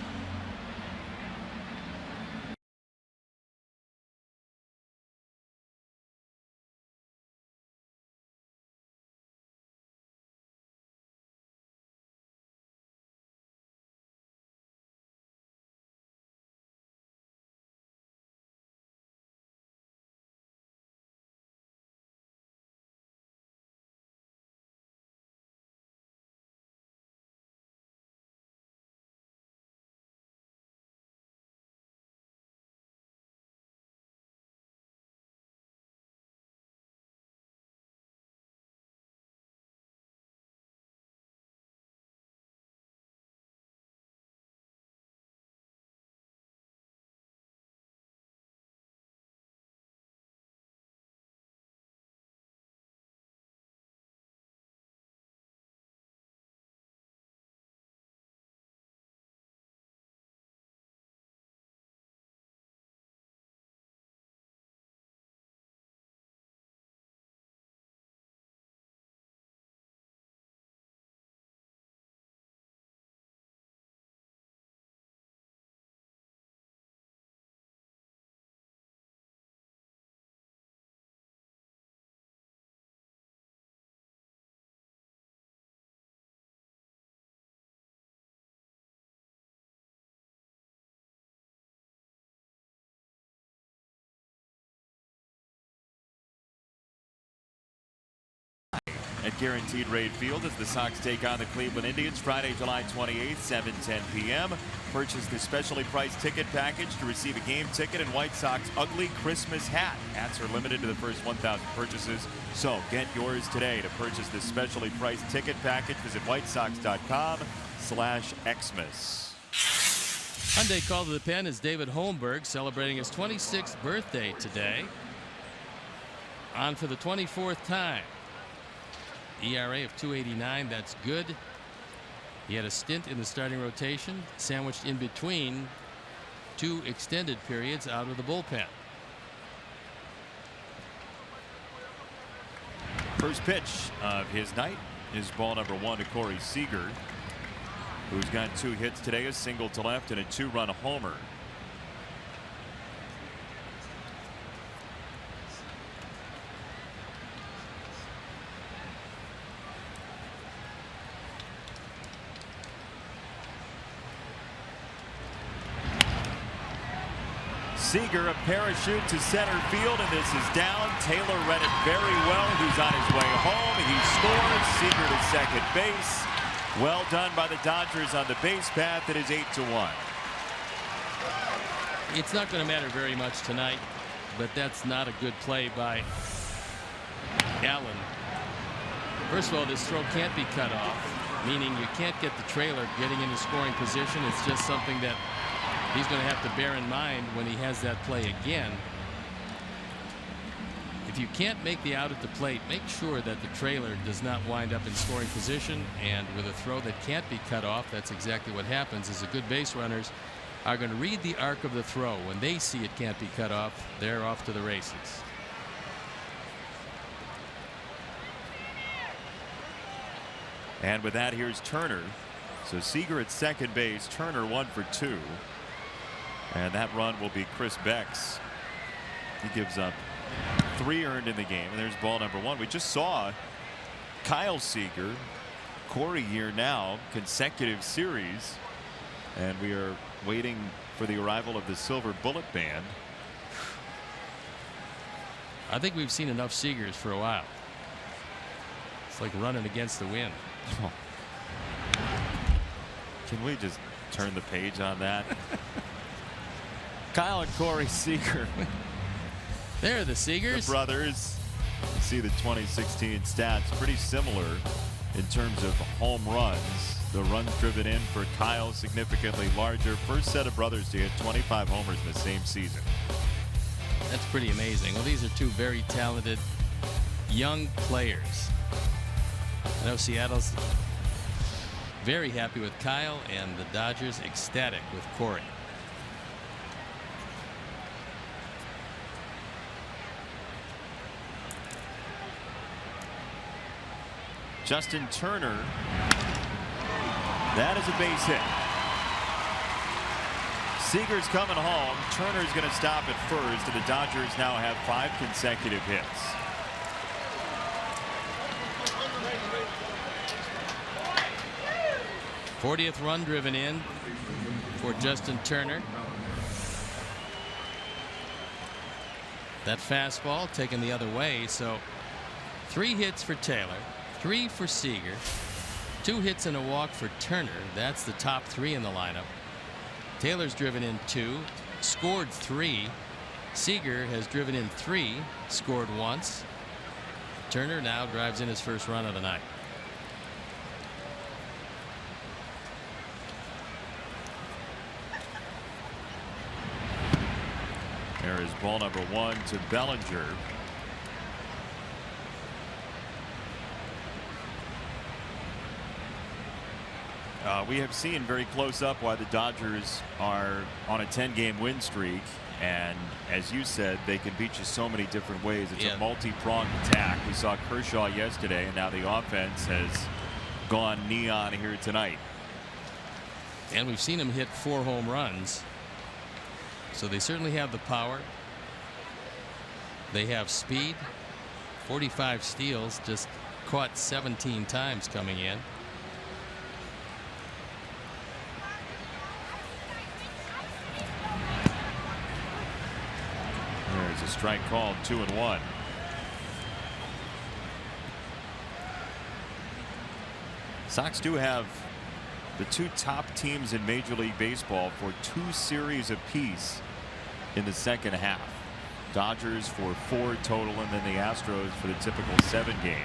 at Guaranteed Rate Field as the Sox take on the Cleveland Indians Friday, July 28th, 7:10 p.m. Purchase the specially priced ticket package to receive a game ticket and White Sox ugly Christmas hat. Hats are limited to the first 1,000 purchases, so get yours today. To purchase this specially priced ticket package, visit whitesox.com/Xmas. Hyundai call to the pen is David Holmberg, celebrating his 26th birthday today. On for the 24th time. ERA of 2.89, that's good. He had a stint in the starting rotation, sandwiched in between 2 extended periods out of the bullpen. First pitch of his night is ball number 1 to Corey Seager, who's got 2 hits today, a single to left and a 2-run homer. Seager, a parachute to center field, and this is down. Taylor read it very well. He's on his way home. He scores. Seager to second base. Well done by the Dodgers on the base path. It is 8-1. It's not going to matter very much tonight, but that's not a good play by Allen. First of all, this throw can't be cut off, meaning you can't get the trailer getting into scoring position. It's just something that he's going to have to bear in mind when he has that play again. If you can't make the out at the plate, make sure that the trailer does not wind up in scoring position. And with a throw that can't be cut off, that's exactly what happens. Is the good base runners are going to read the arc of the throw. When they see it can't be cut off, they're off to the races. And with that, here's Turner. So Seager at second base, Turner 1 for 2. And that run will be Chris Beck's. He gives up 3 earned in the game. And there's ball number 1. We just saw Kyle Seager, Corey here now, consecutive series. And we are waiting for the arrival of the silver bullet band. I think we've seen enough Seagers for a while. It's like running against the wind. Can we just turn the page on that? Kyle and Corey Seager. They're the Seagers. The brothers. You see the 2016 stats pretty similar in terms of home runs. The runs driven in for Kyle significantly larger. First set of brothers to hit 25 homers in the same season. That's pretty amazing. Well, these are 2 very talented young players. I know Seattle's very happy with Kyle, and the Dodgers ecstatic with Corey. Justin Turner. That is a base hit. Seager's coming home. Turner's going to stop at first, and the Dodgers now have 5 consecutive hits. '40th run driven in for Justin Turner. That fastball taken the other way, so 3 hits for Taylor, 3 for Seager, 2 hits and a walk for Turner. That's the top 3 in the lineup. Taylor's driven in 2, scored 3. Seager has driven in 3, scored once. Turner now drives in his first run of the night. There is ball number 1 to Bellinger. We have seen very close up why the Dodgers are on a 10-game win streak, and as you said, they can beat you so many different ways. It's a multi-pronged attack. We saw Kershaw yesterday, and now the offense has gone neon here tonight. And we've seen him hit 4 home runs. So they certainly have the power. They have speed. 45 steals, just caught 17 times coming in. There's a strike called, 2-1. Sox do have the two top teams in Major League Baseball for 2 series apiece in the second half. Dodgers for 4 total, and then the Astros for the typical 7 games.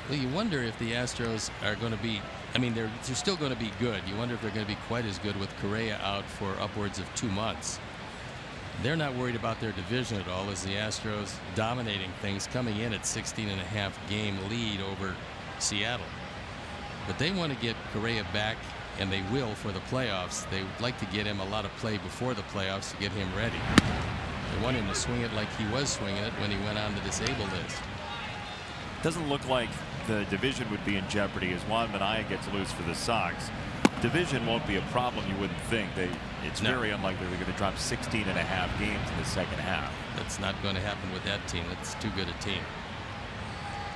Well, you wonder if the Astros are going to be, I mean, they're still going to be good. You wonder if they're going to be quite as good with Correa out for upwards of 2 months. They're not worried about their division at all, as the Astros dominating things, coming in at 16.5 game lead over Seattle. But they want to get Correa back, and they will for the playoffs. They would like to get him a lot of play before the playoffs to get him ready. They want him to swing it like he was swinging it when he went on the disabled list. Doesn't look like the division would be in jeopardy as Juan Minaya gets loose for the Sox. Division won't be a problem, you wouldn't think. It's very unlikely they're going to drop 16.5 games in the second half. That's not going to happen with that team. That's too good a team.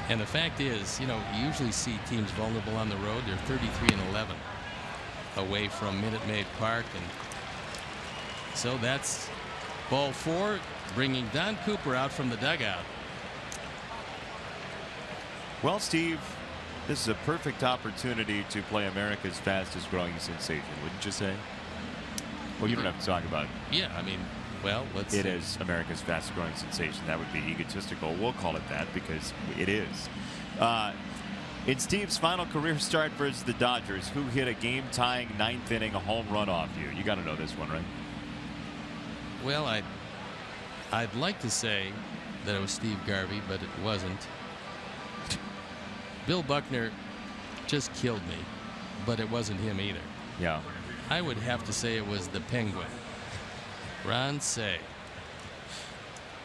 And the fact is, you usually see teams vulnerable on the road. They're 33-11 away from Minute Maid Park, and so that's ball 4, bringing Don Cooper out from the dugout. Well, Steve, this is a perfect opportunity to play America's fastest growing sensation, wouldn't you say? Well, you don't have to talk about it. Yeah, I mean, well, let's It see. is America's fastest growing sensation. That would be egotistical. We'll call it that because it is. In Steve's final career start versus the Dodgers, who hit a game-tying 9th inning, a home run off you? You got to know this one, right? Well, I'd like to say that it was Steve Garvey, but it wasn't. Bill Buckner just killed me, but it wasn't him either. Yeah. I would have to say it was the Penguin, Ron Cey.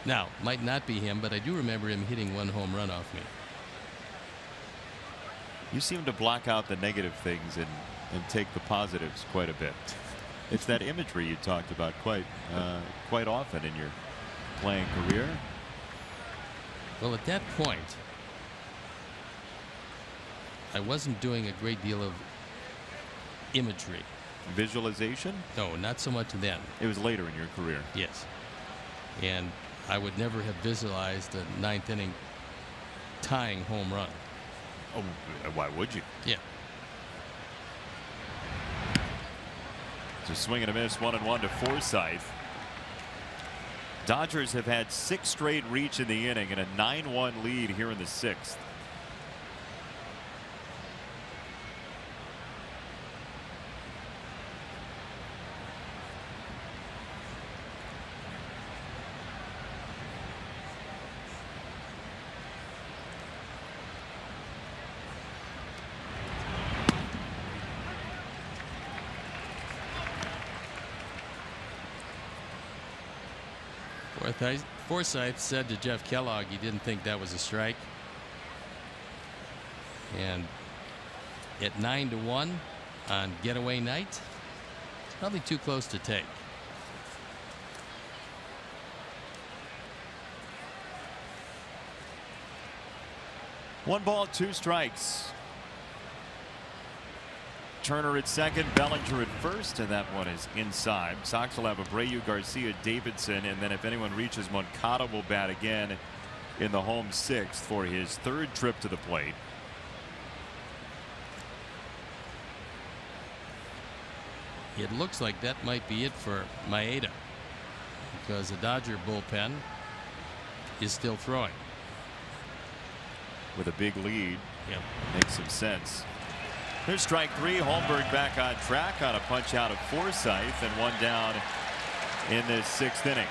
Now, might not be him, but I do remember him hitting 1 home run off me. You seem to block out the negative things and take the positives quite a bit. It's that imagery you talked about quite often in your playing career. Well, at that point, I wasn't doing a great deal of imagery. Visualization? No, not so much then. It was later in your career. Yes. And I would never have visualized a 9th inning tying home run. Oh, why would you? Yeah. It's a swing and a miss, 1-1 to Forsythe. Dodgers have had 6 straight reach in the inning and a 9-1 lead here in the 6th. Forsythe said to Jeff Kellogg he didn't think that was a strike. And at 9-1 on getaway night, it's probably too close to take. One ball, 2 strikes. Turner at second, Bellinger at first, and that one is inside. Sox will have Abreu, Garcia, Davidson, and then if anyone reaches, Moncada will bat again in the home 6th for his 3rd trip to the plate. It looks like that might be it for Maeda, because the Dodger bullpen is still throwing. With a big lead. Yep. Makes some sense. Here's strike 3. Holmberg back on track on a punch out of Forsythe, and 1 down in this 6th inning.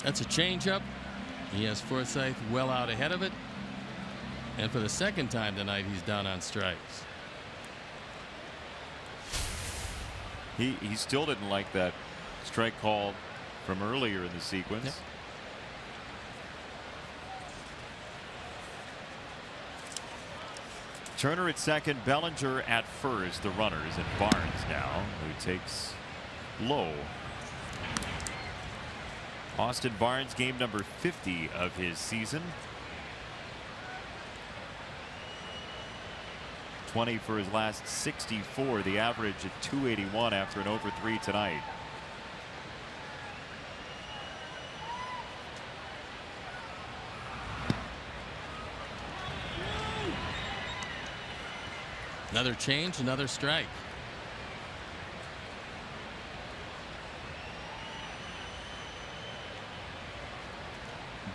That's a changeup. He has Forsythe well out ahead of it. And for the 2nd time tonight, he's down on strikes. He still didn't like that strike call from earlier in the sequence. Yep. Turner at second, Bellinger at first, the runners, and Barnes now, who takes low. Austin Barnes, game number 50 of his season. 20 for his last 64, the average at 281 after an over 3 tonight. Another change, another strike.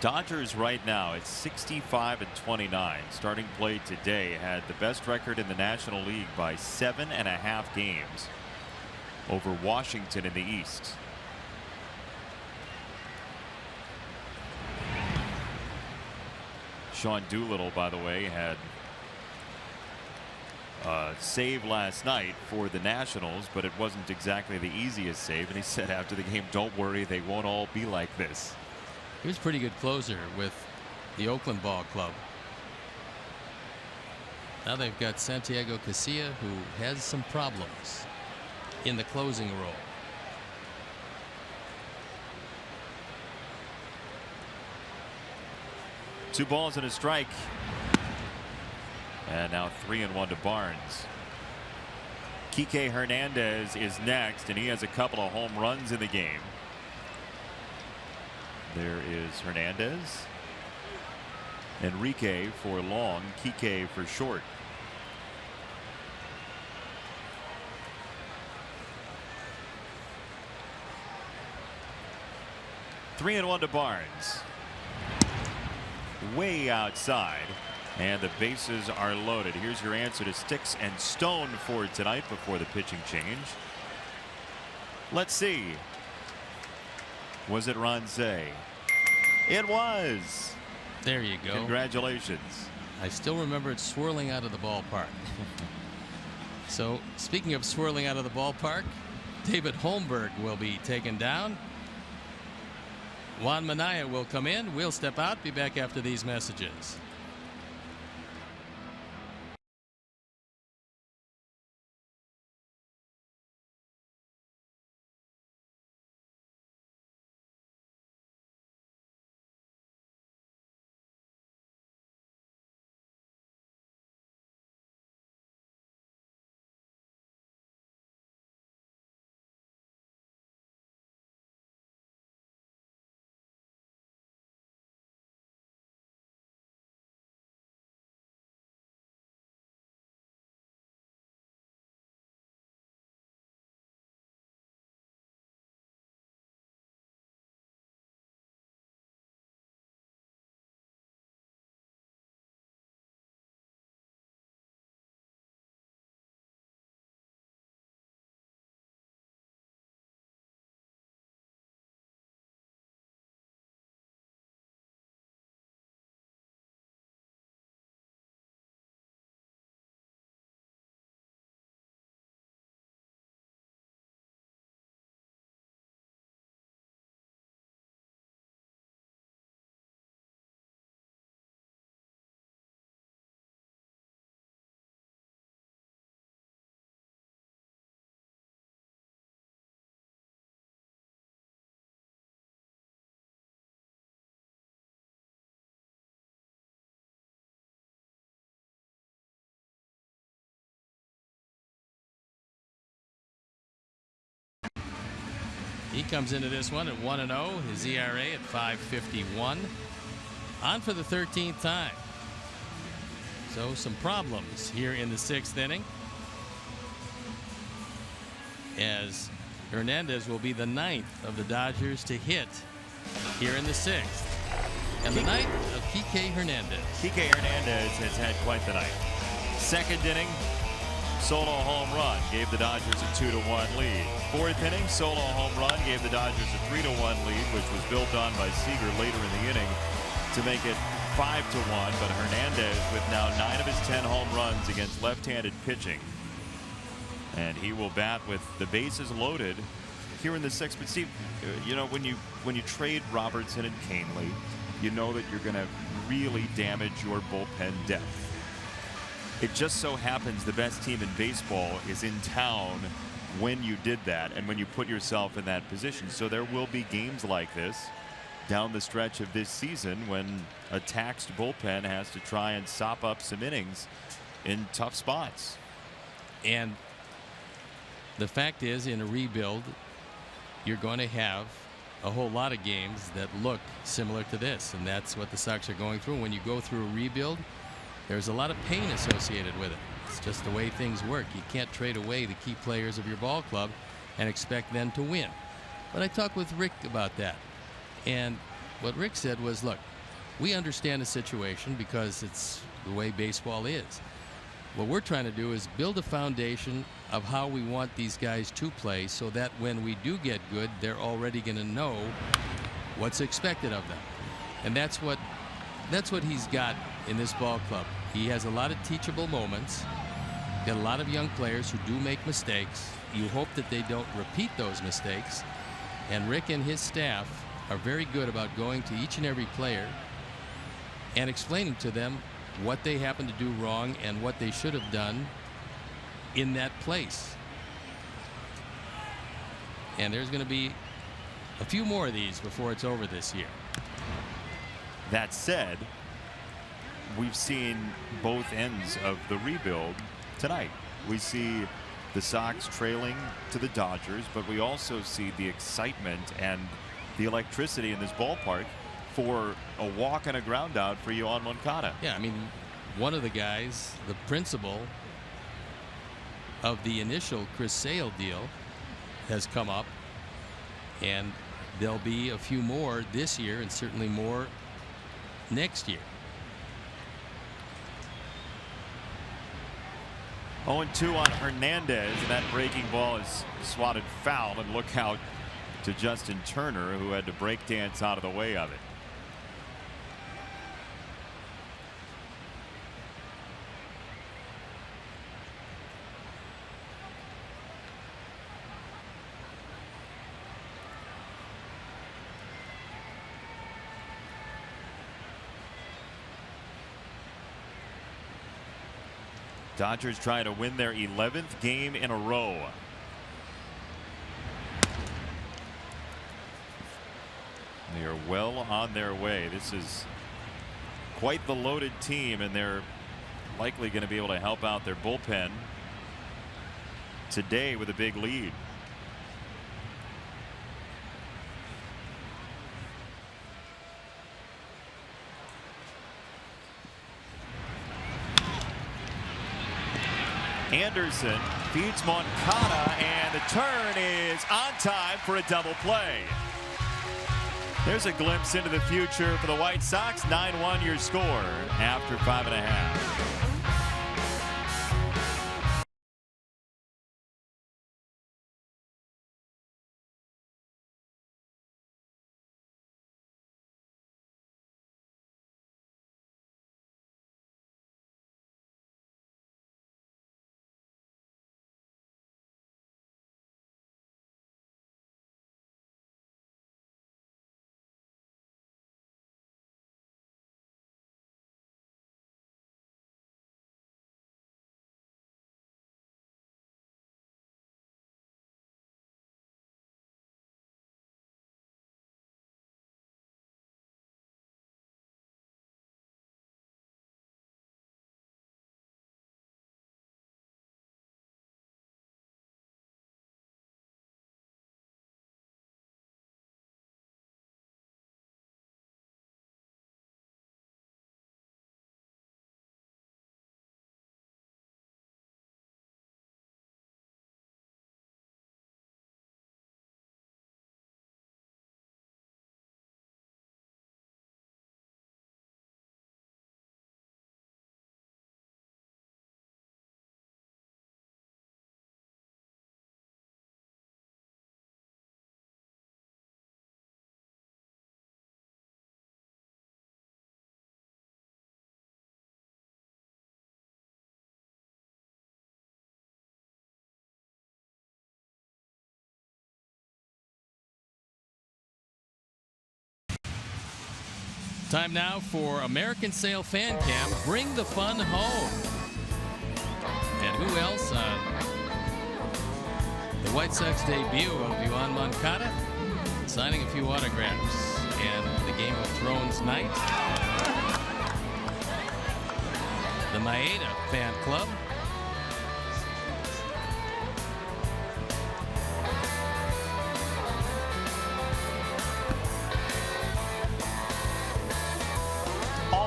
Dodgers right now at 65-29. Starting play today had the best record in the National League by 7.5 games over Washington in the East. Sean Doolittle, by the way, had a save last night for the Nationals, but it wasn't exactly the easiest save. And he said after the game, "Don't worry, they won't all be like this." He was a pretty good closer with the Oakland ball club. Now they've got Santiago Casilla, who has some problems in the closing role. Two balls and a strike. And now 3-1 to Barnes. Kike Hernandez is next, and he has a couple of home runs in the game. There is Hernandez. Enrique for long, Kike for short. Three and 1 to Barnes. Way outside, and the bases are loaded. Here's your answer to Sticks and Stone for tonight before the pitching change. Let's see. Was it Ronzé? It was. There you go. Congratulations. I still remember it swirling out of the ballpark. So speaking of swirling out of the ballpark, David Holmberg will be taken down. Juan Minaya will come in. We'll step out. Be back after these messages. He comes into this one at 1-0. His ERA at 5.51. On for the 13th time. So some problems here in the 6th inning, as Hernandez will be the 9th of the Dodgers to hit here in the 6th. And the night of Kike Hernandez. Kike Hernandez has had quite the night. 2nd inning, solo home run gave the Dodgers a 2-1 lead. 4th inning, solo home run gave the Dodgers a 3-1 lead, which was built on by Seager later in the inning to make it 5-1. But Hernandez with now 9 of his 10 home runs against left-handed pitching, and he will bat with the bases loaded here in the 6th. But Steve, you know, when you trade Robertson and Canely, you know that you're going to really damage your bullpen depth. It just so happens the best team in baseball is in town when you did that and when you put yourself in that position. So there will be games like this down the stretch of this season when a taxed bullpen has to try and sop up some innings in tough spots. And the fact is, in a rebuild, you're going to have a whole lot of games that look similar to this, and that's what the Sox are going through. When you go through a rebuild, there's a lot of pain associated with it. It's just the way things work. You can't trade away the key players of your ball club and expect them to win. But I talked with Rick about that. And what Rick said was, look, we understand the situation because it's the way baseball is. What we're trying to do is build a foundation of how we want these guys to play so that when we do get good, they're already going to know what's expected of them. And that's what he's got in this ball club. He has a lot of teachable moments. Got a lot of young players who do make mistakes. You hope that they don't repeat those mistakes. And Rick and his staff are very good about going to each and every player and explaining to them what they happen to do wrong and what they should have done in that place. And there's going to be a few more of these before it's over this year. That said, we've seen both ends of the rebuild tonight. We see the Sox trailing to the Dodgers, but we also see the excitement and the electricity in this ballpark for a walk and a ground out for Yoan Moncada. Yeah, I mean, one of the guys, the principal of the initial Chris Sale deal, has come up, and there'll be a few more this year and certainly more next year. 0-2 on Hernandez, and that breaking ball is swatted foul, and look out to Justin Turner, who had to break dance out of the way of it. Dodgers trying to win their 11th game in a row. They are well on their way. This is quite the loaded team, and they're likely going to be able to help out their bullpen today with a big lead. Anderson feeds Moncada, and the turn is on time for a double play. There's a glimpse into the future for the White Sox. 9-1 your score after 5.5. Time now for American Sale Fan Cam. Bring the fun home. And who else on the White Sox debut of Yoan Moncada? Signing a few autographs. And the Game of Thrones night. The Maeda Fan Club.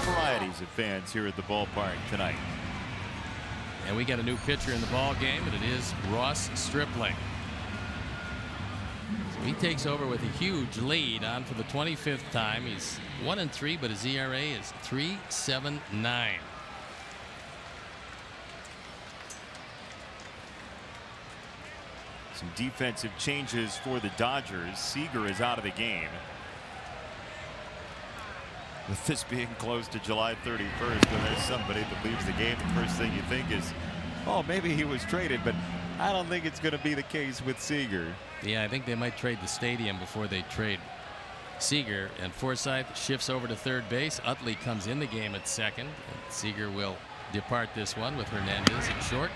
Varieties of fans here at the ballpark tonight. And And we got a new pitcher in the ball game, and it is Ross Stripling. So he takes over with a huge lead on for the 25th time. He's 1-3, but his ERA is 3.79. Some defensive changes for the Dodgers. Seager is out of the game. With this being close to July 31st, when there's somebody that leaves the game, the first thing you think is, oh, maybe he was traded, but I don't think it's going to be the case with Seager. Yeah, I think they might trade the stadium before they trade Seager. And Forsythe shifts over to third base. Utley comes in the game at second. And Seager will depart this one with Hernandez at short.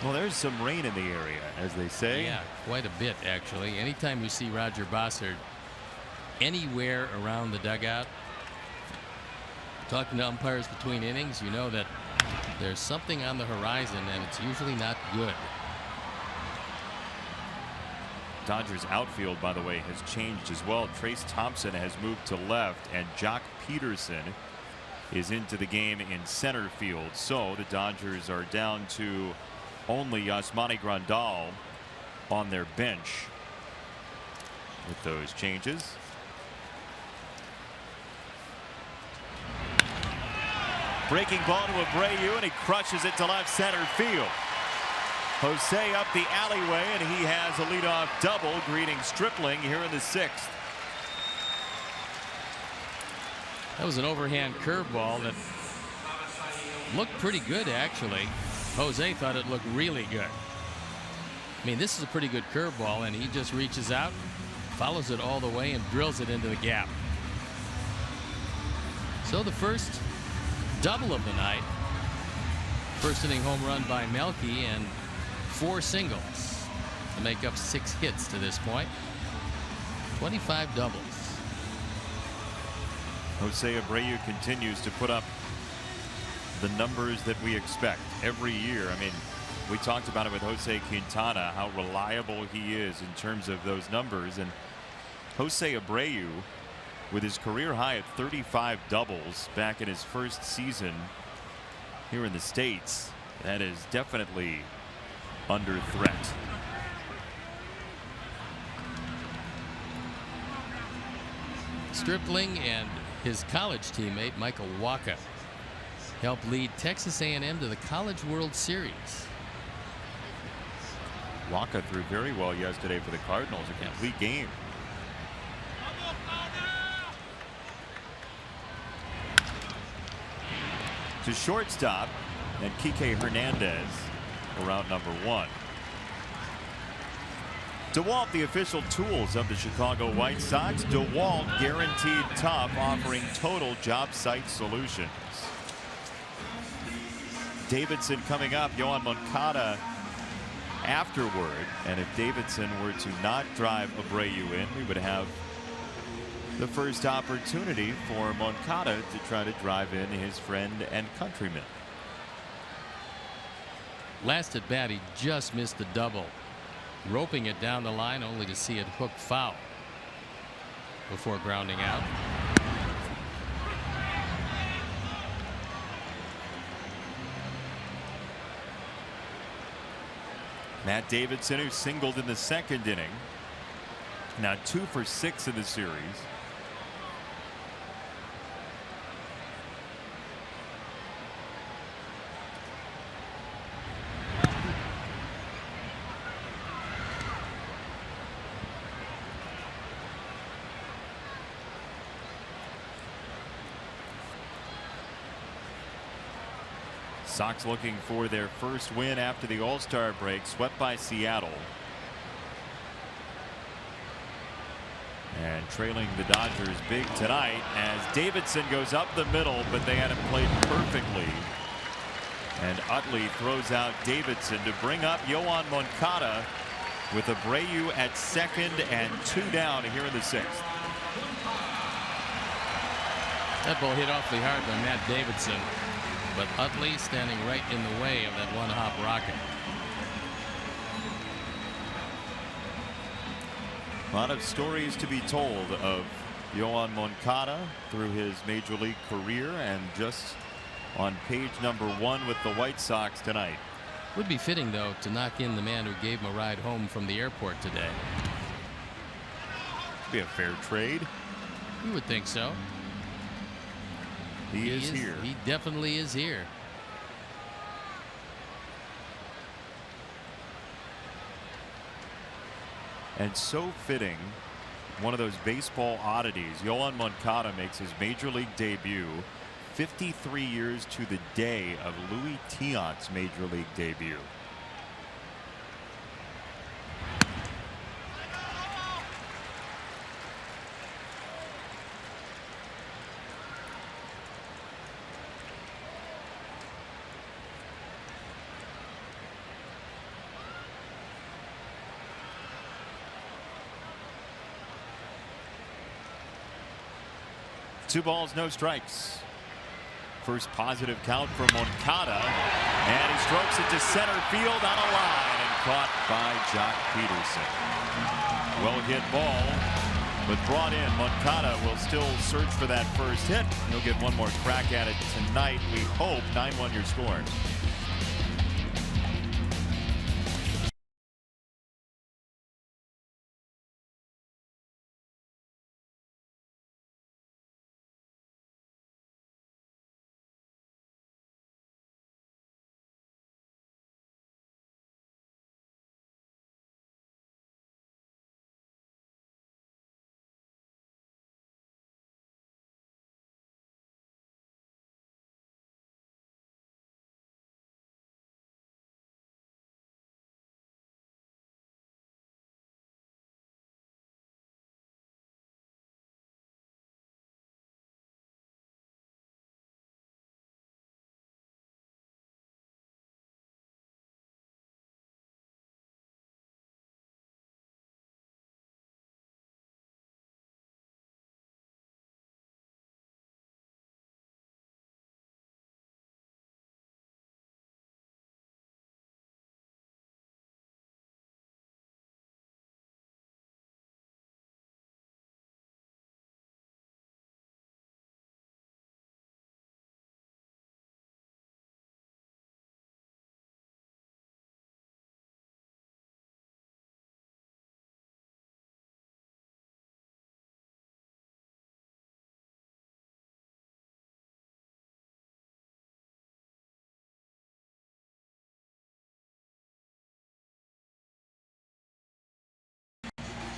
Well, there's some rain in the area, as they say. Yeah, quite a bit, actually. Anytime you see Roger Bossard anywhere around the dugout, talking to umpires between innings, you know that there's something on the horizon, and it's usually not good. Dodgers outfield, by the way, has changed as well. Trace Thompson has moved to left, and Jock Peterson is into the game in center field. So the Dodgers are down to only Yasmani Grandal on their bench with those changes. Breaking ball to Abreu, and he crushes it to left center field. Jose up the alleyway, and he has a leadoff double, greeting Stripling here in the 6th. That was an overhand curveball that looked pretty good, actually. Jose thought it looked really good. I mean, this is a pretty good curveball, and he just reaches out, follows it all the way, and drills it into the gap. So the first double of the night. First inning home run by Melky, and 4 singles to make up 6 hits to this point. 25 doubles. Jose Abreu continues to put up the numbers that we expect every year. I mean, we talked about it with Jose Quintana, how reliable he is in terms of those numbers. And Jose Abreu, with his career high at 35 doubles back in his first season here in the States, that is definitely under threat. Stripling and his college teammate Michael Wacha helped lead Texas A&M to the College World Series. Wacha threw very well yesterday for the Cardinals, a complete game. To shortstop, and Kike Hernandez for out number 1. DeWalt, the official tools of the Chicago White Sox. DeWalt, guaranteed tough, offering total job site solutions. Davidson coming up, Yohan Moncada afterward, and if Davidson were to not drive Abreu in, we would have the first opportunity for Moncada to try to drive in his friend and countryman. Last at bat, he just missed the double, roping it down the line only to see it hook foul before grounding out. Matt Davidson, who singled in the 2nd inning, now 2 for 6 in the series. Sox looking for their first win after the All-Star break, swept by Seattle. And trailing the Dodgers big tonight as Davidson goes up the middle, but they had him played perfectly. And Utley throws out Davidson to bring up Yohan Moncada with Abreu at 2nd and 2 down here in the 6th. That ball hit awfully hard by Matt Davidson, but Utley standing right in the way of that one-hop rocket. A lot of stories to be told of Yohan Moncada through his major league career and just on page number 1 with the White Sox tonight. Would be fitting, though, to knock in the man who gave him a ride home from the airport today. Be a fair trade. You would think so. He is here. He definitely is here. And so fitting, one of those baseball oddities. Yohan Moncada makes his major league debut 53 years to the day of Louis Tiant's major league debut. Two balls, no strikes. First positive count for Moncada, and he strokes it to center field on a line and caught by Jock Peterson. Well hit ball, but brought in. Moncada will still search for that first hit. He'll get one more crack at it tonight, we hope. 9-1 your score.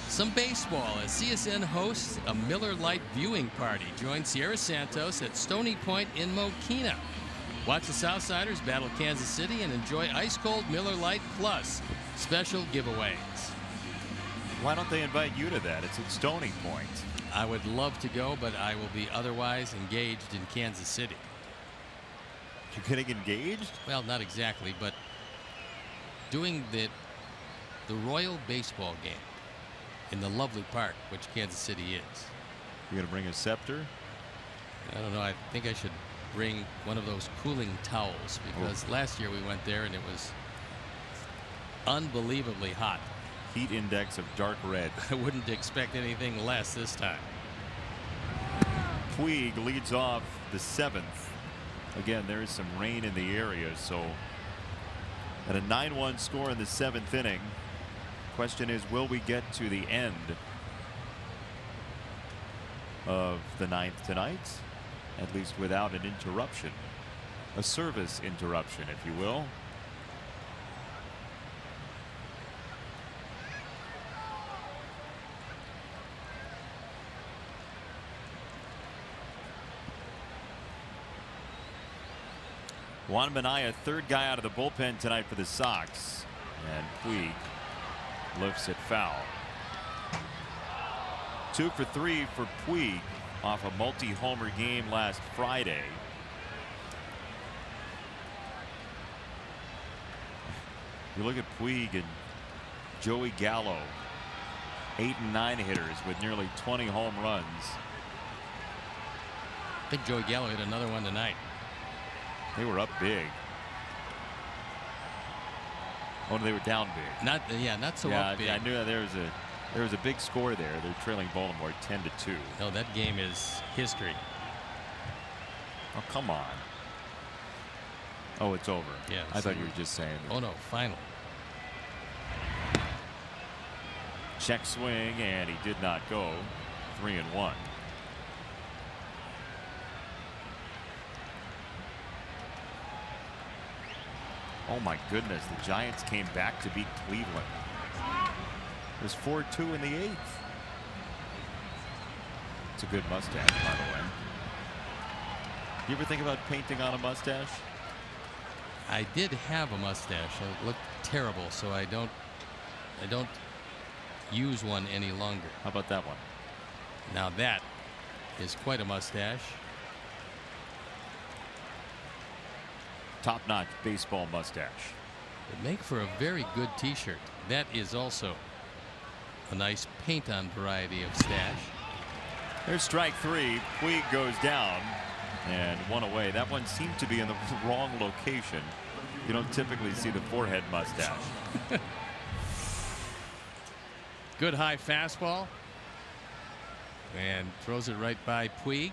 Some baseball as CSN hosts a Miller Lite viewing party. Join Sierra Santos at Stony Point in Moncada. Watch the Southsiders battle Kansas City and enjoy ice-cold Miller Lite plus special giveaways. Why don't they invite you to that? It's at Stony Point. I would love to go, but I will be otherwise engaged in Kansas City. You're getting engaged? Well, not exactly, but doing the Royal Baseball game in the lovely park, which Kansas City is. You're going to bring a scepter? I don't know. I think I should bring one of those cooling towels because last year we went there and it was unbelievably hot. Heat index of dark red. I wouldn't expect anything less this time. Puig leads off the 7th. Again, there is some rain in the area, so at a 9-1 score in the 7th inning. Question is, will we get to the end of the 9th tonight, at least without an interruption, a service interruption, if you will. Juan Minaya, third guy out of the bullpen tonight for the Sox, and Puig lifts it foul. 2 for 3 for Puig off a multi-homer game last Friday. You look at Puig and Joey Gallo, 8 and 9 hitters with nearly 20 home runs. I think Joey Gallo hit another one tonight. They were up big. Oh, they were down big. Not so up big. I knew that there was There was a big score there. They're trailing Baltimore 10-2. No, that game is history. Oh, come on. Oh, it's over. Yeah. I thought you were just saying. Oh, no, final. Check swing, and he did not go. 3-1. Oh my goodness, the Giants came back to beat Cleveland. It was 4-2 in the 8th. It's a good mustache, by the way. You ever think about painting on a mustache? I did have a mustache. It looked terrible, so I don't use one any longer. How about that one? Now that is quite a mustache. Top-notch baseball mustache. Would make for a very good t-shirt. That is also a nice paint-on variety of stash. There's strike 3. Puig goes down and one away. That one seemed to be in the wrong location. You don't typically see the forehead mustache. Good high fastball. And throws it right by Puig.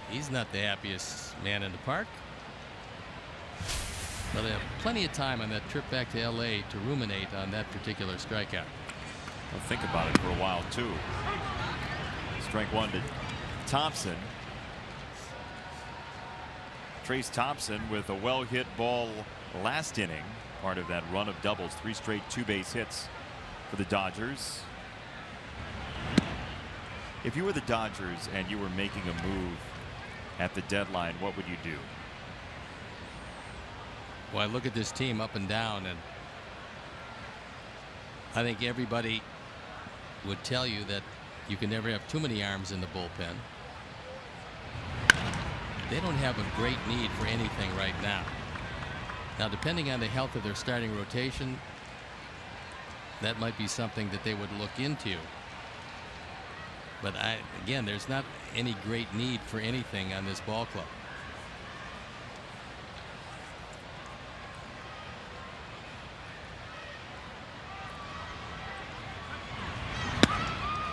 He's not the happiest man in the park. But they have plenty of time on that trip back to LA to ruminate on that particular strikeout. I'll think about it for a while too. Strike 1 to Thompson. Trace Thompson with a well hit ball last inning. Part of that run of doubles. 3 straight 2-base hits for the Dodgers. If you were the Dodgers and you were making a move at the deadline, what would you do? Well, I look at this team up and down, and I think everybody would tell you that you can never have too many arms in the bullpen. They don't have a great need for anything right now. Now, depending on the health of their starting rotation, that might be something that they would look into. But again, there's not any great need for anything on this ball club.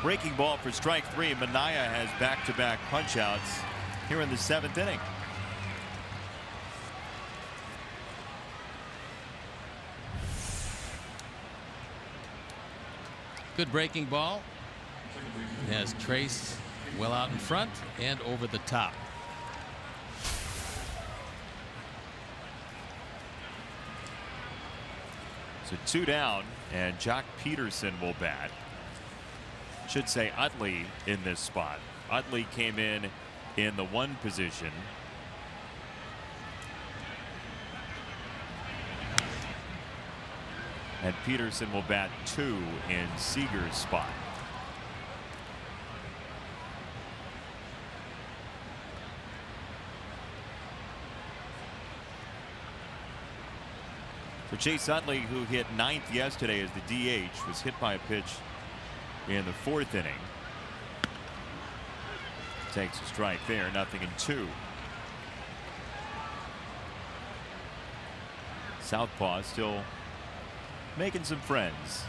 Breaking ball for strike 3. Minaya has back-to-back punch-outs here in the 7th inning. Good breaking ball. Has Trace well out in front and over the top. So 2 down, and Jock Peterson will bat. Should say Utley in this spot. Utley came in the 1 position. And Peterson will bat 2 in Seager's spot. So Chase Utley, who hit 9th yesterday as the DH, was hit by a pitch in the 4th inning. Takes a strike there, 0-2. Southpaw still making some friends.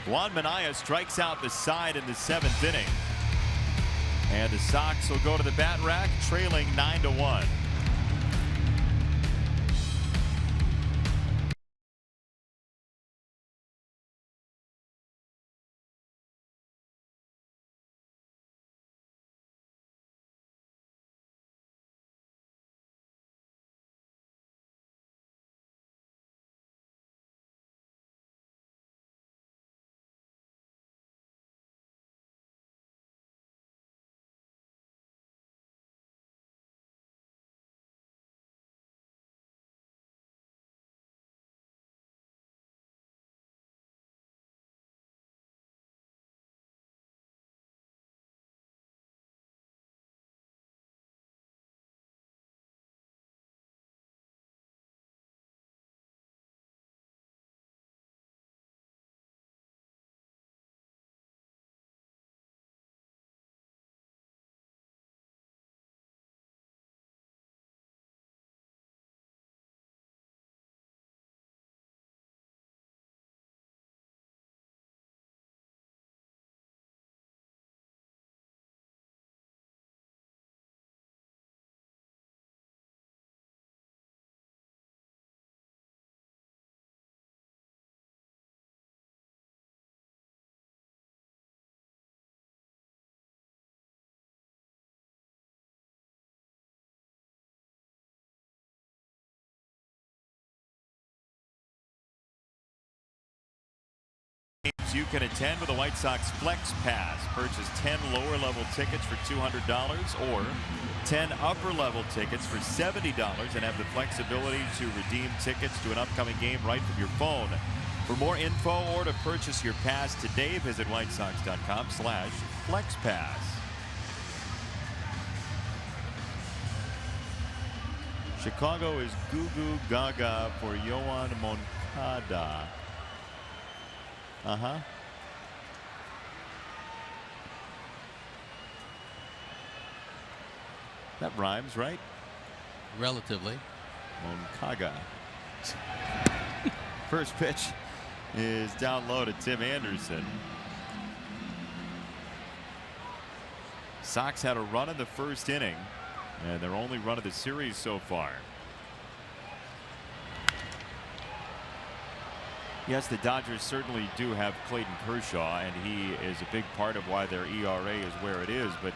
Juan Minaya strikes out the side in the 7th inning. And the Sox will go to the bat rack, trailing 9-1. you can attend with a White Sox Flex Pass. Purchase 10 lower-level tickets for $200 or 10 upper-level tickets for $70 and have the flexibility to redeem tickets to an upcoming game right from your phone. For more info or to purchase your pass today, visit whitesox.com/FlexPass. Chicago is goo goo gaga for Yoan Moncada. That rhymes, right? Relatively. Moncada. First pitch is down low to Tim Anderson. Sox had a run in the first inning, and their only run of the series so far. Yes, the Dodgers certainly do have Clayton Kershaw, and he is a big part of why their ERA is where it is. But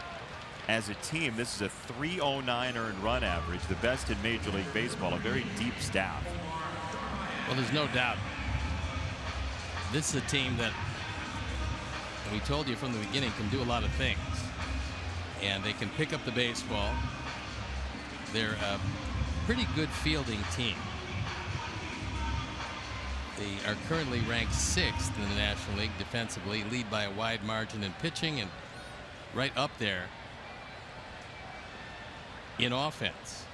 as a team, this is a .309 earned run average, the best in Major League Baseball, a very deep staff. Well, there's no doubt. This is a team that, we told you from the beginning, can do a lot of things. And they can pick up the baseball. They're a pretty good fielding team. They are currently ranked 6th in the National League defensively, lead by a wide margin in pitching, and right up there in offense.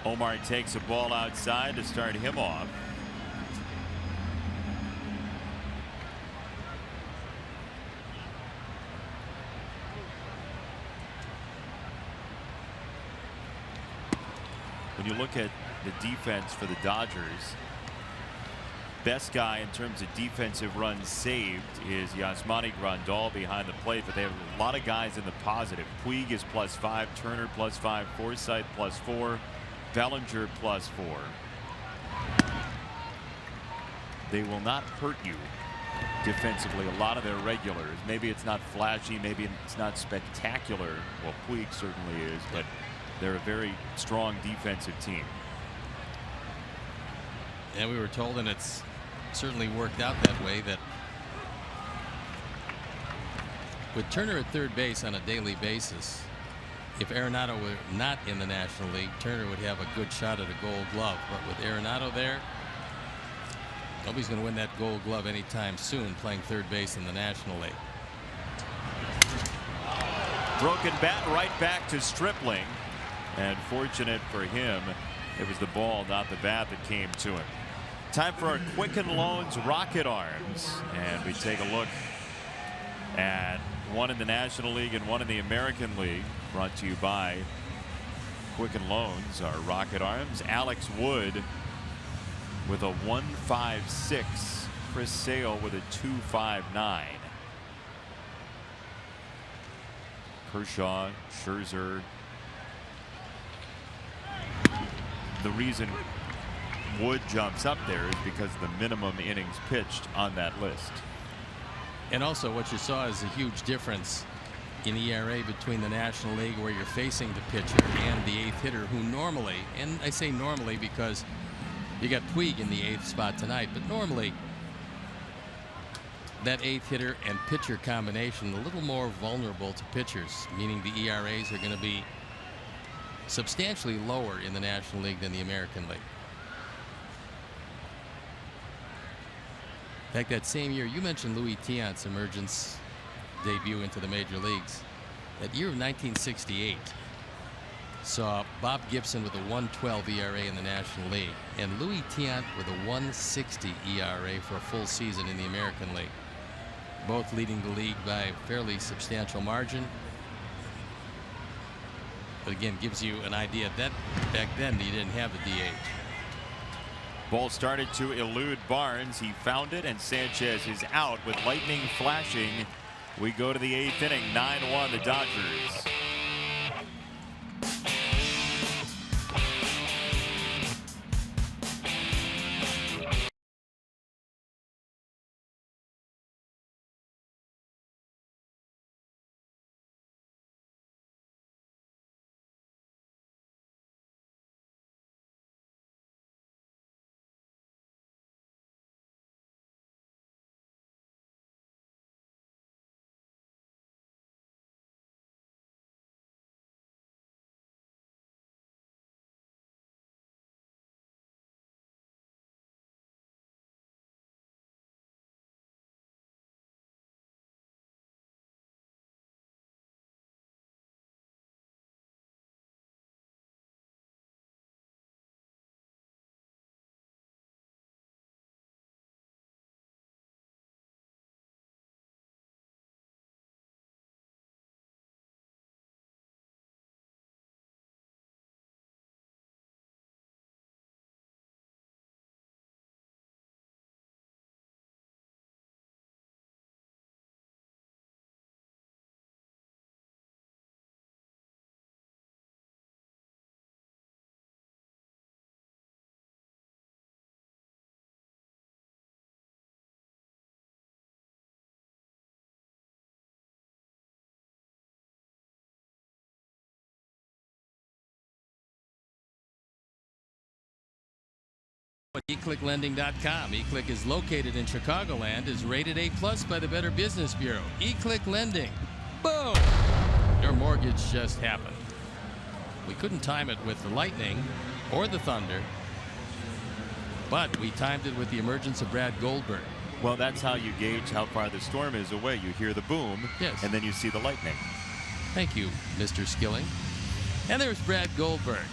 Omar takes a ball outside to start him off. When you look at the defense for the Dodgers, best guy in terms of defensive runs saved is Yasmani Grandal behind the plate, but they have a lot of guys in the positive. Puig is +5, Turner +5, Forsythe +4, Bellinger +4. They will not hurt you defensively. A lot of their regulars, maybe it's not flashy, maybe it's not spectacular. Well, Puig certainly is, but they're a very strong defensive team. And we were told, and it's certainly worked out that way, that with Turner at third base on a daily basis, if Arenado were not in the National League, Turner would have a good shot at a Gold Glove. But with Arenado there, nobody's going to win that Gold Glove anytime soon playing third base in the National League. Broken bat right back to Stripling, and fortunate for him, it was the ball, not the bat, that came to him. Time for our Quicken Loans Rocket Arms, and we take a look at one in the National League and one in the American League, brought to you by Quicken Loans. Our Rocket Arms, Alex Wood with a 156, Chris Sale with a 259. Kershaw, Scherzer. The reason Wood jumps up there is because of the minimum innings pitched on that list. And also what you saw is a huge difference in ERA between the National League, where you're facing the pitcher and the 8th hitter, who normally, and I say normally because you got Puig in the 8th spot tonight, but normally that 8th hitter and pitcher combination a little more vulnerable to pitchers, meaning the ERAs are going to be substantially lower in the National League than the American League. In fact, that same year, you mentioned Louis Tiant's emergence debut into the major leagues. That year of 1968 saw Bob Gibson with a 112 ERA in the National League and Louis Tiant with a 160 ERA for a full season in the American League, both leading the league by a fairly substantial margin. But again, gives you an idea that back then you didn't have the DH. Ball started to elude Barnes. He found it, and Sanchez is out with lightning flashing. We go to the 8th inning, 9-1 the Dodgers. eClickLending.com. eClick is located in Chicagoland, is rated A+ by the Better Business Bureau. eClick Lending. Boom! Your mortgage just happened. We couldn't time it with the lightning or the thunder, but we timed it with the emergence of Brad Goldberg. Well, that's how you gauge how far the storm is away. You hear the boom, yes, and then you see the lightning. Thank you, Mr. Skilling. And there's Brad Goldberg.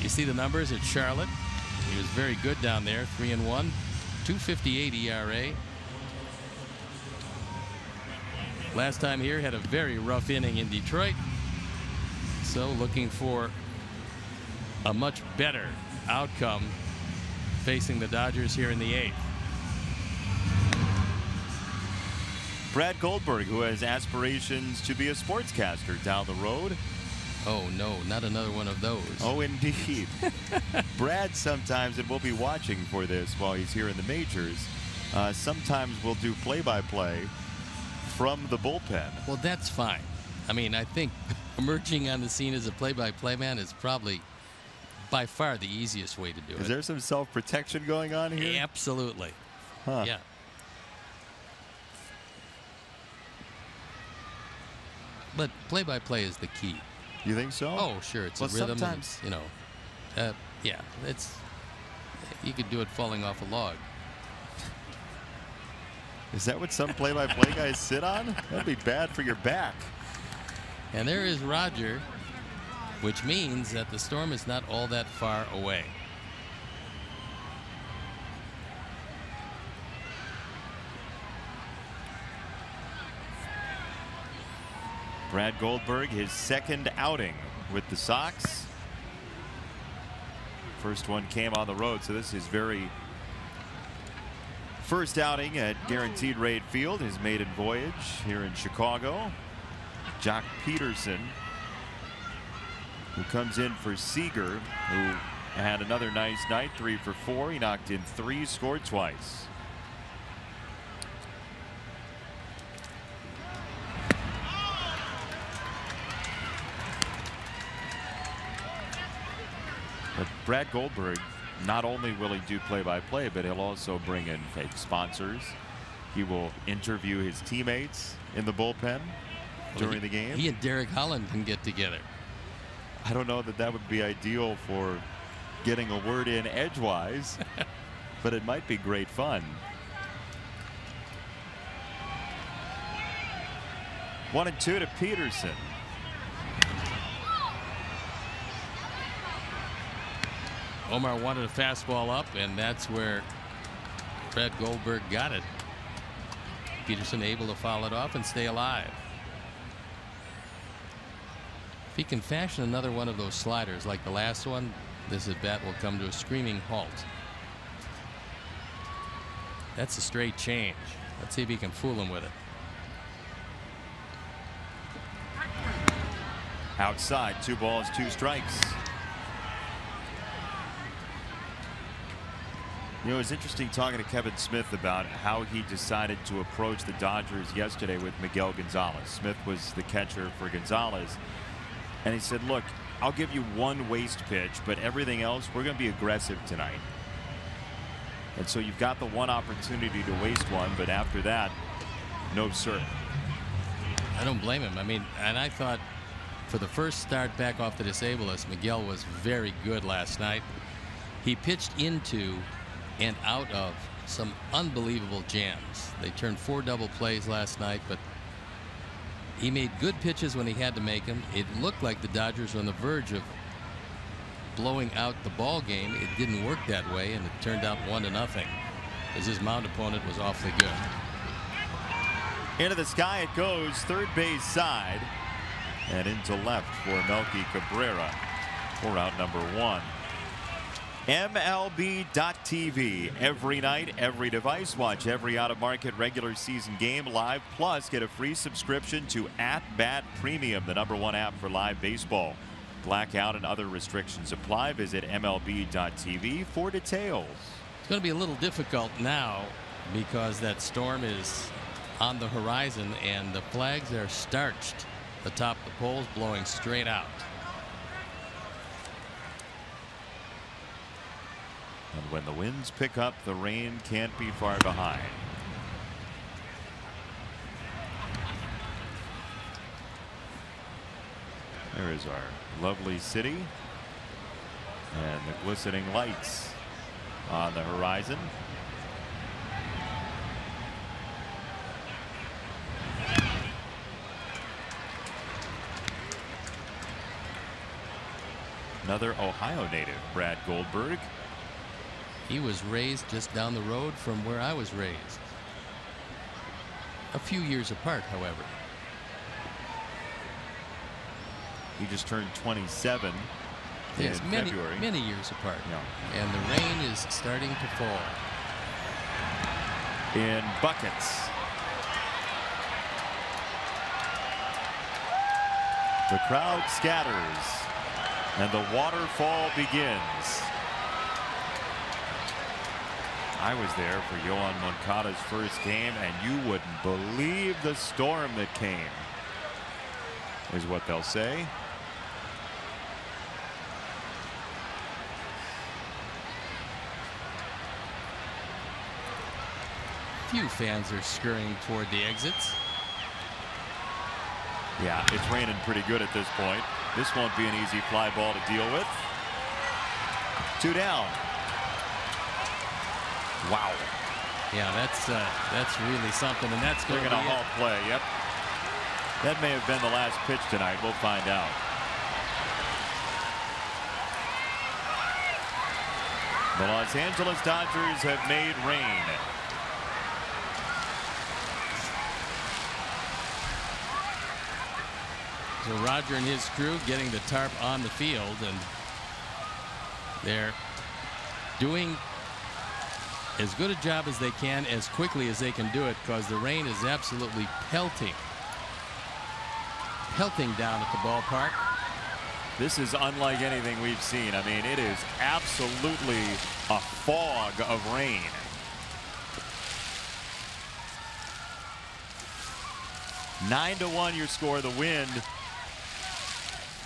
You see the numbers at Charlotte. He was very good down there, 3-1, 2.58 ERA. Last time here, had a very rough inning in Detroit. So looking for a much better outcome facing the Dodgers here in the 8th. Brad Goldberg, who has aspirations to be a sportscaster down the road. Oh, no, not another one of those. Oh, indeed. Brad sometimes, and we'll be watching for this while he's here in the majors, sometimes we'll do play-by-play from the bullpen. Well, that's fine. I mean, I think emerging on the scene as a play-by-play man is probably by far the easiest way to do it. Is there some self-protection going on here? Absolutely. Huh. Yeah. But play-by-play is the key. You think so? Oh, sure. It's a rhythm. Sometimes, you know, yeah. It's you could do it falling off a log. Is that what some play-by-play guys sit on? That'd be bad for your back. And there is Roger, which means that the storm is not all that far away. Brad Goldberg, his second outing with the Sox. First one came on the road, so this is very first outing at Guaranteed Rate Field, his maiden voyage here in Chicago. Jock Peterson, who comes in for Seager, who had another nice night, 3 for 4. He knocked in 3, scored twice. But Brad Goldberg, not only will he do play-by-play, but he'll also bring in fake sponsors. He will interview his teammates in the bullpen during the game. He and Derek Holland can get together. I don't know that that would be ideal for getting a word in edgewise, but it might be great fun. 1-2 to Peterson. Omar wanted a fastball up, and that's where Brad Goldberg got it. Peterson able to foul it off and stay alive. If he can fashion another one of those sliders like the last one, this at bat will come to a screaming halt. That's a straight change. Let's see if he can fool him with it. Outside, 2 balls, 2 strikes. You know, it's interesting talking to Kevin Smith about how he decided to approach the Dodgers yesterday with Miguel Gonzalez. Smith was the catcher for Gonzalez. And he said, look, I'll give you 1 waste pitch, but everything else, we're going to be aggressive tonight. And so you've got the 1 opportunity to waste 1, but after that, no, sir. I don't blame him. I mean, and I thought for the first start back off the disabled list, Miguel was very good last night. He pitched into and out of some unbelievable jams. They turned 4 double plays last night, but he made good pitches when he had to make them. It looked like the Dodgers were on the verge of blowing out the ball game. It didn't work that way, and it turned out 1-0 as his mound opponent was awfully good. Into the sky it goes, third base side, and into left for Melky Cabrera for out number 1. MLB.TV. Every night, every device. Watch every out-of-market regular season game live. Plus, get a free subscription to At Bat Premium, the #1 app for live baseball. Blackout and other restrictions apply. Visit MLB.TV for details. It's going to be a little difficult now because that storm is on the horizon and the flags are starched atop the poles, blowing straight out. And when the winds pick up, the rain can't be far behind. There is our lovely city and the glistening lights on the horizon. Another Ohio native, Brad Goldberg. He was raised just down the road from where I was raised. A few years apart, however. He just turned 27 Yes, in many, February. many years apart. Yeah. And the rain is starting to fall. In buckets. The crowd scatters and the waterfall begins. I was there for Yohan Moncada's first game, and you wouldn't believe the storm that came, is what they'll say. Few fans are scurrying toward the exits. Yeah, it's raining pretty good at this point. This won't be an easy fly ball to deal with. 2 down. Wow. Yeah, that's really something, and that's going to be a halt play. Yep. That may have been the last pitch tonight. We'll find out. The Los Angeles Dodgers have made rain. So Roger and his crew getting the tarp on the field, and they're doing as good a job as they can as quickly as they can do it, because the rain is absolutely pelting down at the ballpark. This is unlike anything we've seen. I mean, it is absolutely a fog of rain. Nine to 1 your score. The wind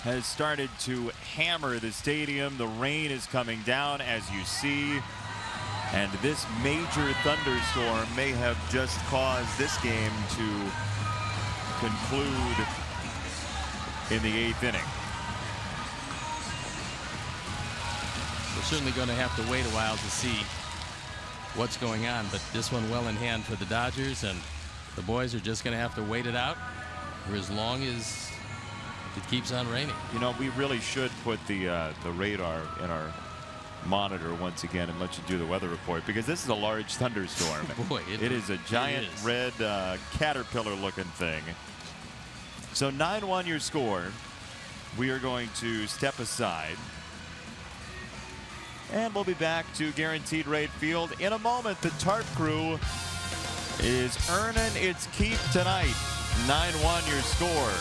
has started to hammer the stadium. The rain is coming down, as you see. And this major thunderstorm may have just caused this game to conclude in the 8th inning. We're certainly going to have to wait a while to see what's going on, but this one well in hand for the Dodgers, and the boys are just going to have to wait it out for as long as it keeps on raining. You know, we really should put the radar in our monitor once again and let you do the weather report, because this is a large thunderstorm. Boy, it is a giant red caterpillar looking thing. So 9-1 your score. We are going to step aside, and we'll be back to Guaranteed Rate Field in a moment. The tarp crew is earning its keep tonight. 9-1 your score.